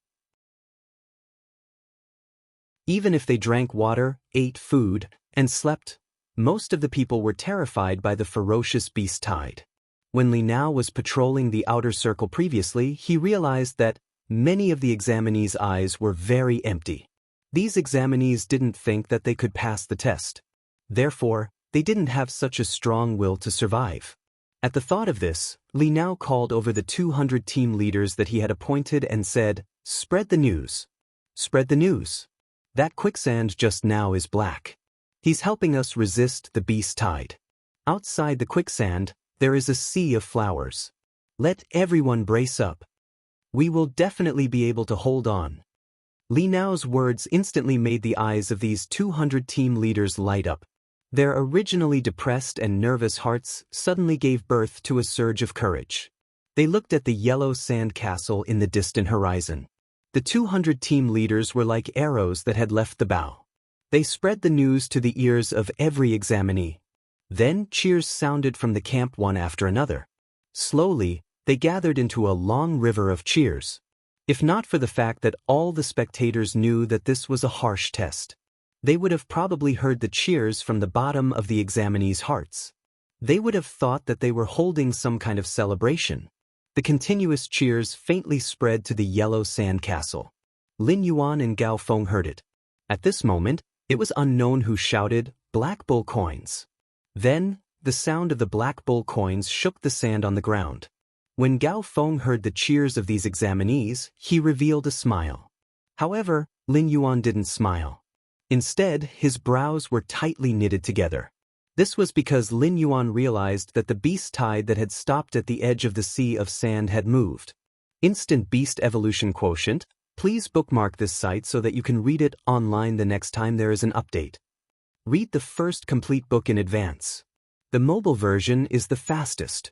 Speaker 1: Even if they drank water, ate food, and slept, most of the people were terrified by the ferocious beast tide. When Li Nao was patrolling the outer circle previously, he realized that many of the examinees' eyes were very empty. These examinees didn't think that they could pass the test. Therefore, they didn't have such a strong will to survive. At the thought of this, Li Nao called over the 200 team leaders that he had appointed and said, "Spread the news. Spread the news. That quicksand just now is Black. He's helping us resist the beast tide. Outside the quicksand, there is a sea of flowers. Let everyone brace up. We will definitely be able to hold on." Li Nao's words instantly made the eyes of these 200 team leaders light up. Their originally depressed and nervous hearts suddenly gave birth to a surge of courage. They looked at the yellow sand castle in the distant horizon. The 200 team leaders were like arrows that had left the bow. They spread the news to the ears of every examinee. Then cheers sounded from the camp one after another. Slowly, they gathered into a long river of cheers. If not for the fact that all the spectators knew that this was a harsh test, they would have probably heard the cheers from the bottom of the examinees' hearts. They would have thought that they were holding some kind of celebration. The continuous cheers faintly spread to the yellow sand castle. Lin Yuan and Gao Feng heard it. At this moment, it was unknown who shouted, "Black Bull coins." Then, the sound of the Black Bull coins shook the sand on the ground. When Gao Feng heard the cheers of these examinees, he revealed a smile. However, Lin Yuan didn't smile. Instead, his brows were tightly knitted together. This was because Lin Yuan realized that the beast tide that had stopped at the edge of the sea of sand had moved. Instant Beast Evolution Quotient. Please bookmark this site so that you can read it online the next time there is an update. Read the first complete book in advance. The mobile version is the fastest.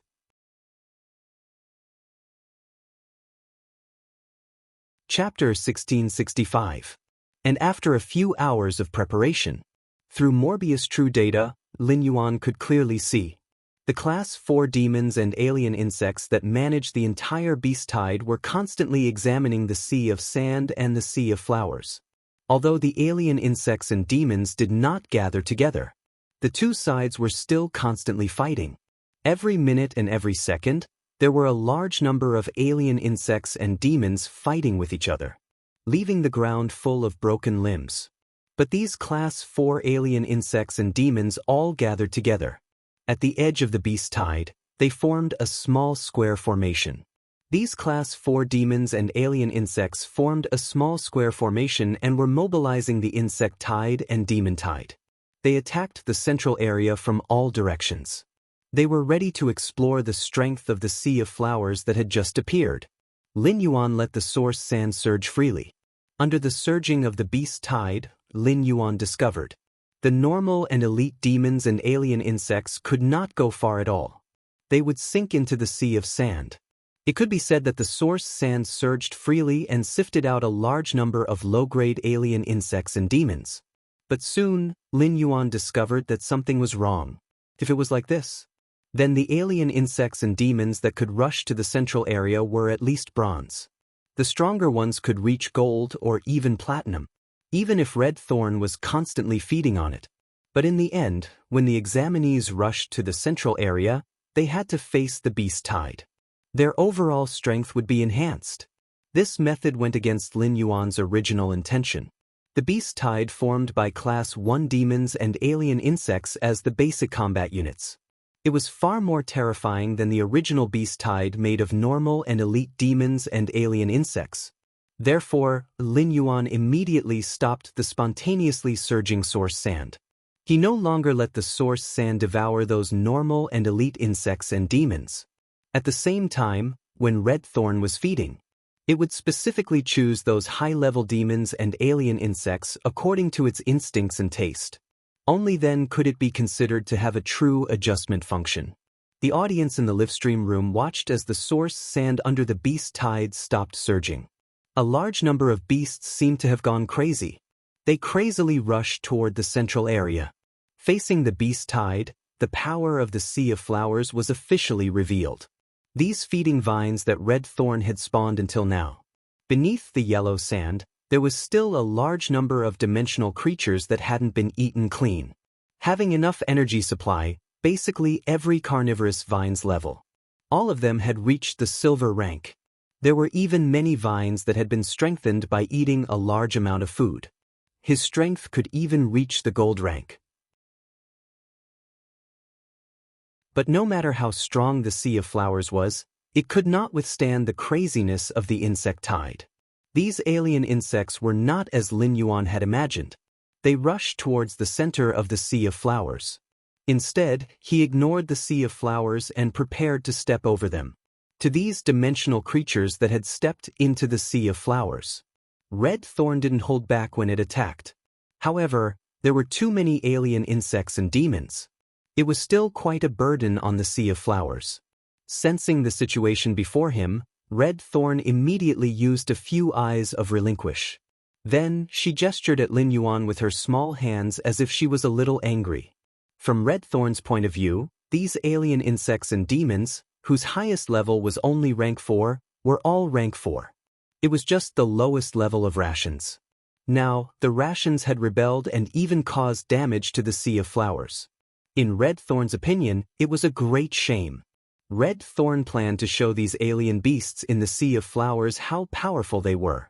Speaker 1: Chapter 1665. And after a few hours of preparation, through Morbius True Data, Lin Yuan could clearly see. The Class 4 demons and alien insects that managed the entire beast tide were constantly examining the Sea of Sand and the Sea of Flowers. Although the alien insects and demons did not gather together, the two sides were still constantly fighting. Every minute and every second, there were a large number of alien insects and demons fighting with each other, leaving the ground full of broken limbs. But these Class 4 alien insects and demons all gathered together. At the edge of the beast tide, they formed a small square formation. These Class 4 demons and alien insects formed a small square formation and were mobilizing the insect tide and demon tide. They attacked the central area from all directions. They were ready to explore the strength of the sea of flowers that had just appeared. Lin Yuan let the source sand surge freely. Under the surging of the beast tide, Lin Yuan discovered the normal and elite demons and alien insects could not go far at all. They would sink into the sea of sand. It could be said that the source sand surged freely and sifted out a large number of low-grade alien insects and demons. But soon, Lin Yuan discovered that something was wrong. If it was like this, then the alien insects and demons that could rush to the central area were at least bronze. The stronger ones could reach gold or even platinum, even if Red Thorn was constantly feeding on it. But in the end, when the examinees rushed to the central area, they had to face the beast tide. Their overall strength would be enhanced. This method went against Lin Yuan's original intention. The beast tide formed by Class 1 demons and alien insects as the basic combat units. It was far more terrifying than the original beast tide made of normal and elite demons and alien insects. Therefore, Lin Yuan immediately stopped the spontaneously surging source sand. He no longer let the source sand devour those normal and elite insects and demons. At the same time, when Red Thorn was feeding, it would specifically choose those high-level demons and alien insects according to its instincts and taste. Only then could it be considered to have a true adjustment function. The audience in the livestream room watched as the source sand under the beast tide stopped surging. A large number of beasts seemed to have gone crazy. They crazily rushed toward the central area. Facing the beast tide, the power of the Sea of Flowers was officially revealed. These feeding vines that Red Thorn had spawned until now. Beneath the yellow sand, there was still a large number of dimensional creatures that hadn't been eaten clean. Having enough energy supply, basically every carnivorous vine's level. All of them had reached the silver rank. There were even many vines that had been strengthened by eating a large amount of food. His strength could even reach the gold rank. But no matter how strong the Sea of Flowers was, it could not withstand the craziness of the insect tide. These alien insects were not as Lin Yuan had imagined. They rushed towards the center of the Sea of Flowers. Instead, he ignored the Sea of Flowers and prepared to step over them. To these dimensional creatures that had stepped into the Sea of Flowers, Red Thorn didn't hold back when it attacked. However, there were too many alien insects and demons. It was still quite a burden on the Sea of Flowers. Sensing the situation before him, Red Thorn immediately used a few eyes of relinquish. Then, she gestured at Lin Yuan with her small hands as if she was a little angry. From Red Thorn's point of view, these alien insects and demons, whose highest level was only rank 4, were all rank 4. It was just the lowest level of rations. Now, the rations had rebelled and even caused damage to the Sea of Flowers. In Red Thorn's opinion, it was a great shame. Red Thorn planned to show these alien beasts in the Sea of Flowers how powerful they were.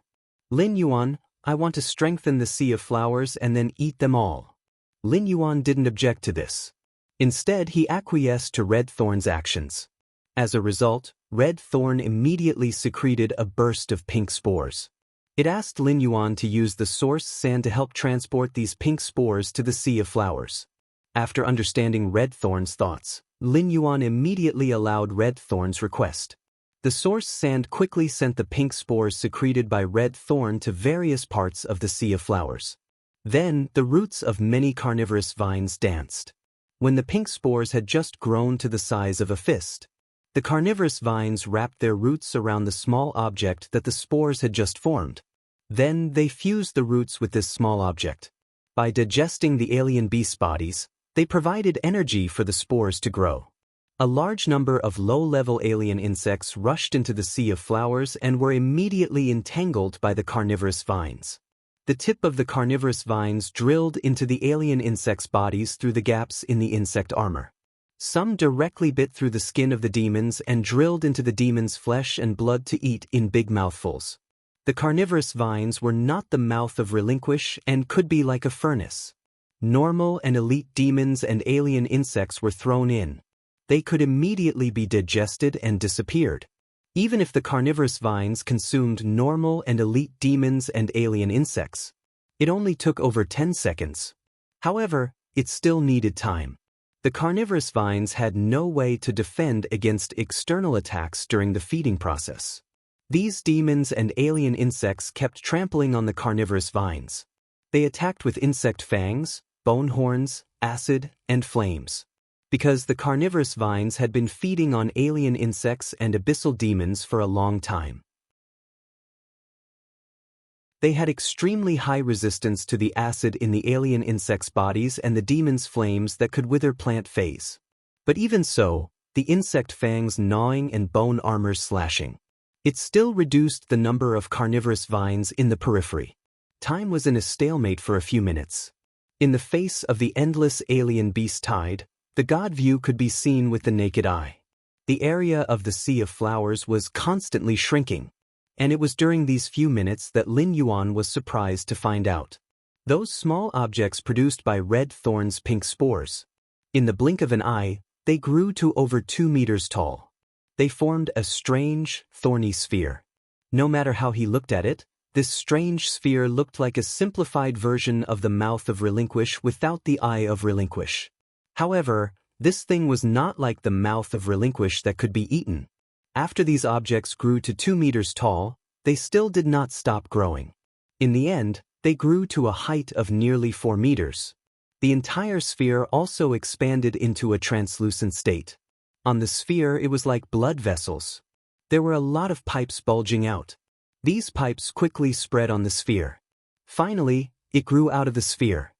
Speaker 1: Lin Yuan, I want to strengthen the Sea of Flowers and then eat them all. Lin Yuan didn't object to this. Instead, he acquiesced to Red Thorn's actions. As a result, Red Thorn immediately secreted a burst of pink spores. It asked Lin Yuan to use the source sand to help transport these pink spores to the Sea of Flowers. After understanding Red Thorn's thoughts, Lin Yuan immediately allowed Red Thorn's request. The source sand quickly sent the pink spores secreted by Red Thorn to various parts of the Sea of Flowers. Then, the roots of many carnivorous vines danced. When the pink spores had just grown to the size of a fist, the carnivorous vines wrapped their roots around the small object that the spores had just formed. Then, they fused the roots with this small object. By digesting the alien beast bodies, they provided energy for the spores to grow. A large number of low-level alien insects rushed into the Sea of Flowers and were immediately entangled by the carnivorous vines. The tip of the carnivorous vines drilled into the alien insects' bodies through the gaps in the insect armor. Some directly bit through the skin of the demons and drilled into the demons' flesh and blood to eat in big mouthfuls. The carnivorous vines were not the mouth of relinquish and could be like a furnace. Normal and elite demons and alien insects were thrown in. They could immediately be digested and disappeared. Even if the carnivorous vines consumed normal and elite demons and alien insects, it only took over 10 seconds. However, it still needed time. The carnivorous vines had no way to defend against external attacks during the feeding process. These demons and alien insects kept trampling on the carnivorous vines. They attacked with insect fangs, bone horns, acid, and flames. Because the carnivorous vines had been feeding on alien insects and abyssal demons for a long time. They had extremely high resistance to the acid in the alien insects' bodies and the demons' flames that could wither plant phase. But even so, the insect fangs gnawing and bone armor slashing, it still reduced the number of carnivorous vines in the periphery. Time was in a stalemate for a few minutes. In the face of the endless alien beast tide, the god view could be seen with the naked eye. The area of the Sea of Flowers was constantly shrinking, and it was during these few minutes that Lin Yuan was surprised to find out. Those small objects produced by red thorns' pink spores. In the blink of an eye, they grew to over 2 meters tall. They formed a strange, thorny sphere. No matter how he looked at it, this strange sphere looked like a simplified version of the mouth of Relinquish without the eye of Relinquish. However, this thing was not like the mouth of Relinquish that could be eaten. After these objects grew to 2 meters tall, they still did not stop growing. In the end, they grew to a height of nearly 4 meters. The entire sphere also expanded into a translucent state. On the sphere, it was like blood vessels. There were a lot of pipes bulging out. These pipes quickly spread on the sphere. Finally, it grew out of the sphere.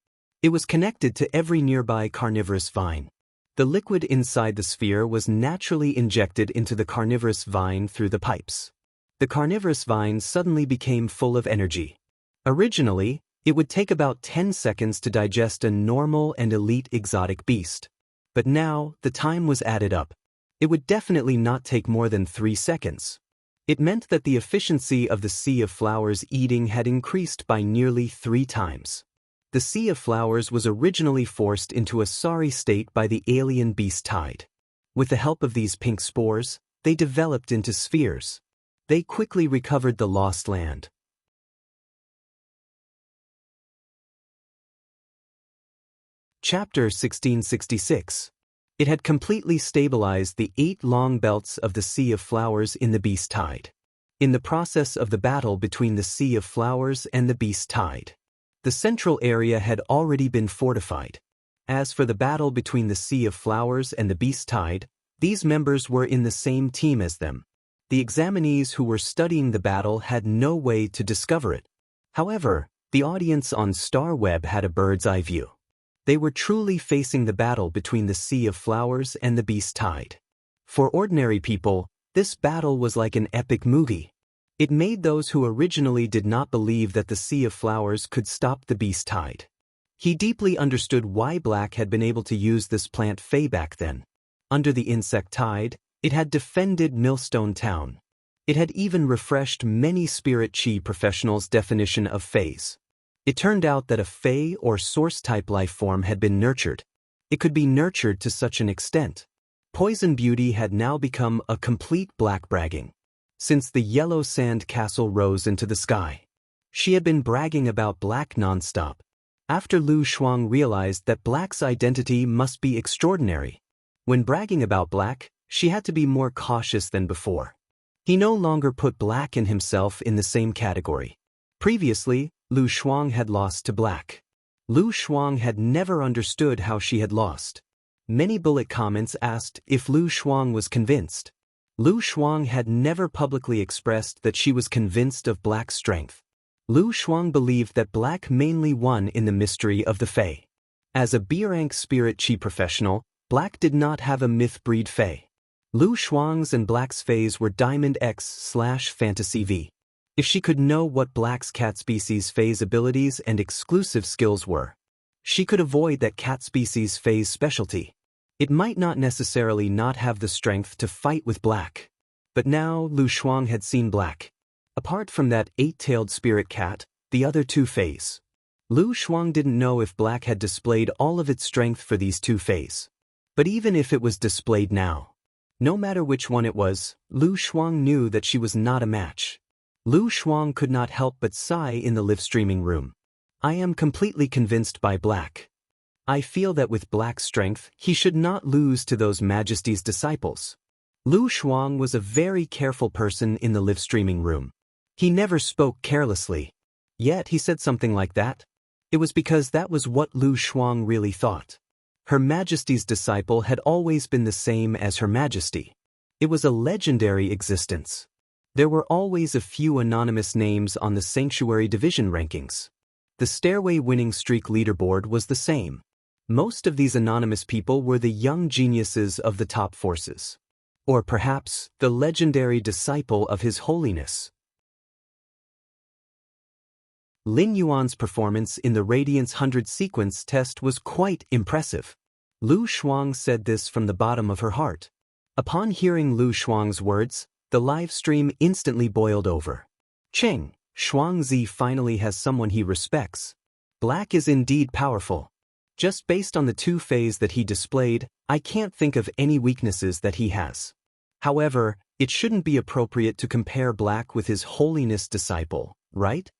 Speaker 1: It was connected to every nearby carnivorous vine. The liquid inside the sphere was naturally injected into the carnivorous vine through the pipes. The carnivorous vine suddenly became full of energy. Originally, it would take about 10 seconds to digest a normal and elite exotic beast. But now, the time was added up. It would definitely not take more than 3 seconds. It meant that the efficiency of the Sea of Flowers eating had increased by nearly 3 times. The Sea of Flowers was originally forced into a sorry state by the alien beast tide. With the help of these pink spores, they developed into spheres. They quickly recovered the lost land. Chapter 1666. It had completely stabilized the 8 long belts of the Sea of Flowers in the beast tide. In the process of the battle between the Sea of Flowers and the beast tide, the central area had already been fortified. As for the battle between the Sea of Flowers and the beast tide, these members were in the same team as them. The examinees who were studying the battle had no way to discover it. However, the audience on StarWeb had a bird's eye view. They were truly facing the battle between the Sea of Flowers and the beast tide. For ordinary people, this battle was like an epic movie. It made those who originally did not believe that the Sea of Flowers could stop the beast tide. He deeply understood why Black had been able to use this plant Fae back then. Under the insect tide, it had defended Millstone Town. It had even refreshed many spirit chi professionals' definition of Faes. It turned out that a Fae or source-type life form had been nurtured. It could be nurtured to such an extent. Poison Beauty had now become a complete black bragging. Since the yellow sand castle rose into the sky, she had been bragging about Black nonstop. After Lu Shuang realized that Black's identity must be extraordinary. When bragging about Black, she had to be more cautious than before. He no longer put Black and himself in the same category. Previously, Lu Shuang had lost to Black. Lu Shuang had never understood how she had lost. Many bullet comments asked if Lu Shuang was convinced. Lu Shuang had never publicly expressed that she was convinced of Black's strength. Lu Shuang believed that Black mainly won in the mystery of the Fae. As a B-rank spirit chi professional, Black did not have a myth-breed Fae. Lu Shuang's and Black's Faes were Diamond X/Fantasy V. If she could know what Black's cat species phase abilities and exclusive skills were, she could avoid that cat species phase specialty. It might not necessarily not have the strength to fight with Black. But now Lu Shuang had seen Black. Apart from that 8-tailed spirit cat, the other two phase. Lu Shuang didn't know if Black had displayed all of its strength for these two phase. But even if it was displayed now, no matter which one it was, Lu Shuang knew that she was not a match. Lu Shuang could not help but sigh in the live streaming room. I am completely convinced by Black. I feel that with Black's strength, he should not lose to those Majesty's disciples. Lu Shuang was a very careful person in the live streaming room. He never spoke carelessly. Yet he said something like that. It was because that was what Lu Shuang really thought. Her Majesty's disciple had always been the same as Her Majesty. It was a legendary existence. There were always a few anonymous names on the Sanctuary Division rankings. The Stairway winning streak leaderboard was the same. Most of these anonymous people were the young geniuses of the top forces. Or perhaps, the legendary disciple of His Holiness. Lin Yuan's performance in the Radiance 100 sequence test was quite impressive. Lu Shuang said this from the bottom of her heart. Upon hearing Lu Shuang's words, the live stream instantly boiled over. Cheng, Shuangzi finally has someone he respects. Black is indeed powerful. Just based on the two phase that he displayed, I can't think of any weaknesses that he has. However, it shouldn't be appropriate to compare Black with His Holiness disciple, right?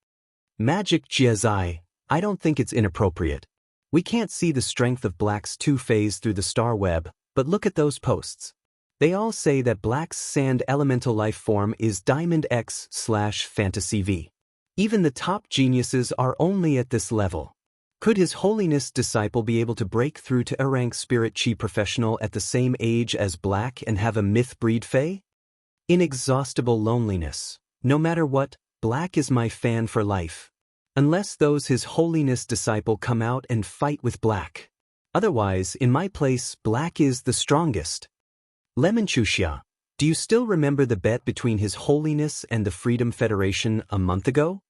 Speaker 1: Magic Jiazai, I don't think it's inappropriate. We can't see the strength of Black's two phase through the star web, but look at those posts. They all say that Black's sand elemental life form is Diamond X/Fantasy V. Even the top geniuses are only at this level. Could His Holiness disciple be able to break through to a rank spirit chi professional at the same age as Black and have a myth breed fae? Inexhaustible loneliness. No matter what, Black is my fan for life. Unless those His Holiness disciple come out and fight with Black. Otherwise, in my place, Black is the strongest. Lemon Chuxia, do you still remember the bet between His Holiness and the Freedom Federation a month ago?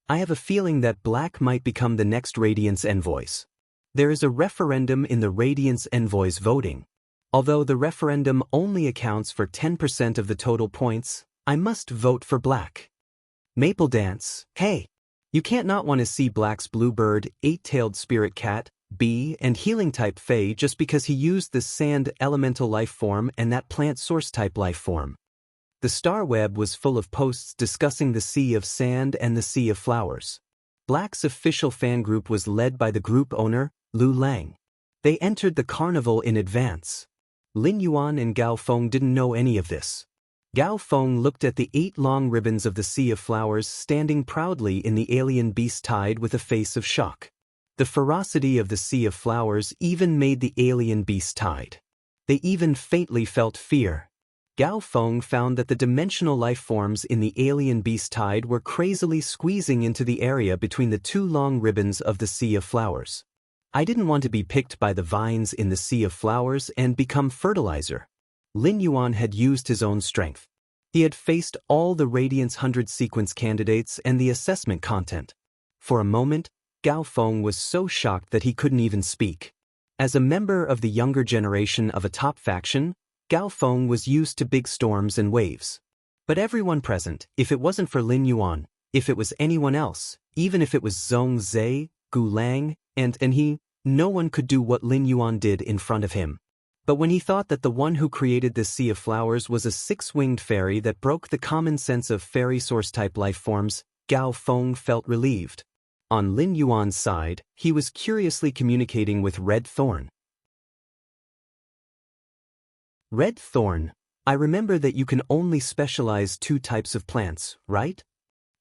Speaker 1: I have a feeling that Black might become the next Radiance Envoys. There is a referendum in the Radiance Envoys voting. Although the referendum only accounts for 10% of the total points, I must vote for Black. Maple Dance, hey! You can't not want to see Black's Bluebird, 8-tailed spirit cat, bee, and healing type fae just because he used the sand elemental life form and that plant source type life form. The star web was full of posts discussing the Sea of Sand and the Sea of Flowers. Black's official fan group was led by the group owner, Lu Lang. They entered the carnival in advance. Lin Yuan and Gao Feng didn't know any of this. Gao Feng looked at the 8 long ribbons of the Sea of Flowers standing proudly in the alien beast tide with a face of shock. The ferocity of the Sea of Flowers even made the alien beast tide. They even faintly felt fear. Gao Feng found that the dimensional life forms in the alien beast tide were crazily squeezing into the area between the 2 long ribbons of the Sea of Flowers. I didn't want to be picked by the vines in the Sea of Flowers and become fertilizer. Lin Yuan had used his own strength. He had faced all the Radiance 100 sequence candidates and the assessment content. For a moment, Gao Feng was so shocked that he couldn't even speak. As a member of the younger generation of a top faction, Gao Feng was used to big storms and waves. But everyone present, if it wasn't for Lin Yuan, if it was anyone else, even if it was Zhong Zhe, Gu Lang, and he, no one could do what Lin Yuan did in front of him. But when he thought that the one who created this Sea of Flowers was a 6-winged fairy that broke the common sense of fairy source-type life forms, Gao Feng felt relieved. On Lin Yuan's side, he was curiously communicating with Red Thorn. Red Thorn, I remember that you can only specialize 2 types of plants, right?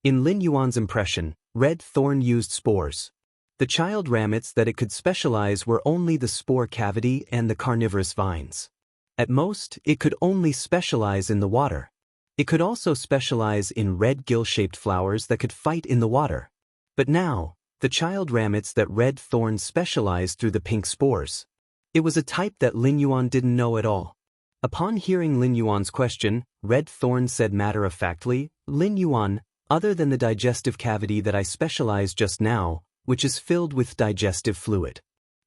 Speaker 1: In Lin Yuan's impression, Red Thorn used spores. The child ramets that it could specialize were only the spore cavity and the carnivorous vines. At most, it could only specialize in the water. It could also specialize in red gill-shaped flowers that could fight in the water. But now, the child ramets that Red Thorn specialized through the pink spores. It was a type that Lin Yuan didn't know at all. Upon hearing Lin Yuan's question, Red Thorn said matter-of-factly, Lin Yuan, other than the digestive cavity that I specialized just now, which is filled with digestive fluid.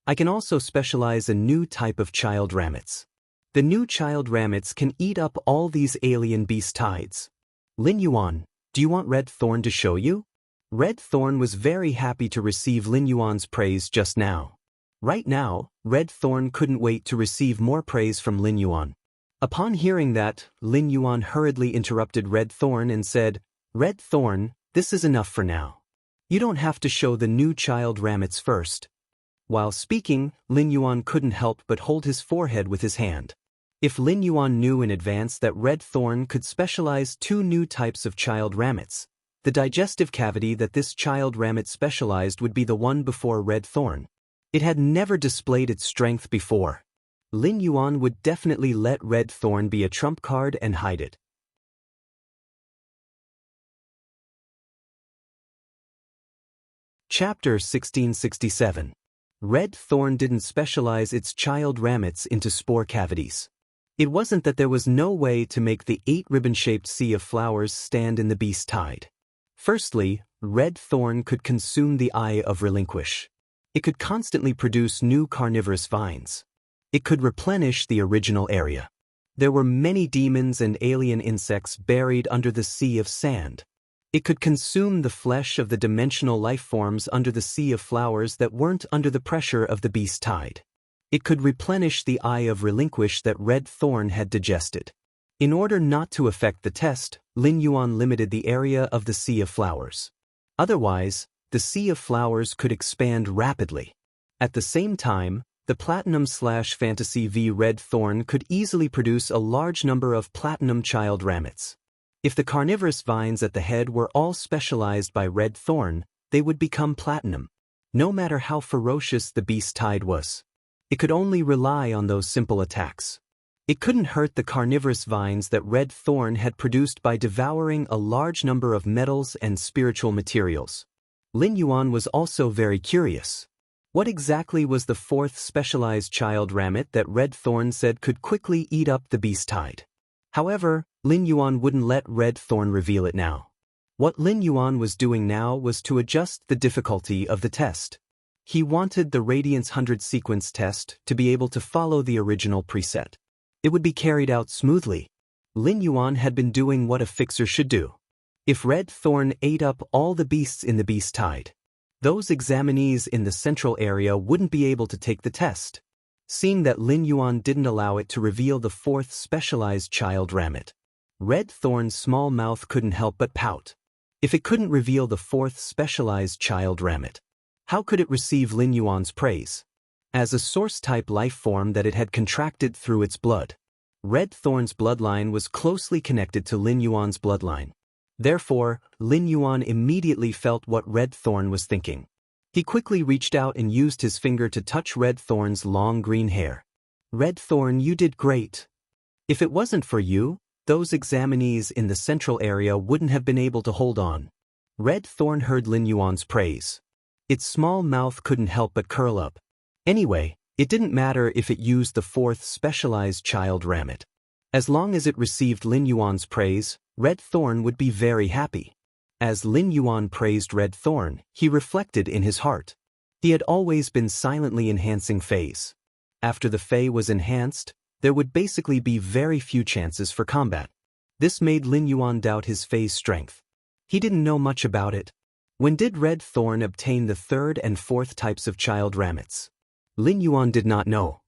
Speaker 1: I can also specialize a new type of child rabbits. The new child rabbits can eat up all these alien beast tides. Lin Yuan, do you want Red Thorn to show you? Red Thorn was very happy to receive Lin Yuan's praise just now. Right now, Red Thorn couldn't wait to receive more praise from Lin Yuan. Upon hearing that, Lin Yuan hurriedly interrupted Red Thorn and said, Red Thorn, this is enough for now. You don't have to show the new child rabbits first. While speaking, Lin Yuan couldn't help but hold his forehead with his hand. If Lin Yuan knew in advance that Red Thorn could specialize 2 new types of child rabbits, the digestive cavity that this child rabbit specialized would be the one before Red Thorn. It had never displayed its strength before. Lin Yuan would definitely let Red Thorn be a trump card and hide it. Chapter 1667. Red Thorn didn't specialize its child rabbits into spore cavities. It wasn't that there was no way to make the 8 ribbon-shaped sea of flowers stand in the beast tide. Firstly, Red Thorn could consume the eye of relinquish. It could constantly produce new carnivorous vines. It could replenish the original area. There were many demons and alien insects buried under the sea of sand. It could consume the flesh of the dimensional life forms under the sea of flowers that weren't under the pressure of the beast tide. It could replenish the eye of relinquish that Red Thorn had digested. In order not to affect the test, Lin Yuan limited the area of the sea of flowers. Otherwise, the sea of flowers could expand rapidly. At the same time, the Platinum/Fantasy V Red Thorn could easily produce a large number of Platinum child rabbits. If the carnivorous vines at the head were all specialized by Red Thorn, they would become Platinum. No matter how ferocious the beast tide was, it could only rely on those simple attacks. It couldn't hurt the carnivorous vines that Red Thorn had produced by devouring a large number of metals and spiritual materials. Lin Yuan was also very curious. What exactly was the 4th specialized child rabbit that Red Thorn said could quickly eat up the beast tide? However, Lin Yuan wouldn't let Red Thorn reveal it now. What Lin Yuan was doing now was to adjust the difficulty of the test. He wanted the Radiance 100 sequence test to be able to follow the original preset. It would be carried out smoothly. Lin Yuan had been doing what a fixer should do. If Red Thorn ate up all the beasts in the beast tide, those examinees in the central area wouldn't be able to take the test. Seeing that Lin Yuan didn't allow it to reveal the 4th specialized child rabbit, Red Thorn's small mouth couldn't help but pout. If it couldn't reveal the 4th specialized child rabbit, how could it receive Lin Yuan's praise? As a source-type life form that it had contracted through its blood, Red Thorn's bloodline was closely connected to Lin Yuan's bloodline. Therefore, Lin Yuan immediately felt what Red Thorn was thinking. He quickly reached out and used his finger to touch Red Thorn's long green hair. Red Thorn, you did great. If it wasn't for you, those examinees in the central area wouldn't have been able to hold on. Red Thorn heard Lin Yuan's praise. Its small mouth couldn't help but curl up. Anyway, it didn't matter if it used the 4th specialized child rabbit. As long as it received Lin Yuan's praise, Red Thorn would be very happy. As Lin Yuan praised Red Thorn, he reflected in his heart. He had always been silently enhancing Fays. After the Fey was enhanced, there would basically be very few chances for combat. This made Lin Yuan doubt his Fey's strength. He didn't know much about it. When did Red Thorn obtain the 3rd and 4th types of child rabbits? Lin Yuan did not know.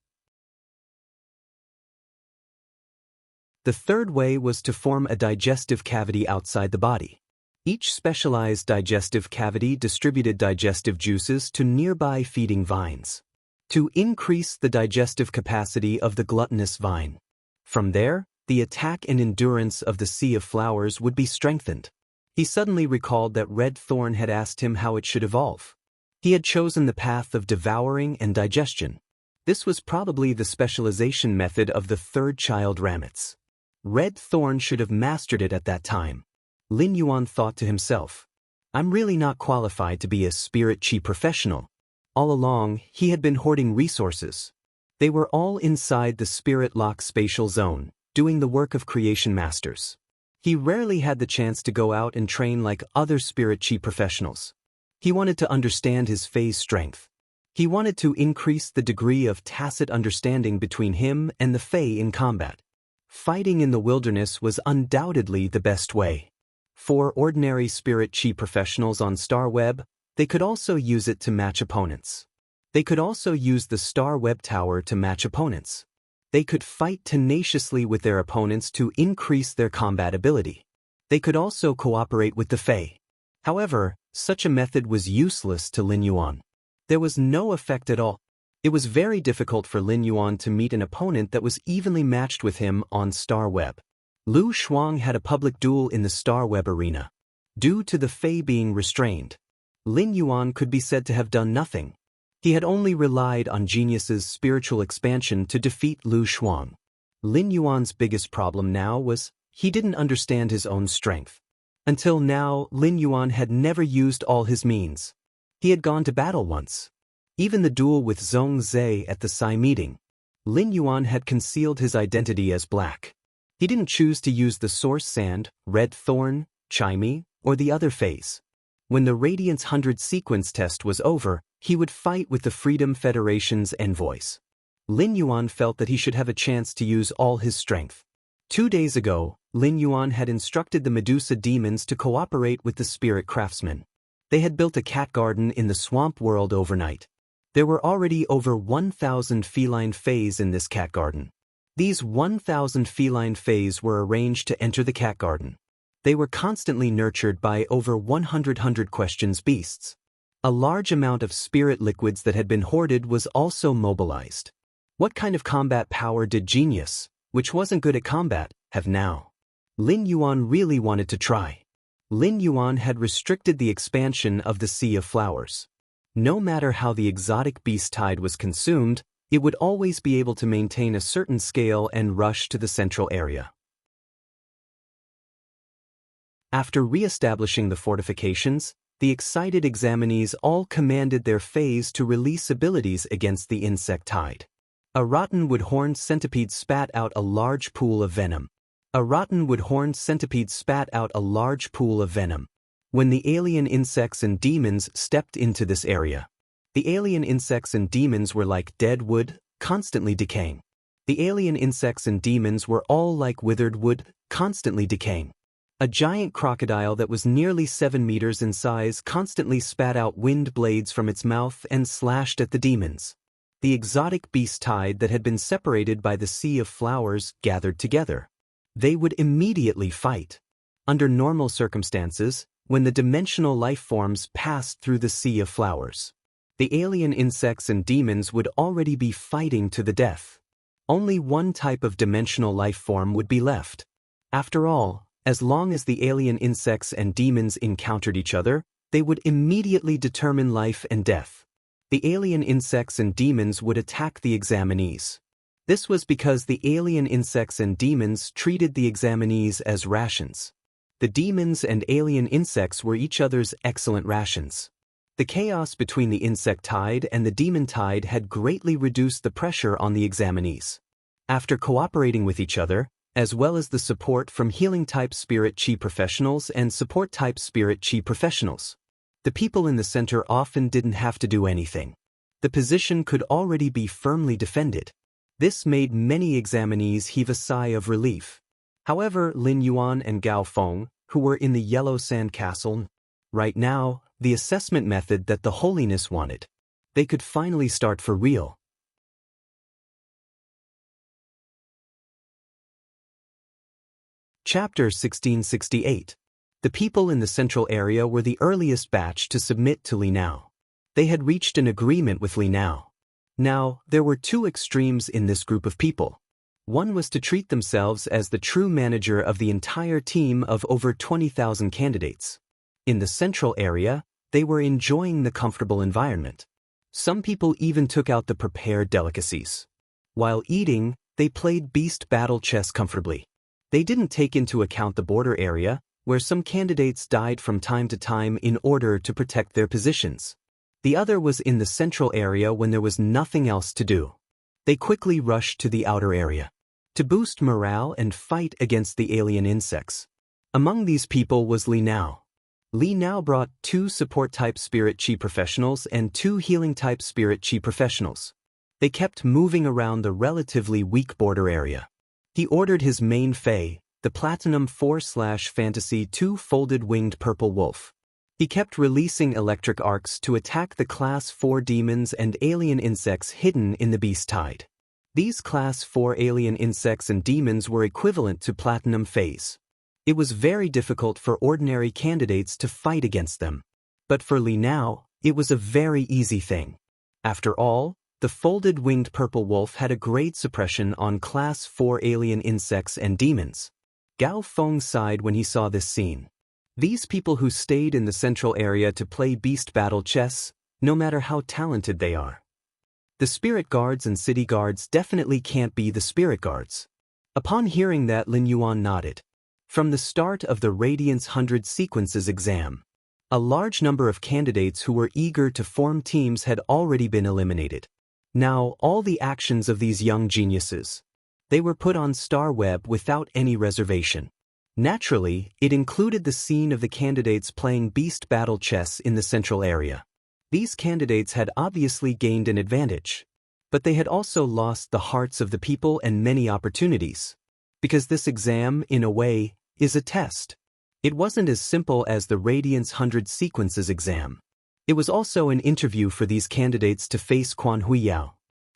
Speaker 1: The 3rd way was to form a digestive cavity outside the body. Each specialized digestive cavity distributed digestive juices to nearby feeding vines, to increase the digestive capacity of the gluttonous vine. From there, the attack and endurance of the sea of flowers would be strengthened. He suddenly recalled that Red Thorn had asked him how it should evolve. He had chosen the path of devouring and digestion. This was probably the specialization method of the 3rd child rabbits. Red Thorn should have mastered it at that time. Lin Yuan thought to himself, I'm really not qualified to be a spirit chi professional. All along, he had been hoarding resources. They were all inside the spirit lock spatial zone, doing the work of creation masters. He rarely had the chance to go out and train like other spirit chi professionals. He wanted to understand his phase strength. He wanted to increase the degree of tacit understanding between him and the Fae in combat. Fighting in the wilderness was undoubtedly the best way. For ordinary spirit chi professionals on Star Web, they could also use it to match opponents. They could also use the Star Web Tower to match opponents. They could fight tenaciously with their opponents to increase their combat ability. They could also cooperate with the Fae. However, such a method was useless to Lin Yuan. There was no effect at all. It was very difficult for Lin Yuan to meet an opponent that was evenly matched with him on Star Web. Lu Shuang had a public duel in the Star Web arena. Due to the Fae being restrained, Lin Yuan could be said to have done nothing. He had only relied on genius's spiritual expansion to defeat Lu Shuang. Lin Yuan's biggest problem now was he didn't understand his own strength. Until now, Lin Yuan had never used all his means. He had gone to battle once. Even the duel with Zhong Zhe at the Sai meeting, Lin Yuan had concealed his identity as black. He didn't choose to use the Source Sand, Red Thorn, Chimey, or the other phase. When the Radiance 100 sequence test was over, he would fight with the Freedom Federation's envoys. Lin Yuan felt that he should have a chance to use all his strength. 2 days ago, Lin Yuan had instructed the Medusa demons to cooperate with the spirit craftsmen. They had built a cat garden in the swamp world overnight. There were already over 1,000 feline fays in this cat garden. These 1,000 feline fays were arranged to enter the cat garden. They were constantly nurtured by over 100 questions beasts. A large amount of spirit liquids that had been hoarded was also mobilized. What kind of combat power did Genius, which wasn't good at combat, have now? Lin Yuan really wanted to try. Lin Yuan had restricted the expansion of the Sea of Flowers. No matter how the exotic beast tide was consumed, it would always be able to maintain a certain scale and rush to the central area. After re-establishing the fortifications, the excited examinees all commanded their fays to release abilities against the insect tide. A rotten wood-horned centipede spat out a large pool of venom. When the alien insects and demons stepped into this area, the alien insects and demons were like dead wood, constantly decaying. The alien insects and demons were all like withered wood, constantly decaying. A giant crocodile that was nearly 7 meters in size constantly spat out wind blades from its mouth and slashed at the demons. The exotic beast tide that had been separated by the Sea of Flowers gathered together. They would immediately fight. Under normal circumstances, when the dimensional life forms passed through the Sea of Flowers, the alien insects and demons would already be fighting to the death. Only one type of dimensional life form would be left. After all, as long as the alien insects and demons encountered each other, they would immediately determine life and death. The alien insects and demons would attack the examinees. This was because the alien insects and demons treated the examinees as rations. The demons and alien insects were each other's excellent rations. The chaos between the insect tide and the demon tide had greatly reduced the pressure on the examinees. After cooperating with each other, as well as the support from healing-type spirit chi professionals and support-type spirit chi professionals, the people in the center often didn't have to do anything. The position could already be firmly defended. This made many examinees heave a sigh of relief. However, Lin Yuan and Gao Feng, who were in the Yellow Sand Castle, right now, the assessment method that the Holiness wanted. They could finally start for real. Chapter 1668. The people in the central area were the earliest batch to submit to Li Nao. They had reached an agreement with Li Nao. Now, there were two extremes in this group of people. One was to treat themselves as the true manager of the entire team of over 20,000 candidates. In the central area, they were enjoying the comfortable environment. Some people even took out the prepared delicacies. While eating, they played beast battle chess comfortably. They didn't take into account the border area, where some candidates died from time to time in order to protect their positions. The other was in the central area when there was nothing else to do. They quickly rushed to the outer area to boost morale and fight against the alien insects. Among these people was Li Nao. Li Nao brought 2 support-type spirit chi professionals and 2 healing-type spirit chi professionals. They kept moving around the relatively weak border area. He ordered his main Fae, the Platinum 4/Fantasy 2-folded winged purple wolf. He kept releasing electric arcs to attack the Class 4 demons and alien insects hidden in the Beast Tide. These Class 4 alien insects and demons were equivalent to Platinum Faes. It was very difficult for ordinary candidates to fight against them. But for Li Nao, it was a very easy thing. After all, the folded winged purple wolf had a great suppression on Class 4 alien insects and demons. Gao Feng sighed when he saw this scene. These people who stayed in the central area to play beast battle chess, no matter how talented they are. The spirit guards and city guards definitely can't be the spirit guards. Upon hearing that, Lin Yuan nodded. From the start of the Radiance 100 Sequences exam, a large number of candidates who were eager to form teams had already been eliminated. Now, all the actions of these young geniuses, they were put on StarWeb without any reservation. Naturally, it included the scene of the candidates playing beast battle chess in the central area. These candidates had obviously gained an advantage, but they had also lost the hearts of the people and many opportunities. Because this exam, in a way, is a test. It wasn't as simple as the Radiance 100 Sequences exam. It was also an interview for these candidates to face Quan Huiyao.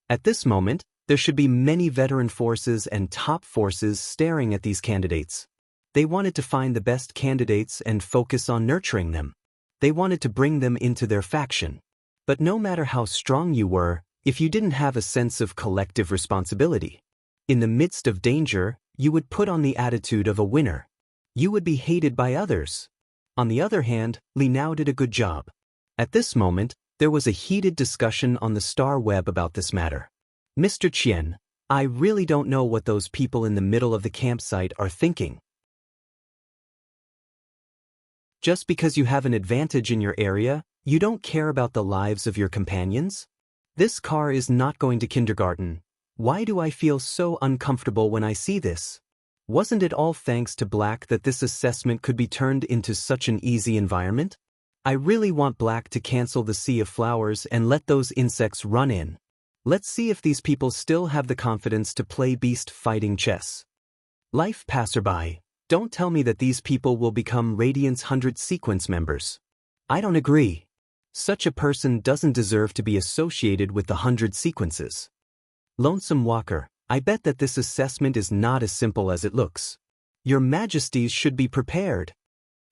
Speaker 1: At this moment, there should be many veteran forces and top forces staring at these candidates. They wanted to find the best candidates and focus on nurturing them. They wanted to bring them into their faction. But no matter how strong you were, if you didn't have a sense of collective responsibility, in the midst of danger, you would put on the attitude of a winner. You would be hated by others. On the other hand, Li Nao did a good job. At this moment, there was a heated discussion on the Star Web about this matter. Mr. Qian, I really don't know what those people in the middle of the campsite are thinking. Just because you have an advantage in your area, you don't care about the lives of your companions? This car is not going to kindergarten. Why do I feel so uncomfortable when I see this? Wasn't it all thanks to Black that this assessment could be turned into such an easy environment? I really want Black to cancel the Sea of Flowers and let those insects run in. Let's see if these people still have the confidence to play beast fighting chess. Life passerby, don't tell me that these people will become Radiance 100 Sequence members. I don't agree. Such a person doesn't deserve to be associated with the 100 Sequences. Lonesome Walker, I bet that this assessment is not as simple as it looks. Your Majesties should be prepared.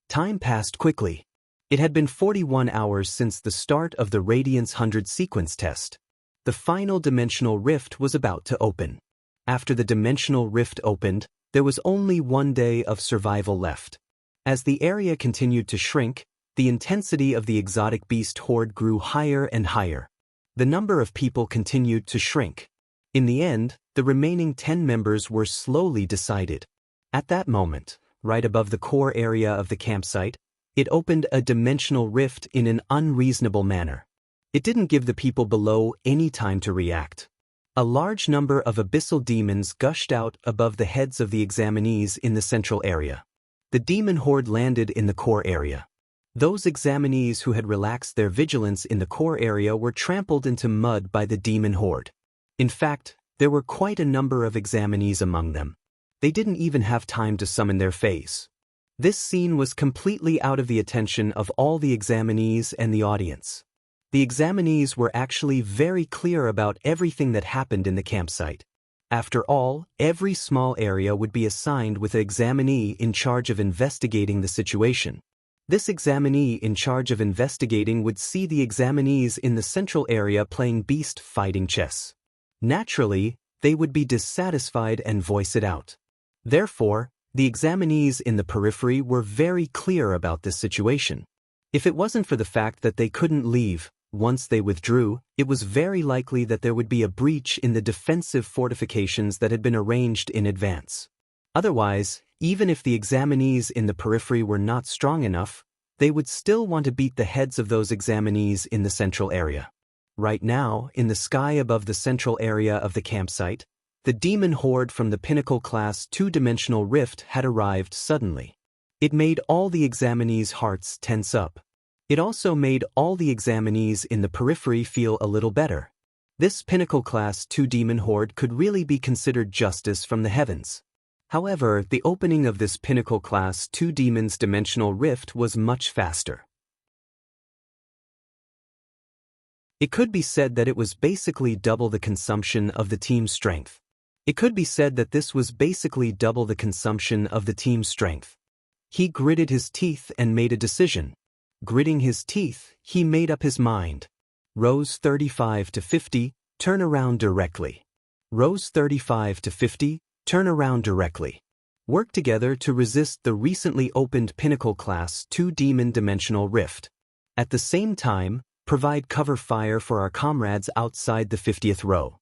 Speaker 1: Time passed quickly. It had been 41 hours since the start of the Radiance 100 Sequence test. The final dimensional rift was about to open. After the dimensional rift opened, there was only 1 day of survival left. As the area continued to shrink, the intensity of the exotic beast horde grew higher and higher. The number of people continued to shrink. In the end, the remaining 10 members were slowly decided. At that moment, right above the core area of the campsite, it opened a dimensional rift in an unreasonable manner. It didn't give the people below any time to react. A large number of abyssal demons gushed out above the heads of the examinees in the central area. The demon horde landed in the core area. Those examinees who had relaxed their vigilance in the core area were trampled into mud by the demon horde. In fact, there were quite a number of examinees among them. They didn't even have time to summon their faes. This scene was completely out of the attention of all the examinees and the audience. The examinees were actually very clear about everything that happened in the campsite. After all, every small area would be assigned with an examinee in charge of investigating the situation. This examinee in charge of investigating would see the examinees in the central area playing beast fighting chess. Naturally, they would be dissatisfied and voice it out. Therefore, the examinees in the periphery were very clear about this situation. If it wasn't for the fact that they couldn't leave, once they withdrew, it was very likely that there would be a breach in the defensive fortifications that had been arranged in advance. Otherwise, even if the examinees in the periphery were not strong enough, they would still want to beat the heads of those examinees in the central area. Right now, in the sky above the central area of the campsite, the demon horde from the Pinnacle Class 2-dimensional rift had arrived suddenly. It made all the examinees' hearts tense up. It also made all the examinees in the periphery feel a little better. This Pinnacle Class 2 demon horde could really be considered justice from the heavens. However, the opening of this Pinnacle Class 2 demon's dimensional rift was much faster. It could be said that it was basically double the consumption of the team's strength. It could be said that this was basically double the consumption of the team's strength. He gritted his teeth and made a decision. Gritting his teeth, he made up his mind. Rows 35 to 50, turn around directly. Rows 35 to 50, turn around directly. Work together to resist the recently opened Pinnacle Class 2 demon dimensional rift. At the same time, provide cover fire for our comrades outside the 50th row.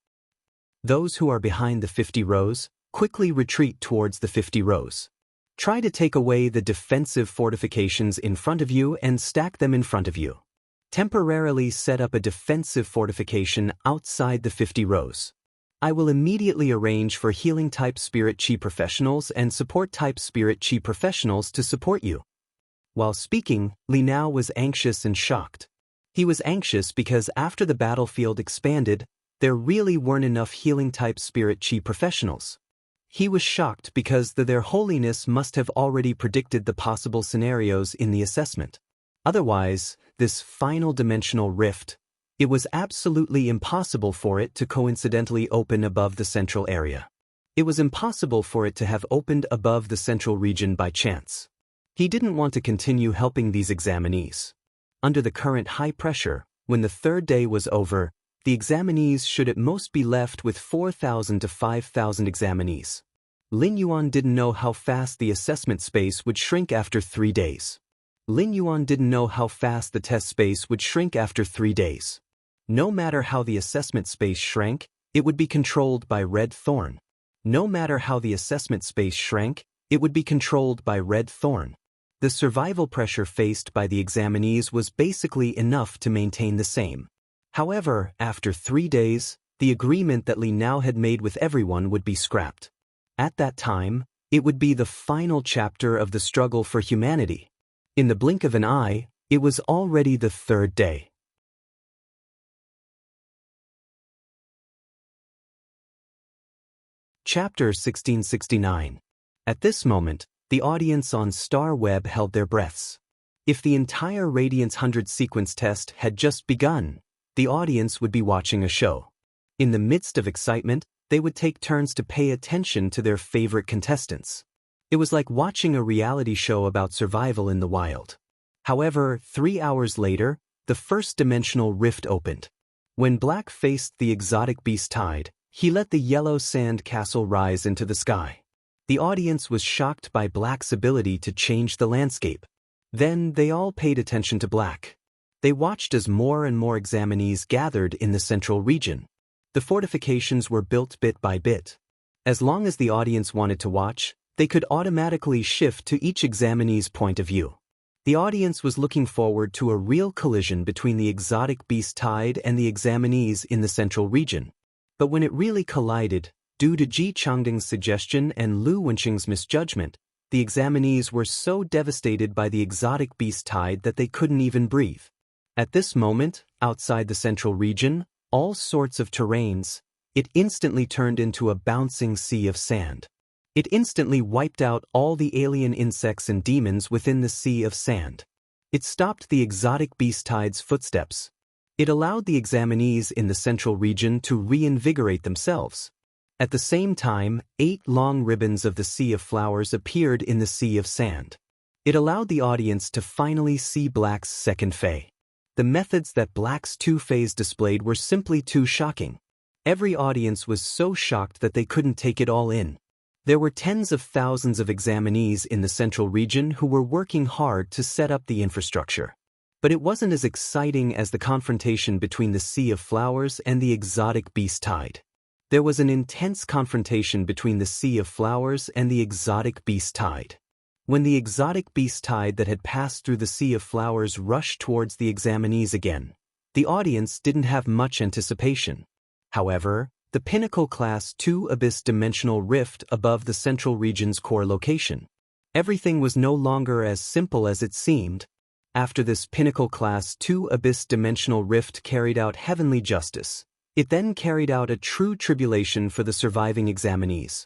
Speaker 1: Those who are behind the 50 rows, quickly retreat towards the 50 rows. Try to take away the defensive fortifications in front of you and stack them in front of you. Temporarily set up a defensive fortification outside the 50 rows. I will immediately arrange for healing-type spirit chi professionals and support-type spirit chi professionals to support you. While speaking, Li Nao was anxious and shocked. He was anxious because after the battlefield expanded, there really weren't enough healing-type spirit chi professionals. He was shocked because their holiness must have already predicted the possible scenarios in the assessment. Otherwise, this final dimensional rift, it was absolutely impossible for it to coincidentally open above the central area. It was impossible for it to have opened above the central region by chance. He didn't want to continue helping these examinees. Under the current high pressure, when the third day was over, the examinees should at most be left with 4,000 to 5,000 examinees. Lin Yuan didn't know how fast the assessment space would shrink after 3 days. Lin Yuan didn't know how fast the test space would shrink after 3 days. No matter how the assessment space shrank, it would be controlled by Red Thorn. No matter how the assessment space shrank, it would be controlled by Red Thorn. The survival pressure faced by the examinees was basically enough to maintain the same. However, after 3 days, the agreement that Li Nao had made with everyone would be scrapped. At that time, it would be the final chapter of the struggle for humanity. In the blink of an eye, it was already the third day. Chapter 1669. At this moment, the audience on Star Web held their breaths. If the entire Radiance 100 sequence test had just begun, the audience would be watching a show. In the midst of excitement, they would take turns to pay attention to their favorite contestants. It was like watching a reality show about survival in the wild. However, 3 hours later, the first dimensional rift opened. When Black faced the exotic beast tide, he let the yellow sand castle rise into the sky. The audience was shocked by Black's ability to change the landscape. Then they all paid attention to Black. They watched as more and more examinees gathered in the central region. The fortifications were built bit by bit. As long as the audience wanted to watch, they could automatically shift to each examinee's point of view. The audience was looking forward to a real collision between the exotic beast tide and the examinees in the central region. But when it really collided, due to Ji Changding's suggestion and Lu Wenqing's misjudgment, the examinees were so devastated by the exotic beast tide that they couldn't even breathe. At this moment, outside the central region, all sorts of terrains, it instantly turned into a bouncing sea of sand. It instantly wiped out all the alien insects and demons within the sea of sand. It stopped the exotic beast tide's footsteps. It allowed the examinees in the central region to reinvigorate themselves. At the same time, 8 long ribbons of the Sea of Flowers appeared in the sea of sand. It allowed the audience to finally see Black's second phase. The methods that Black's 2 phase displayed were simply too shocking. Every audience was so shocked that they couldn't take it all in. There were tens of thousands of examinees in the central region who were working hard to set up the infrastructure. But it wasn't as exciting as the confrontation between the Sea of Flowers and the exotic beast tide. There was an intense confrontation between the Sea of Flowers and the exotic beast tide. When the exotic beast tide that had passed through the Sea of Flowers rushed towards the examinees again, the audience didn't have much anticipation. However, the Pinnacle Class 2 Abyss Dimensional Rift above the central region's core location. Everything was no longer as simple as it seemed. After this Pinnacle Class 2 Abyss-dimensional rift carried out heavenly justice, it then carried out a true tribulation for the surviving examinees.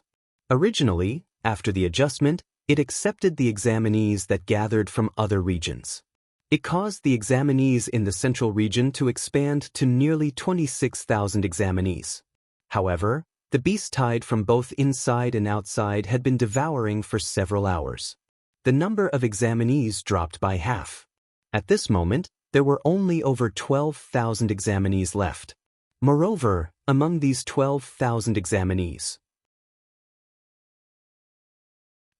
Speaker 1: Originally, after the adjustment, it accepted the examinees that gathered from other regions. It caused the examinees in the central region to expand to nearly 26,000 examinees. However, the beast tide from both inside and outside had been devouring for several hours. The number of examinees dropped by half. At this moment, there were only over 12,000 examinees left. Moreover, among these 12,000 examinees,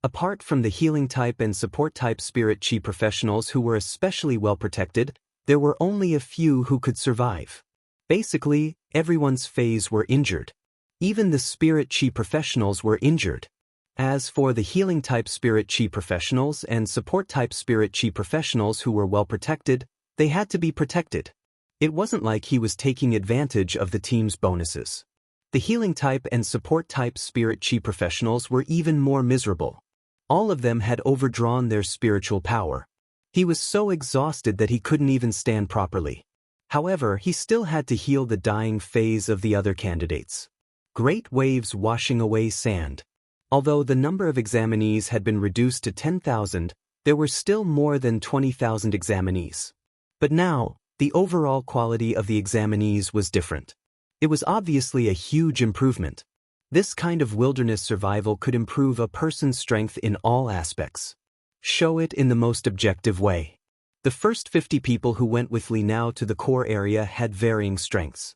Speaker 1: apart from the healing type and support type spirit chi professionals who were especially well protected, there were only a few who could survive. Basically, everyone's phase were injured. Even the spirit chi professionals were injured. As for the healing type spirit chi professionals and support type spirit chi professionals who were well protected, they had to be protected. It wasn't like he was taking advantage of the team's bonuses. The healing type and support type spirit chi professionals were even more miserable. All of them had overdrawn their spiritual power. He was so exhausted that he couldn't even stand properly. However, he still had to heal the dying phase of the other candidates. Great waves washing away sand. Although the number of examinees had been reduced to 10,000, there were still more than 20,000 examinees. But now, the overall quality of the examinees was different. It was obviously a huge improvement. This kind of wilderness survival could improve a person's strength in all aspects. Show it in the most objective way. The first 50 people who went with Li Nao to the core area had varying strengths.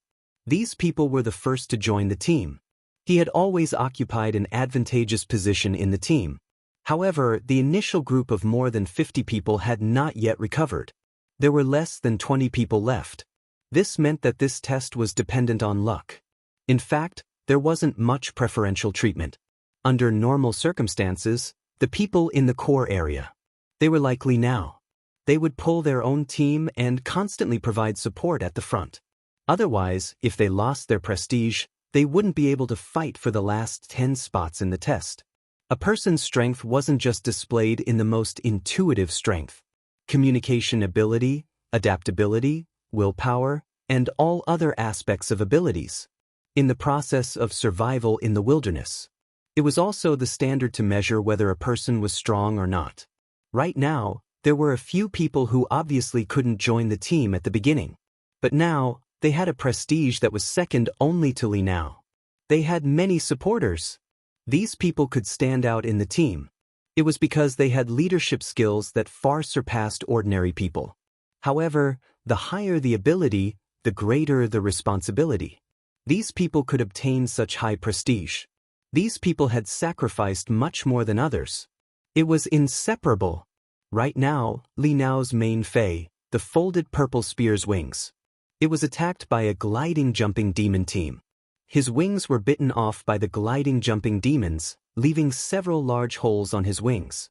Speaker 1: These people were the first to join the team. He had always occupied an advantageous position in the team. However, the initial group of more than 50 people had not yet recovered. There were less than 20 people left. This meant that this test was dependent on luck. In fact, there wasn't much preferential treatment. Under normal circumstances, the people in the core area, they were like Li Nao. They would pull their own team and constantly provide support at the front. Otherwise, if they lost their prestige, they wouldn't be able to fight for the last 10 spots in the test. A person's strength wasn't just displayed in the most intuitive strength. Communication ability, adaptability, willpower, and all other aspects of abilities. In the process of survival in the wilderness, it was also the standard to measure whether a person was strong or not. Right now, there were a few people who obviously couldn't join the team at the beginning. But now, they had a prestige that was second only to Li Nao. They had many supporters. These people could stand out in the team. It was because they had leadership skills that far surpassed ordinary people. However, the higher the ability, the greater the responsibility. These people could obtain such high prestige. These people had sacrificed much more than others. It was inseparable. Right now, Li Nao's main fei, the folded purple spear's wings. It was attacked by a gliding jumping demon team. His wings were bitten off by the gliding jumping demons, leaving several large holes on his wings.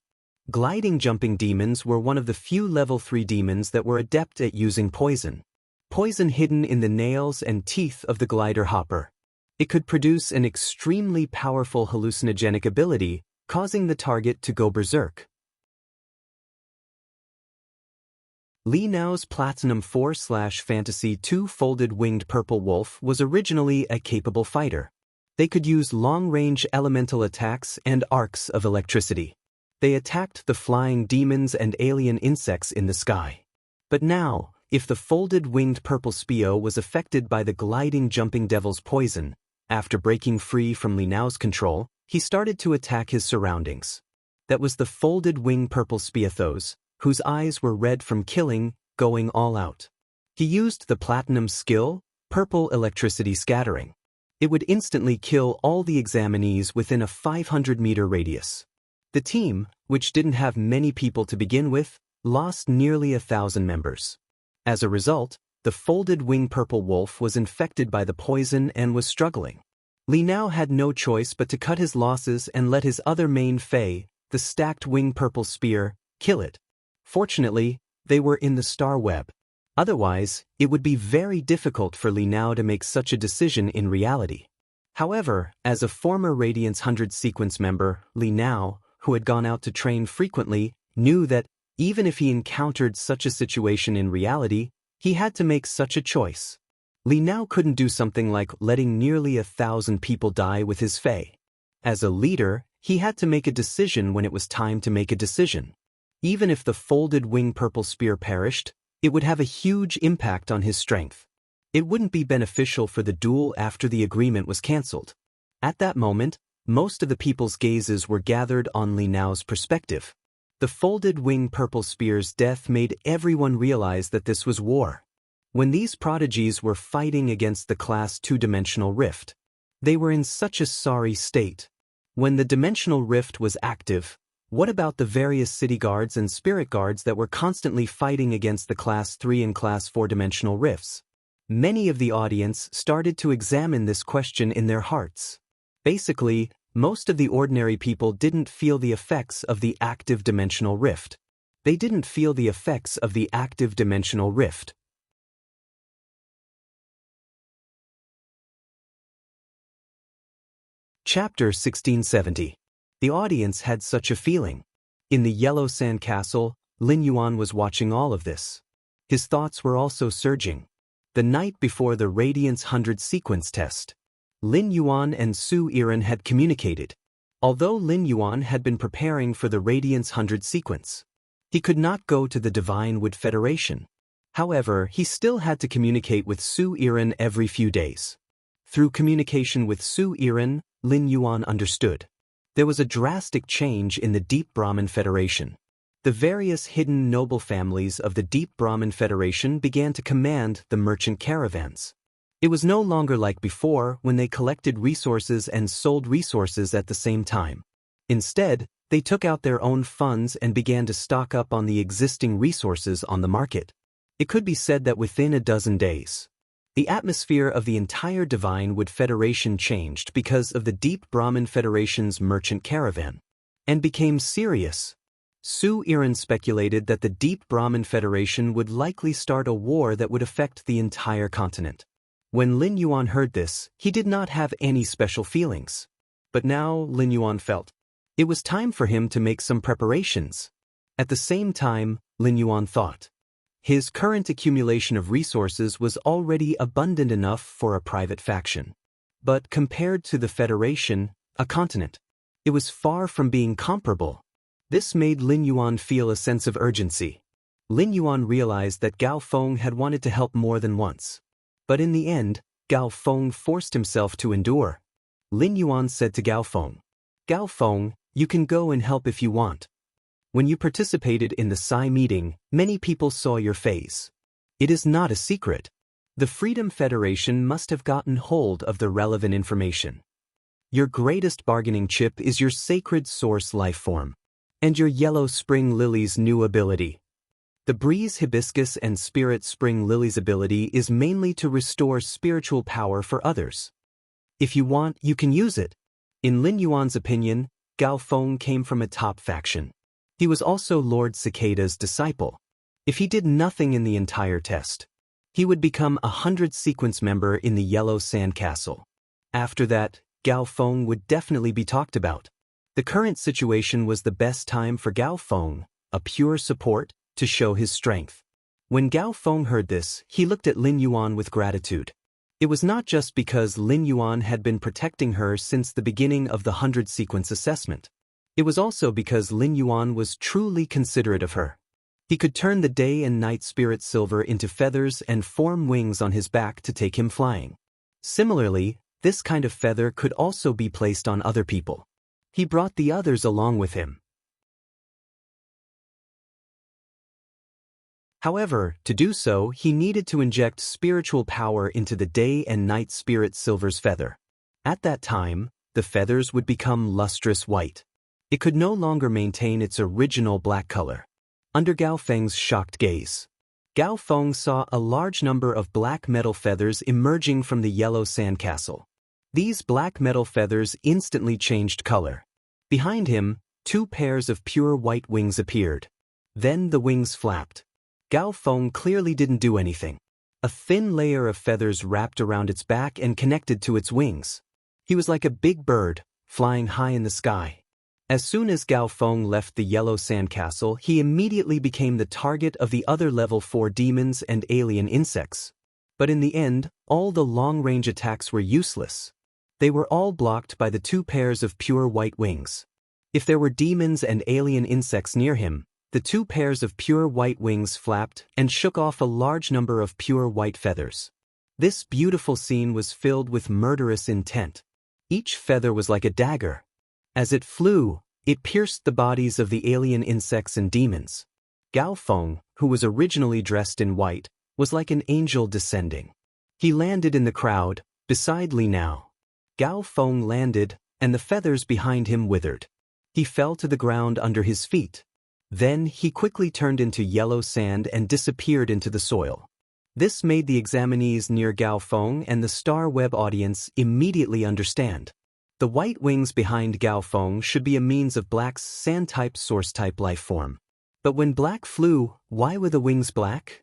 Speaker 1: Gliding jumping demons were one of the few level 3 demons that were adept at using poison. Poison hidden in the nails and teeth of the glider hopper. It could produce an extremely powerful hallucinogenic ability, causing the target to go berserk. Li Nao's Platinum 4/Fantasy 2 Folded Winged Purple Wolf was originally a capable fighter. They could use long-range elemental attacks and arcs of electricity. They attacked the flying demons and alien insects in the sky. But now, if the folded winged purple Spio was affected by the gliding jumping devil's poison, after breaking free from Li Nao's control, he started to attack his surroundings. That was the folded wing purple Spiathos, whose eyes were red from killing, going all out. He used the platinum skill, purple electricity scattering. It would instantly kill all the examinees within a 500-meter radius. The team, which didn't have many people to begin with, lost nearly 1,000 members. As a result, the folded wing purple wolf was infected by the poison and was struggling. Li Nao had no choice but to cut his losses and let his other main fei, the stacked wing purple spear, kill it. Fortunately, they were in the star web. Otherwise, it would be very difficult for Li Nao to make such a decision in reality. However, as a former Radiance 100 sequence member, Li Nao, who had gone out to train frequently, knew that, even if he encountered such a situation in reality, he had to make such a choice. Li now couldn't do something like letting nearly 1,000 people die with his fae. As a leader, he had to make a decision when it was time to make a decision. Even if the folded wing purple spear perished, it would have a huge impact on his strength. It wouldn't be beneficial for the duel after the agreement was cancelled. At that moment, most of the people's gazes were gathered on Li Nao's perspective. The folded wing purple spear's death made everyone realize that this was war. When these prodigies were fighting against the class 2-dimensional rift, they were in such a sorry state. When the dimensional rift was active, what about the various city guards and spirit guards that were constantly fighting against the class 3 and class 4-dimensional rifts? Many of the audience started to examine this question in their hearts. Basically, most of the ordinary people didn't feel the effects of the active dimensional rift. They didn't feel the effects of the active dimensional rift. Chapter 1670. The audience had such a feeling. In the yellow sand castle, Lin Yuan was watching all of this. His thoughts were also surging. The night before the Radiance 100 sequence test, Lin Yuan and Su Yiren had communicated. Although Lin Yuan had been preparing for the Radiance 100 sequence, he could not go to the Divine Wood Federation. However, he still had to communicate with Su Yiren every few days. Through communication with Su Yiren, Lin Yuan understood. There was a drastic change in the Deep Brahmin Federation. The various hidden noble families of the Deep Brahmin Federation began to command the merchant caravans. It was no longer like before when they collected resources and sold resources at the same time. Instead, they took out their own funds and began to stock up on the existing resources on the market. It could be said that within a dozen days, the atmosphere of the entire Divine Wood Federation changed because of the Deep Brahmin Federation's merchant caravan, and became serious. Su Yiren speculated that the Deep Brahmin Federation would likely start a war that would affect the entire continent. When Lin Yuan heard this, he did not have any special feelings. But now Lin Yuan felt it was time for him to make some preparations. At the same time, Lin Yuan thought his current accumulation of resources was already abundant enough for a private faction. But compared to the Federation, a continent, it was far from being comparable. This made Lin Yuan feel a sense of urgency. Lin Yuan realized that Gao Feng had wanted to help more than once. But in the end, Gao Feng forced himself to endure. Lin Yuan said to Gao Feng, you can go and help if you want. When you participated in the Psi meeting, many people saw your face. It is not a secret. The Freedom Federation must have gotten hold of the relevant information. Your greatest bargaining chip is your sacred source life form, and your yellow spring lily's new ability. The breeze hibiscus and spirit spring lily's ability is mainly to restore spiritual power for others. If you want, you can use it. In Lin Yuan's opinion, Gao Feng came from a top faction. He was also Lord Cicada's disciple. If he did nothing in the entire test, he would become a 100 sequence member in the Yellow Sand Castle. After that, Gao Feng would definitely be talked about. The current situation was the best time for Gao Feng, a pure support, to show his strength. When Gao Feng heard this, he looked at Lin Yuan with gratitude. It was not just because Lin Yuan had been protecting her since the beginning of the 100 sequence assessment. It was also because Lin Yuan was truly considerate of her. He could turn the day and night spirit silver into feathers and form wings on his back to take him flying. Similarly, this kind of feather could also be placed on other people. He brought the others along with him. However, to do so, he needed to inject spiritual power into the day and night spirit silver's feather. At that time, the feathers would become lustrous white. It could no longer maintain its original black color. Under Gao Feng's shocked gaze, Gao Feng saw a large number of black metal feathers emerging from the yellow sand castle. These black metal feathers instantly changed color. Behind him, 2 pairs of pure white wings appeared. Then the wings flapped. Gao Feng clearly didn't do anything. A thin layer of feathers wrapped around its back and connected to its wings. He was like a big bird, flying high in the sky. As soon as Gao Feng left the yellow sandcastle, he immediately became the target of the other level 4 demons and alien insects. But in the end, all the long-range attacks were useless. They were all blocked by the 2 pairs of pure white wings. If there were demons and alien insects near him, the 2 pairs of pure white wings flapped and shook off a large number of pure white feathers. This beautiful scene was filled with murderous intent. Each feather was like a dagger. As it flew, it pierced the bodies of the alien insects and demons. Gao Feng, who was originally dressed in white, was like an angel descending. He landed in the crowd, beside Li Nao. Gao Feng landed, and the feathers behind him withered. He fell to the ground under his feet. Then he quickly turned into yellow sand and disappeared into the soil. This made the examinees near Gao Feng and the Star Web audience immediately understand. The white wings behind Gao Feng should be a means of Black's sand-type source-type life form. But when Black flew, why were the wings black?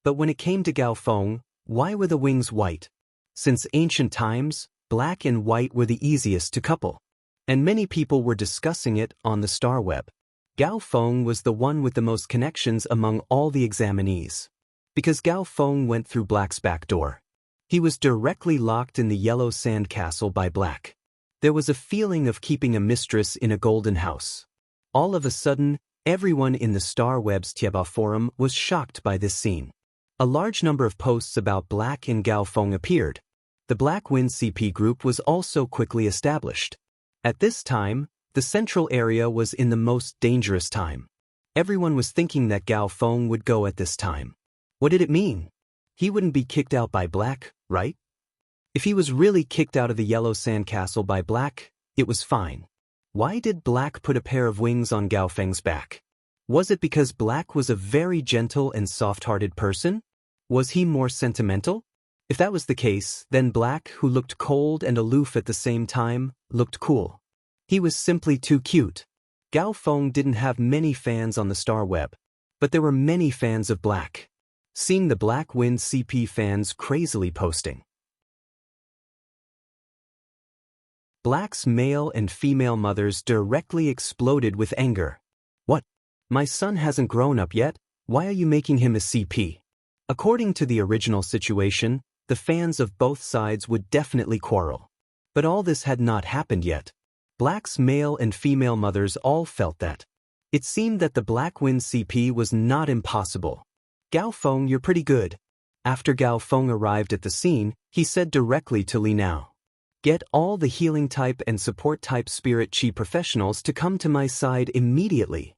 Speaker 1: But when it came to Gao Feng, why were the wings white? Since ancient times, black and white were the easiest to couple. And many people were discussing it on the Star Web. Gao Feng was the one with the most connections among all the examinees. Because Gao Feng went through Black's back door. He was directly locked in the yellow sand castle by Black. There was a feeling of keeping a mistress in a golden house. All of a sudden, everyone in the Star Web's Tieba forum was shocked by this scene. A large number of posts about Black and Gao Feng appeared. The Black Wind CP group was also quickly established. At this time, the central area was in the most dangerous time. Everyone was thinking that Gao Feng would go at this time. What did it mean? He wouldn't be kicked out by Black, right? If he was really kicked out of the yellow sandcastle by Black, it was fine. Why did Black put a pair of wings on Gao Feng's back? Was it because Black was a very gentle and soft-hearted person? Was he more sentimental? If that was the case, then Black, who looked cold and aloof at the same time, looked cool. He was simply too cute. Gao Feng didn't have many fans on the Star Web, but there were many fans of Black. Seeing the Black Wind CP fans crazily posting. Black's male and female mothers directly exploded with anger. What? My son hasn't grown up yet, why are you making him a CP? According to the original situation, the fans of both sides would definitely quarrel. But all this had not happened yet. Black's male and female mothers all felt that. It seemed that the Black Wind CP was not impossible. Gao Feng, you're pretty good. After Gao Feng arrived at the scene, he said directly to Li Nao. Get all the healing type and support type spirit chi professionals to come to my side immediately.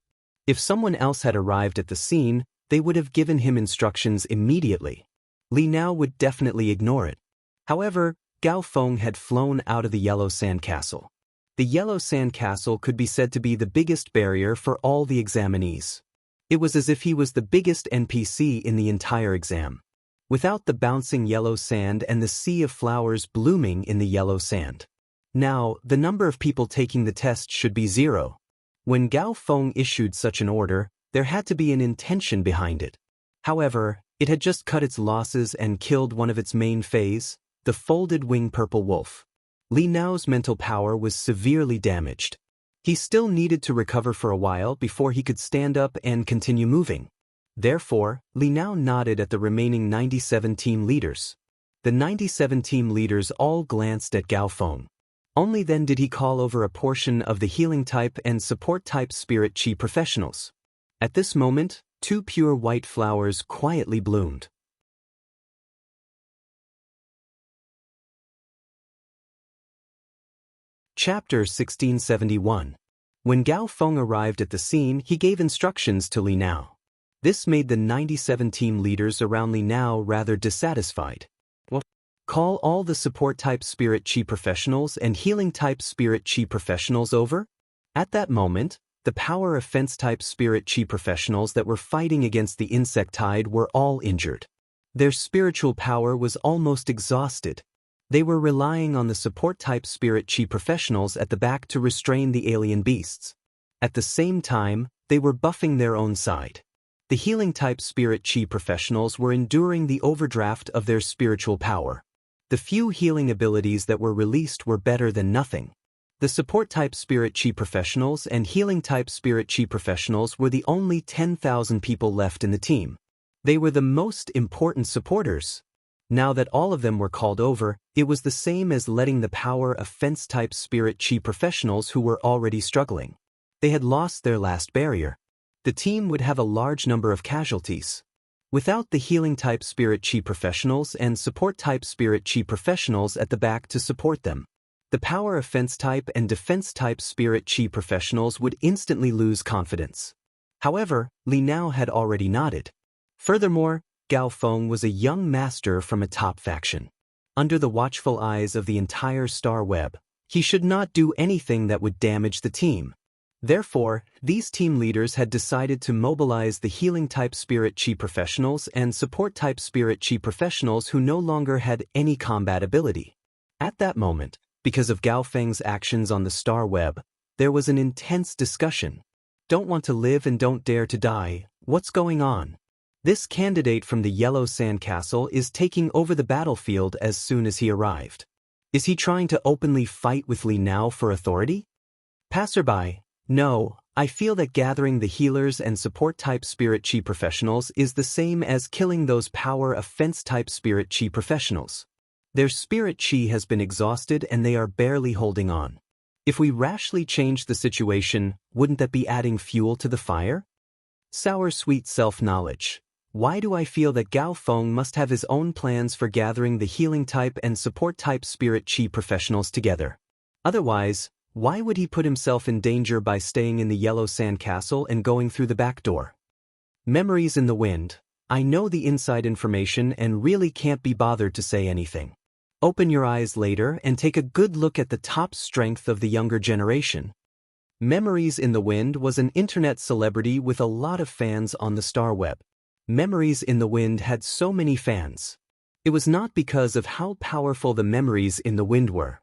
Speaker 1: If someone else had arrived at the scene, they would have given him instructions immediately. Li Nao would definitely ignore it. However, Gao Feng had flown out of the yellow sandcastle. The yellow sandcastle could be said to be the biggest barrier for all the examinees. It was as if he was the biggest NPC in the entire exam. Without the bouncing yellow sand and the sea of flowers blooming in the yellow sand. Now, the number of people taking the test should be 0. When Gao Feng issued such an order, there had to be an intention behind it. However, it had just cut its losses and killed one of its main fays, the folded wing purple wolf. Li Nao's mental power was severely damaged. He still needed to recover for a while before he could stand up and continue moving. Therefore, Li Nao nodded at the remaining 97 team leaders. The 97 team leaders all glanced at Gao Feng. Only then did he call over a portion of the healing type and support type spirit chi professionals. At this moment, 2 pure white flowers quietly bloomed. Chapter 1671. When Gao Feng arrived at the scene, he gave instructions to Li Nao. This made the 97 team leaders around Li Nao rather dissatisfied. Well, call all the support-type spirit chi professionals and healing-type spirit chi professionals over? At that moment, the power offense-type spirit chi professionals that were fighting against the insect tide were all injured. Their spiritual power was almost exhausted. They were relying on the support-type spirit chi professionals at the back to restrain the alien beasts. At the same time, they were buffing their own side. The healing-type spirit chi professionals were enduring the overdraft of their spiritual power. The few healing abilities that were released were better than nothing. The support-type spirit chi professionals and healing-type spirit chi professionals were the only 10,000 people left in the team. They were the most important supporters. Now that all of them were called over, it was the same as letting the power of fence-type spirit chi professionals who were already struggling. They had lost their last barrier. The team would have a large number of casualties. Without the healing-type spirit chi professionals and support-type spirit chi professionals at the back to support them, the power of fence-type and defense-type spirit chi professionals would instantly lose confidence. However, Li Nao had already nodded. Furthermore, Gao Feng was a young master from a top faction. Under the watchful eyes of the entire star web, he should not do anything that would damage the team. Therefore, these team leaders had decided to mobilize the healing-type spirit chi professionals and support-type spirit chi professionals who no longer had any combat ability. At that moment, because of Gao Feng's actions on the star web, there was an intense discussion. Don't want to live and don't dare to die, what's going on? This candidate from the Yellow Sandcastle is taking over the battlefield as soon as he arrived. Is he trying to openly fight with Li Nao for authority? Passerby, no, I feel that gathering the healers and support-type spirit chi professionals is the same as killing those power offense-type spirit chi professionals. Their spirit chi has been exhausted and they are barely holding on. If we rashly change the situation, wouldn't that be adding fuel to the fire? Sour sweet self-knowledge. Why do I feel that Gao Feng must have his own plans for gathering the healing-type and support-type spirit chi professionals together? Otherwise, why would he put himself in danger by staying in the Yellow Sandcastle and going through the back door? Memories in the wind. I know the inside information and really can't be bothered to say anything. Open your eyes later and take a good look at the top strength of the younger generation. Memories in the Wind was an internet celebrity with a lot of fans on the star web. Memories in the Wind had so many fans. It was not because of how powerful the Memories in the Wind were.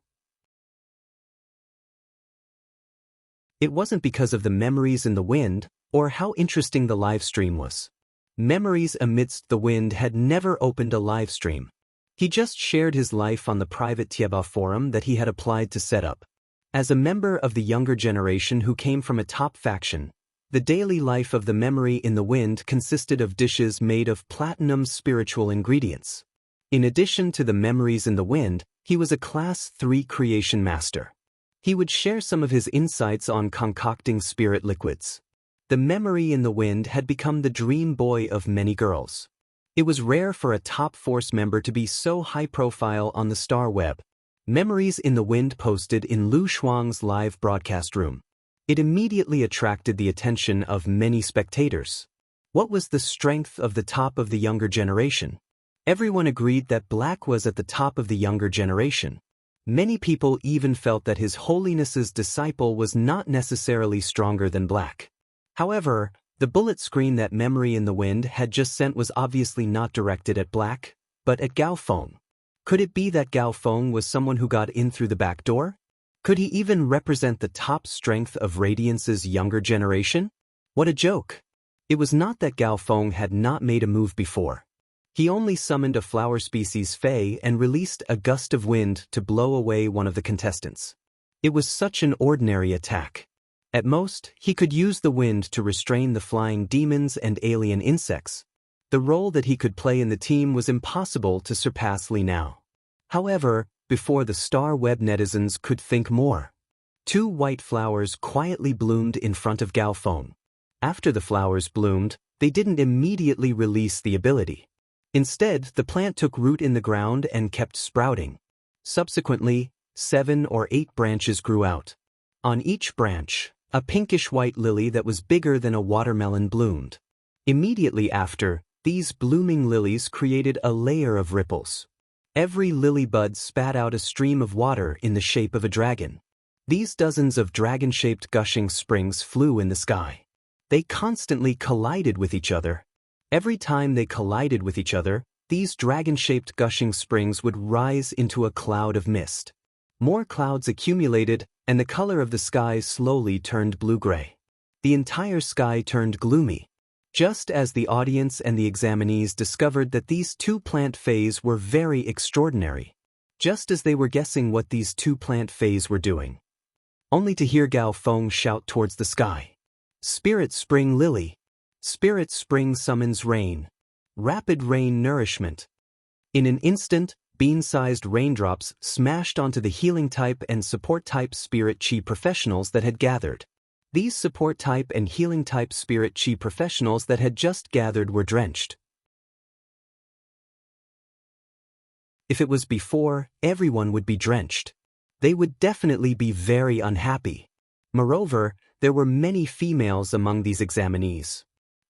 Speaker 1: It wasn't because of the Memories in the Wind or how interesting the live stream was. Memories Amidst the Wind had never opened a live stream. He just shared his life on the private Tieba forum that he had applied to set up. As a member of the younger generation who came from a top faction, the daily life of the Memory in the Wind consisted of dishes made of platinum spiritual ingredients. In addition to the Memories in the Wind, he was a Class 3 creation master. He would share some of his insights on concocting spirit liquids. The Memory in the Wind had become the dream boy of many girls. It was rare for a top force member to be so high profile on the star web. Memories in the Wind posted in Lu Shuang's live broadcast room. It immediately attracted the attention of many spectators. What was the strength of the top of the younger generation? Everyone agreed that Black was at the top of the younger generation. Many people even felt that His Holiness's disciple was not necessarily stronger than Black. However, the bullet screen that Memory in the Wind had just sent was obviously not directed at Black, but at Gao Feng. Could it be that Gao Feng was someone who got in through the back door? Could he even represent the top strength of Radiance's younger generation? What a joke! It was not that Gao Feng had not made a move before. He only summoned a flower species Fei and released a gust of wind to blow away one of the contestants. It was such an ordinary attack. At most, he could use the wind to restrain the flying demons and alien insects. The role that he could play in the team was impossible to surpass Li Nao. However, before the star web netizens could think more, 2 white flowers quietly bloomed in front of Gao Feng. After the flowers bloomed, they didn't immediately release the ability. Instead, the plant took root in the ground and kept sprouting. Subsequently, 7 or 8 branches grew out. On each branch, a pinkish-white lily that was bigger than a watermelon bloomed. Immediately after, these blooming lilies created a layer of ripples. Every lily bud spat out a stream of water in the shape of a dragon. These dozens of dragon-shaped gushing springs flew in the sky. They constantly collided with each other. Every time they collided with each other, these dragon-shaped gushing springs would rise into a cloud of mist. More clouds accumulated, and the color of the sky slowly turned blue-gray. The entire sky turned gloomy. Just as the audience and the examinees discovered that these 2 plant fays were very extraordinary. Just as they were guessing what these 2 plant fays were doing. only to hear Gao Feng shout towards the sky. Spirit Spring Lily. Spirit Spring summons rain. Rapid rain nourishment. In an instant, bean-sized raindrops smashed onto the healing type and support type spirit chi professionals that had gathered. These support type and healing type spirit chi professionals that had just gathered were drenched. If it was before, everyone would be drenched. They would definitely be very unhappy. Moreover, there were many females among these examinees.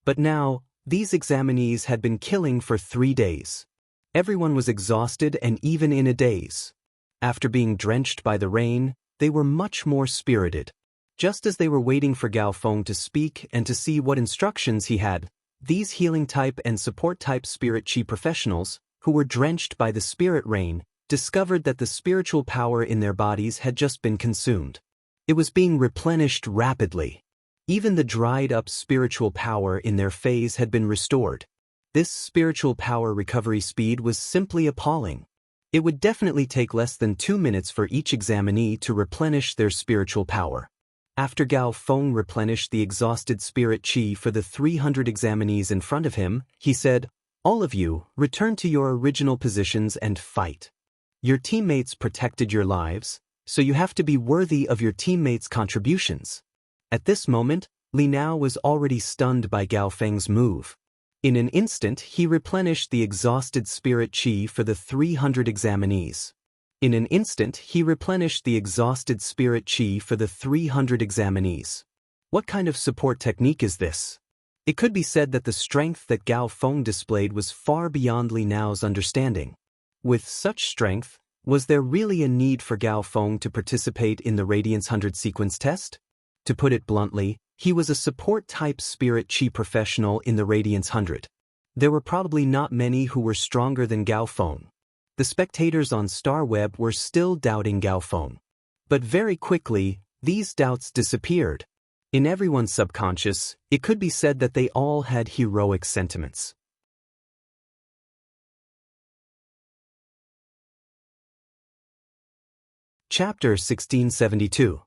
Speaker 1: But now, these examinees had been killing for 3 days. Everyone was exhausted and even in a daze. After being drenched by the rain, they were much more spirited. Just as they were waiting for Gao Feng to speak and to see what instructions he had, these healing type and support type spirit chi professionals, who were drenched by the spirit rain, discovered that the spiritual power in their bodies had just been consumed. It was being replenished rapidly. Even the dried-up spiritual power in their phase had been restored. This spiritual power recovery speed was simply appalling. It would definitely take less than 2 minutes for each examinee to replenish their spiritual power. After Gao Feng replenished the exhausted spirit chi for the 300 examinees in front of him, he said, "All of you, return to your original positions and fight. Your teammates protected your lives, so you have to be worthy of your teammates' contributions." At this moment, Li Nao was already stunned by Gao Feng's move. In an instant, he replenished the exhausted spirit chi for the 300 examinees. In an instant, he replenished the exhausted spirit chi for the 300 examinees. What kind of support technique is this? It could be said that the strength that Gao Feng displayed was far beyond Li Nao's understanding. With such strength, was there really a need for Gao Feng to participate in the Radiance 100 sequence test? To put it bluntly, he was a support-type spirit chi professional in the Radiance 100. There were probably not many who were stronger than Gao Feng. The spectators on StarWeb were still doubting Gao Feng. But very quickly, these doubts disappeared. In everyone's subconscious, it could be said that they all had heroic sentiments. Chapter 1672.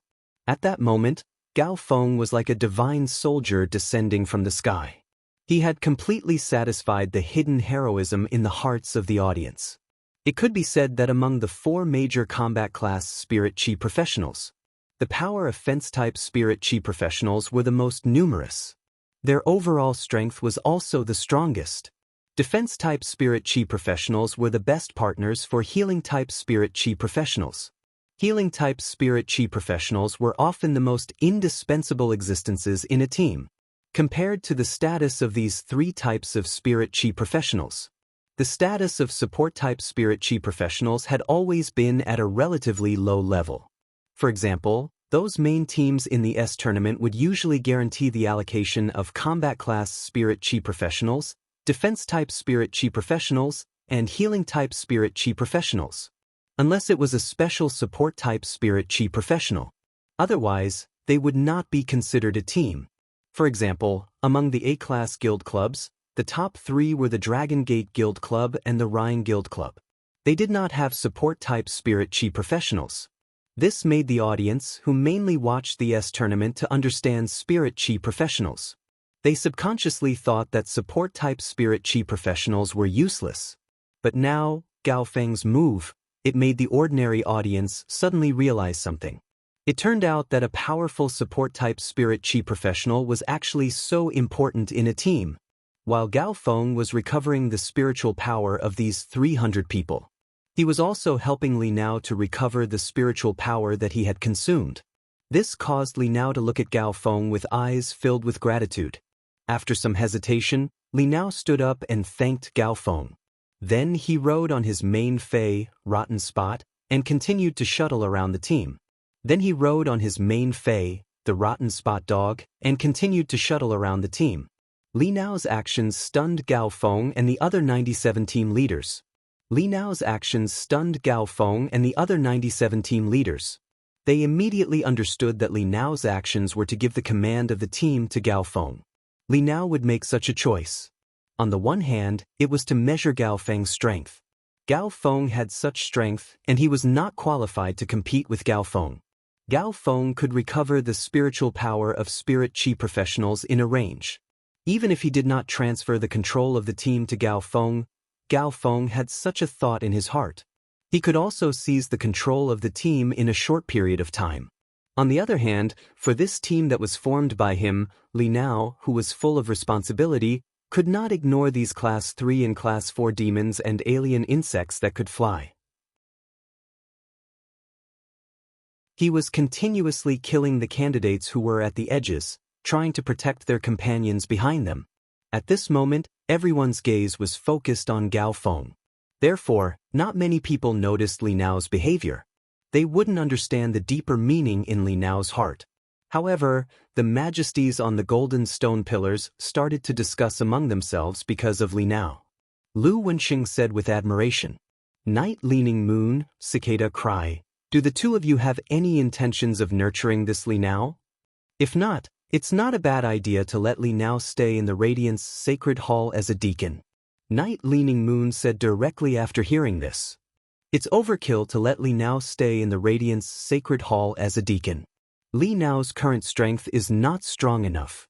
Speaker 1: At that moment, Gao Feng was like a divine soldier descending from the sky. He had completely satisfied the hidden heroism in the hearts of the audience. It could be said that among the 4 major combat class spirit chi professionals, the power of fence-type spirit chi professionals were the most numerous. Their overall strength was also the strongest. Defense-type spirit chi professionals were the best partners for healing-type spirit chi professionals. Healing-type spirit chi professionals were often the most indispensable existences in a team. Compared to the status of these 3 types of spirit chi professionals, the status of support-type spirit chi professionals had always been at a relatively low level. For example, those main teams in the S tournament would usually guarantee the allocation of combat-class spirit chi professionals, defense-type spirit chi professionals, and healing-type spirit chi professionals, unless it was a special support-type spirit chi professional. Otherwise, they would not be considered a team. For example, among the A-class guild clubs, the top 3 were the Dragon Gate Guild Club and the Rhine Guild Club. They did not have support-type spirit chi professionals. This made the audience, who mainly watched the S tournament, to understand spirit chi professionals. They subconsciously thought that support-type spirit chi professionals were useless. But now, Gao Feng's move, it made the ordinary audience suddenly realize something. It turned out that a powerful support-type spirit chi professional was actually so important in a team, while Gao Feng was recovering the spiritual power of these 300 people. He was also helping Li Nao to recover the spiritual power that he had consumed. This caused Li Nao to look at Gao Feng with eyes filled with gratitude. After some hesitation, Li Nao stood up and thanked Gao Feng. Then he rode on his main fei, Rotten Spot, and continued to shuttle around the team. Then he rode on his main fei, the Rotten Spot dog, and continued to shuttle around the team. Li Nao's actions stunned Gao Feng and the other 97 team leaders. Li Nao's actions stunned Gao Feng and the other 97 team leaders. They immediately understood that Li Nao's actions were to give the command of the team to Gao Feng. Li Nao would make such a choice. On the one hand, it was to measure Gao Feng's strength. Gao Feng had such strength, and he was not qualified to compete with Gao Feng. Gao Feng could recover the spiritual power of spirit chi professionals in a range. Even if he did not transfer the control of the team to Gao Feng had such a thought in his heart. He could also seize the control of the team in a short period of time. On the other hand, for this team that was formed by him, Li Nao, who was full of responsibility, could not ignore these Class 3 and Class 4 demons and alien insects that could fly. He was continuously killing the candidates who were at the edges, trying to protect their companions behind them. At this moment, everyone's gaze was focused on Gao Feng. Therefore, not many people noticed Li Nao's behavior. They wouldn't understand the deeper meaning in Li Nao's heart. However, the majesties on the golden stone pillars started to discuss among themselves because of Li Nao. Lu Wenxing said with admiration, "Night leaning moon, cicada cry, do the two of you have any intentions of nurturing this Li Nao? If not, it's not a bad idea to let Li Nao stay in the Radiance Sacred Hall as a deacon." Night leaning moon said directly after hearing this. It's overkill to let Li Nao stay in the Radiance Sacred Hall as a deacon. Li Nao's current strength is not strong enough.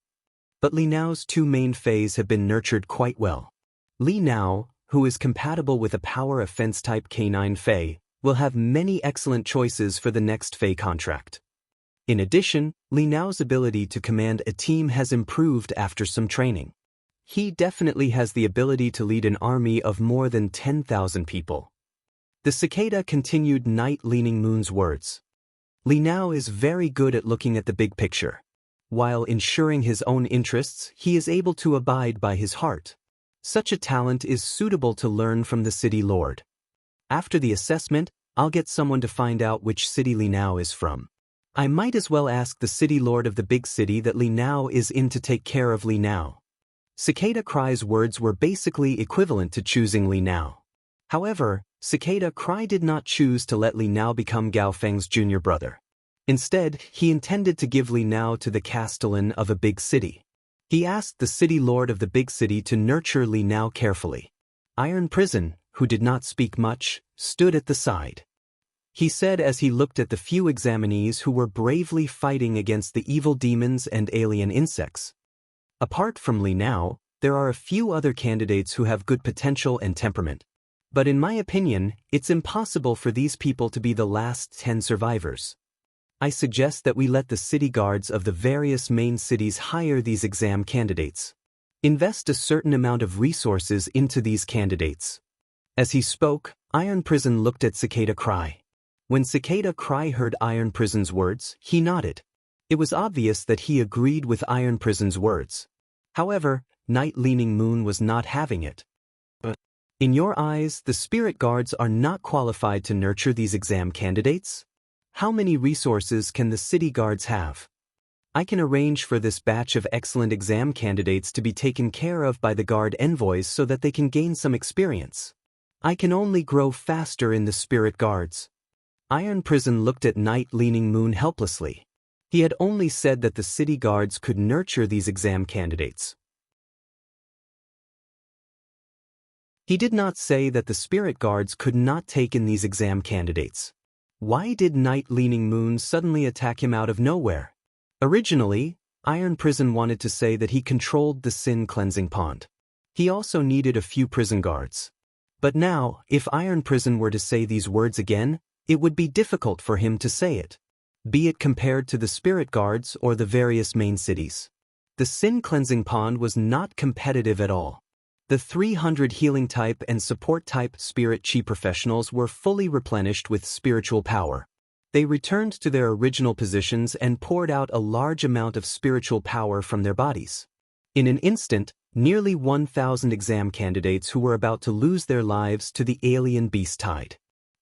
Speaker 1: But Li Nao's two main Feis have been nurtured quite well. Li Nao, who is compatible with a power offense type K9 Fei, will have many excellent choices for the next Fei contract. In addition, Li Nao's ability to command a team has improved after some training. He definitely has the ability to lead an army of more than 10,000 people. The cicada continued Night Leaning Moon's words. Li Nao is very good at looking at the big picture. While ensuring his own interests, he is able to abide by his heart. Such a talent is suitable to learn from the city lord. After the assessment, I'll get someone to find out which city Li Nao is from. I might as well ask the city lord of the big city that Li Nao is in to take care of Li Nao. Cicada Cry's words were basically equivalent to choosing Li Nao. However, Cicada Cry did not choose to let Li Nao become Gao Feng's junior brother. Instead, he intended to give Li Nao to the castellan of a big city. He asked the city lord of the big city to nurture Li Nao carefully. Iron Prison, who did not speak much, stood at the side. He said as he looked at the few examinees who were bravely fighting against the evil demons and alien insects. Apart from Li Nao, there are a few other candidates who have good potential and temperament. But in my opinion, it's impossible for these people to be the last 10 survivors. I suggest that we let the city guards of the various main cities hire these exam candidates. Invest a certain amount of resources into these candidates. As he spoke, Iron Prison looked at Cicada Cry. When Cicada Cry heard Iron Prison's words, he nodded. It was obvious that he agreed with Iron Prison's words. However, Night Leaning Moon was not having it. In your eyes, the spirit guards are not qualified to nurture these exam candidates? How many resources can the city guards have? I can arrange for this batch of excellent exam candidates to be taken care of by the guard envoys so that they can gain some experience. I can only grow faster in the spirit guards. Iron Prison looked at Night Leaning Moon helplessly. He had only said that the city guards could nurture these exam candidates. He did not say that the spirit guards could not take in these exam candidates. Why did Night Leaning Moon suddenly attack him out of nowhere? Originally, Iron Prison wanted to say that he controlled the sin cleansing pond. He also needed a few prison guards. But now, if Iron Prison were to say these words again, it would be difficult for him to say it. Be it compared to the spirit guards or the various main cities. The sin cleansing pond was not competitive at all. The 300 healing type and support type spirit chi professionals were fully replenished with spiritual power. They returned to their original positions and poured out a large amount of spiritual power from their bodies. In an instant, nearly 1,000 exam candidates who were about to lose their lives to the alien beast tide.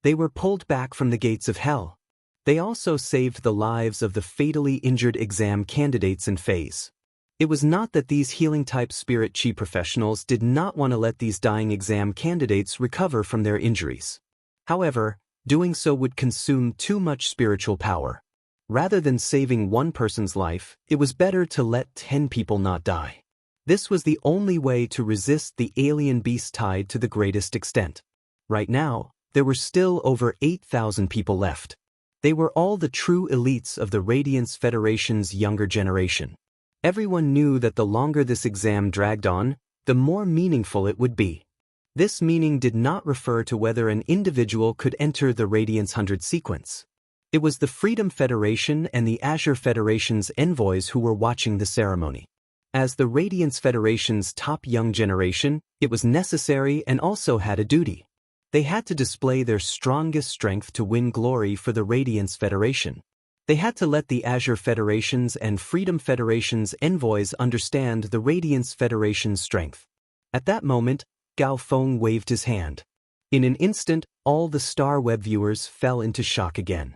Speaker 1: They were pulled back from the gates of hell. They also saved the lives of the fatally injured exam candidates and Feis. It was not that these healing-type spirit chi professionals did not want to let these dying exam candidates recover from their injuries. However, doing so would consume too much spiritual power. Rather than saving one person's life, it was better to let 10 people not die. This was the only way to resist the alien beast tide to the greatest extent. Right now, there were still over 8,000 people left. They were all the true elites of the Radiance Federation's younger generation. Everyone knew that the longer this exam dragged on, the more meaningful it would be. This meaning did not refer to whether an individual could enter the Radiance 100 sequence. It was the Freedom Federation and the Azure Federation's envoys who were watching the ceremony. As the Radiance Federation's top young generation, it was necessary and also had a duty. They had to display their strongest strength to win glory for the Radiance Federation. They had to let the Azure Federation's and Freedom Federation's envoys understand the Radiance Federation's strength. At that moment, Gao Feng waved his hand. In an instant, all the Star Web viewers fell into shock again.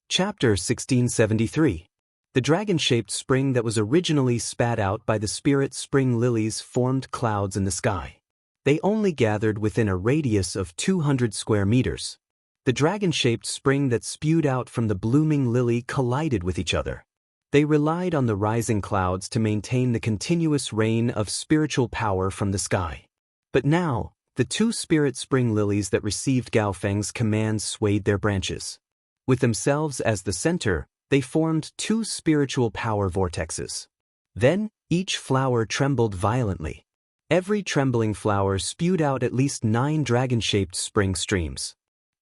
Speaker 1: Chapter 1673. The dragon-shaped spring that was originally spat out by the spirit spring lilies formed clouds in the sky. They only gathered within a radius of 200 square meters. The dragon-shaped spring that spewed out from the blooming lily collided with each other. They relied on the rising clouds to maintain the continuous rain of spiritual power from the sky. But now, the two spirit spring lilies that received Gao Feng's commands swayed their branches. With themselves as the center, they formed two spiritual power vortexes. Then, each flower trembled violently. Every trembling flower spewed out at least 9 dragon-shaped spring streams.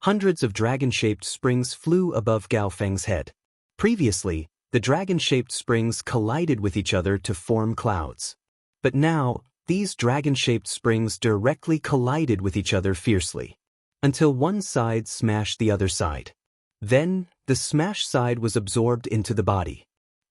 Speaker 1: Hundreds of dragon-shaped springs flew above Gao Feng's head. Previously, the dragon-shaped springs collided with each other to form clouds. But now, these dragon-shaped springs directly collided with each other fiercely, until one side smashed the other side. Then, the smashed side was absorbed into the body.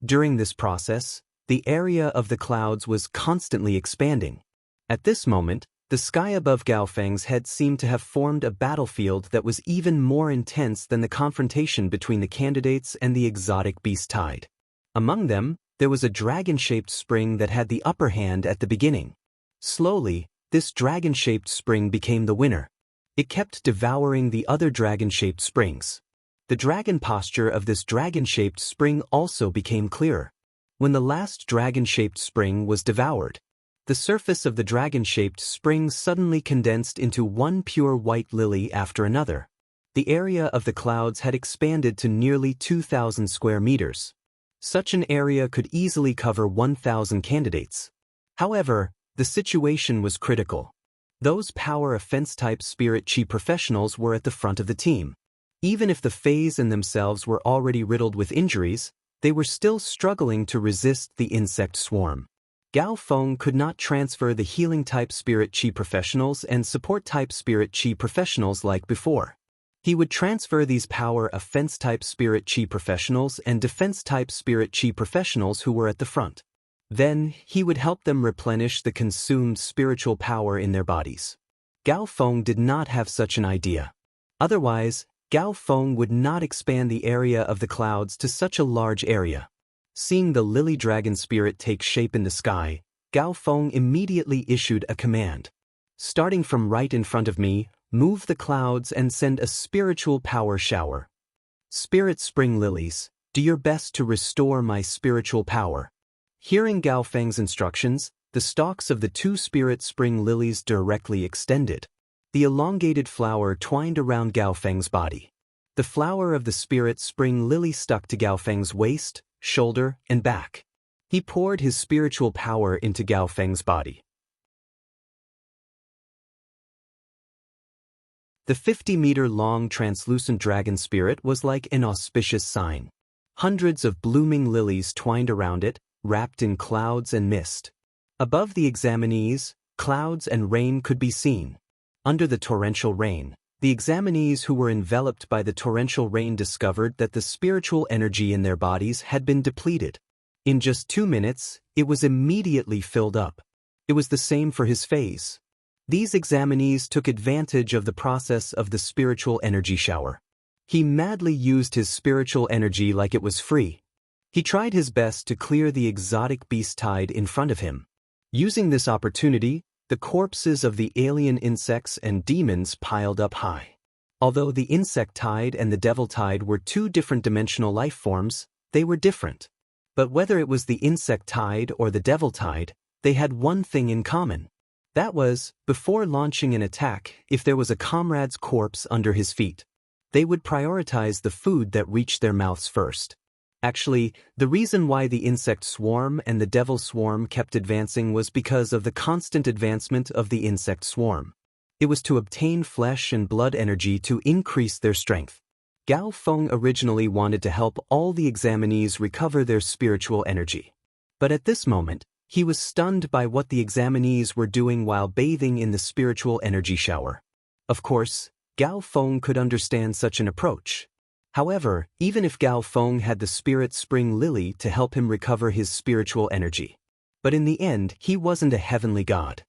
Speaker 1: During this process, the area of the clouds was constantly expanding. At this moment, the sky above Gao Feng's head seemed to have formed a battlefield that was even more intense than the confrontation between the candidates and the exotic beast tide. Among them, there was a dragon-shaped spring that had the upper hand at the beginning. Slowly, this dragon-shaped spring became the winner. It kept devouring the other dragon-shaped springs. The dragon posture of this dragon-shaped spring also became clearer. When the last dragon-shaped spring was devoured, the surface of the dragon-shaped spring suddenly condensed into one pure white lily after another. The area of the clouds had expanded to nearly 2,000 square meters. Such an area could easily cover 1,000 candidates. However, the situation was critical. Those power offense-type spirit chi professionals were at the front of the team. Even if the phase in themselves were already riddled with injuries, they were still struggling to resist the insect swarm. Gao Feng could not transfer the healing-type spirit chi professionals and support-type spirit chi professionals like before. He would transfer these power offense-type spirit chi professionals and defense-type spirit chi professionals who were at the front. Then, he would help them replenish the consumed spiritual power in their bodies. Gao Feng did not have such an idea. Otherwise, Gao Feng would not expand the area of the clouds to such a large area. Seeing the lily dragon spirit take shape in the sky, Gao Feng immediately issued a command. Starting from right in front of me, move the clouds and send a spiritual power shower. Spirit spring lilies, do your best to restore my spiritual power. Hearing Gao Feng's instructions, the stalks of the two spirit spring lilies directly extended. The elongated flower twined around Gao Feng's body. The flower of the spirit spring lily stuck to Gao Feng's waist, shoulder, and back. He poured his spiritual power into Gao Feng's body. The 50-meter-long translucent dragon spirit was like an auspicious sign. Hundreds of blooming lilies twined around it, wrapped in clouds and mist. Above the examinees, clouds and rain could be seen. Under the torrential rain, the examinees who were enveloped by the torrential rain discovered that the spiritual energy in their bodies had been depleted. In just 2 minutes, it was immediately filled up. It was the same for his phase. These examinees took advantage of the process of the spiritual energy shower. He madly used his spiritual energy like it was free. He tried his best to clear the exotic beast tide in front of him. Using this opportunity, the corpses of the alien insects and demons piled up high. Although the insect tide and the devil tide were two different dimensional life forms, they were different. But whether it was the insect tide or the devil tide, they had one thing in common. That was, before launching an attack, if there was a comrade's corpse under his feet. They would prioritize the food that reached their mouths first. Actually, the reason why the insect swarm and the devil swarm kept advancing was because of the constant advancement of the insect swarm. It was to obtain flesh and blood energy to increase their strength. Gao Feng originally wanted to help all the examinees recover their spiritual energy. But at this moment, he was stunned by what the examinees were doing while bathing in the spiritual energy shower. Of course, Gao Feng could understand such an approach. However, even if Gao Feng had the spirit spring lily to help him recover his spiritual energy. But in the end, he wasn't a heavenly god.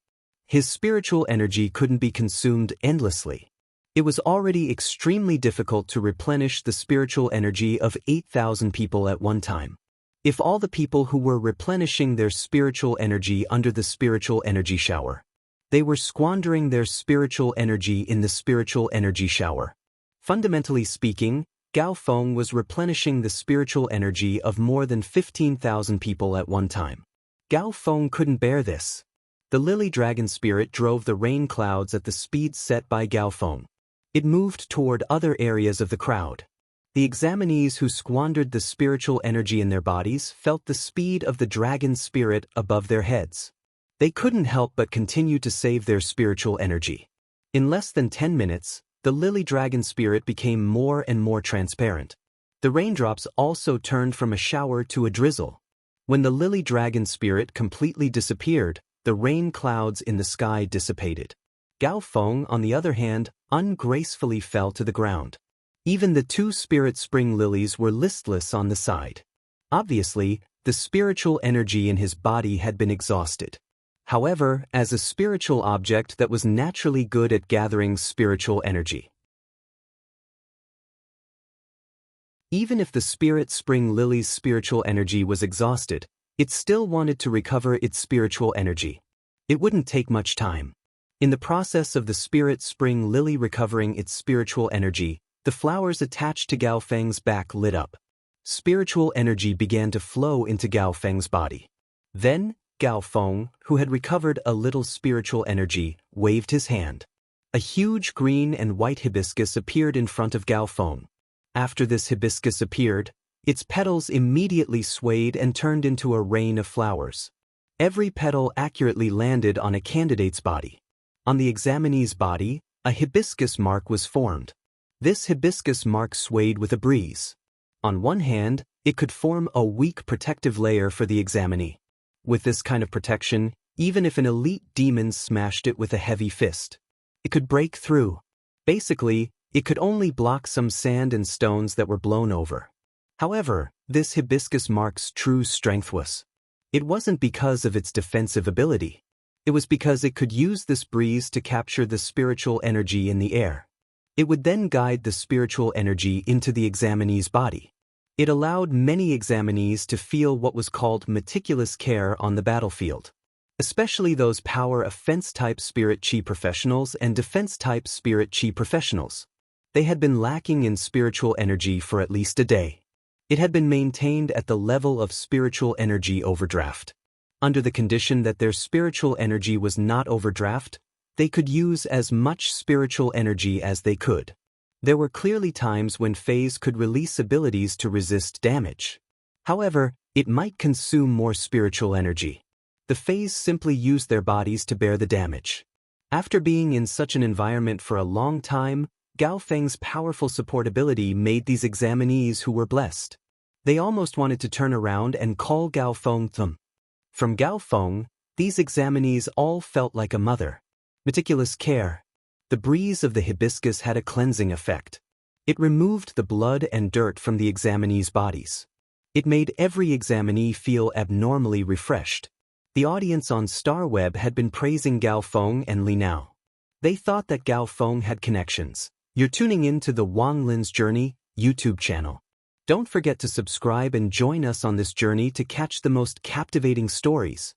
Speaker 1: His spiritual energy couldn't be consumed endlessly. It was already extremely difficult to replenish the spiritual energy of 8,000 people at one time. If all the people who were replenishing their spiritual energy under the spiritual energy shower, they were squandering their spiritual energy in the spiritual energy shower. Fundamentally speaking, Gao Feng was replenishing the spiritual energy of more than 15,000 people at one time. Gao Feng couldn't bear this. The lily dragon spirit drove the rain clouds at the speed set by Gao Feng. It moved toward other areas of the crowd. The examinees who squandered the spiritual energy in their bodies felt the speed of the dragon spirit above their heads. They couldn't help but continue to save their spiritual energy. In less than 10 minutes, the lily dragon spirit became more and more transparent. The raindrops also turned from a shower to a drizzle. When the lily dragon spirit completely disappeared, the rain clouds in the sky dissipated. Gao Feng, on the other hand, ungracefully fell to the ground. Even the two spirit spring lilies were listless on the side. Obviously, the spiritual energy in his body had been exhausted. However, as a spiritual object that was naturally good at gathering spiritual energy. Even if the spirit spring lily's spiritual energy was exhausted, it still wanted to recover its spiritual energy. It wouldn't take much time. In the process of the spirit spring lily recovering its spiritual energy, the flowers attached to Gao Feng's back lit up. Spiritual energy began to flow into Gao Feng's body. Then, Gao Feng, who had recovered a little spiritual energy, waved his hand. A huge green and white hibiscus appeared in front of Gao Feng. After this hibiscus appeared, its petals immediately swayed and turned into a rain of flowers. Every petal accurately landed on a candidate's body. On the examinee's body, a hibiscus mark was formed. This hibiscus mark swayed with a breeze. On one hand, it could form a weak protective layer for the examinee. With this kind of protection, even if an elite demon smashed it with a heavy fist, it could break through. Basically, it could only block some sand and stones that were blown over. However, this hibiscus mark's true strength was. It wasn't because of its defensive ability. It was because it could use this breeze to capture the spiritual energy in the air. It would then guide the spiritual energy into the examinee's body. It allowed many examinees to feel what was called meticulous care on the battlefield, especially those power offense-type spirit chi professionals and defense-type spirit chi professionals. They had been lacking in spiritual energy for at least a day. It had been maintained at the level of spiritual energy overdraft. Under the condition that their spiritual energy was not overdraft, they could use as much spiritual energy as they could. There were clearly times when Phase could release abilities to resist damage. However, it might consume more spiritual energy. The Phase simply used their bodies to bear the damage. After being in such an environment for a long time, Gao Feng's powerful support ability made these examinees who were blessed. They almost wanted to turn around and call Gao Feng them. From Gao Feng, these examinees all felt like a mother. Meticulous care. The breeze of the hibiscus had a cleansing effect. It removed the blood and dirt from the examinees' bodies. It made every examinee feel abnormally refreshed. The audience on StarWeb had been praising Gao Feng and Li Nao. They thought that Gao Feng had connections. You're tuning in to the Wang Lin's Journey YouTube channel. Don't forget to subscribe and join us on this journey to catch the most captivating stories.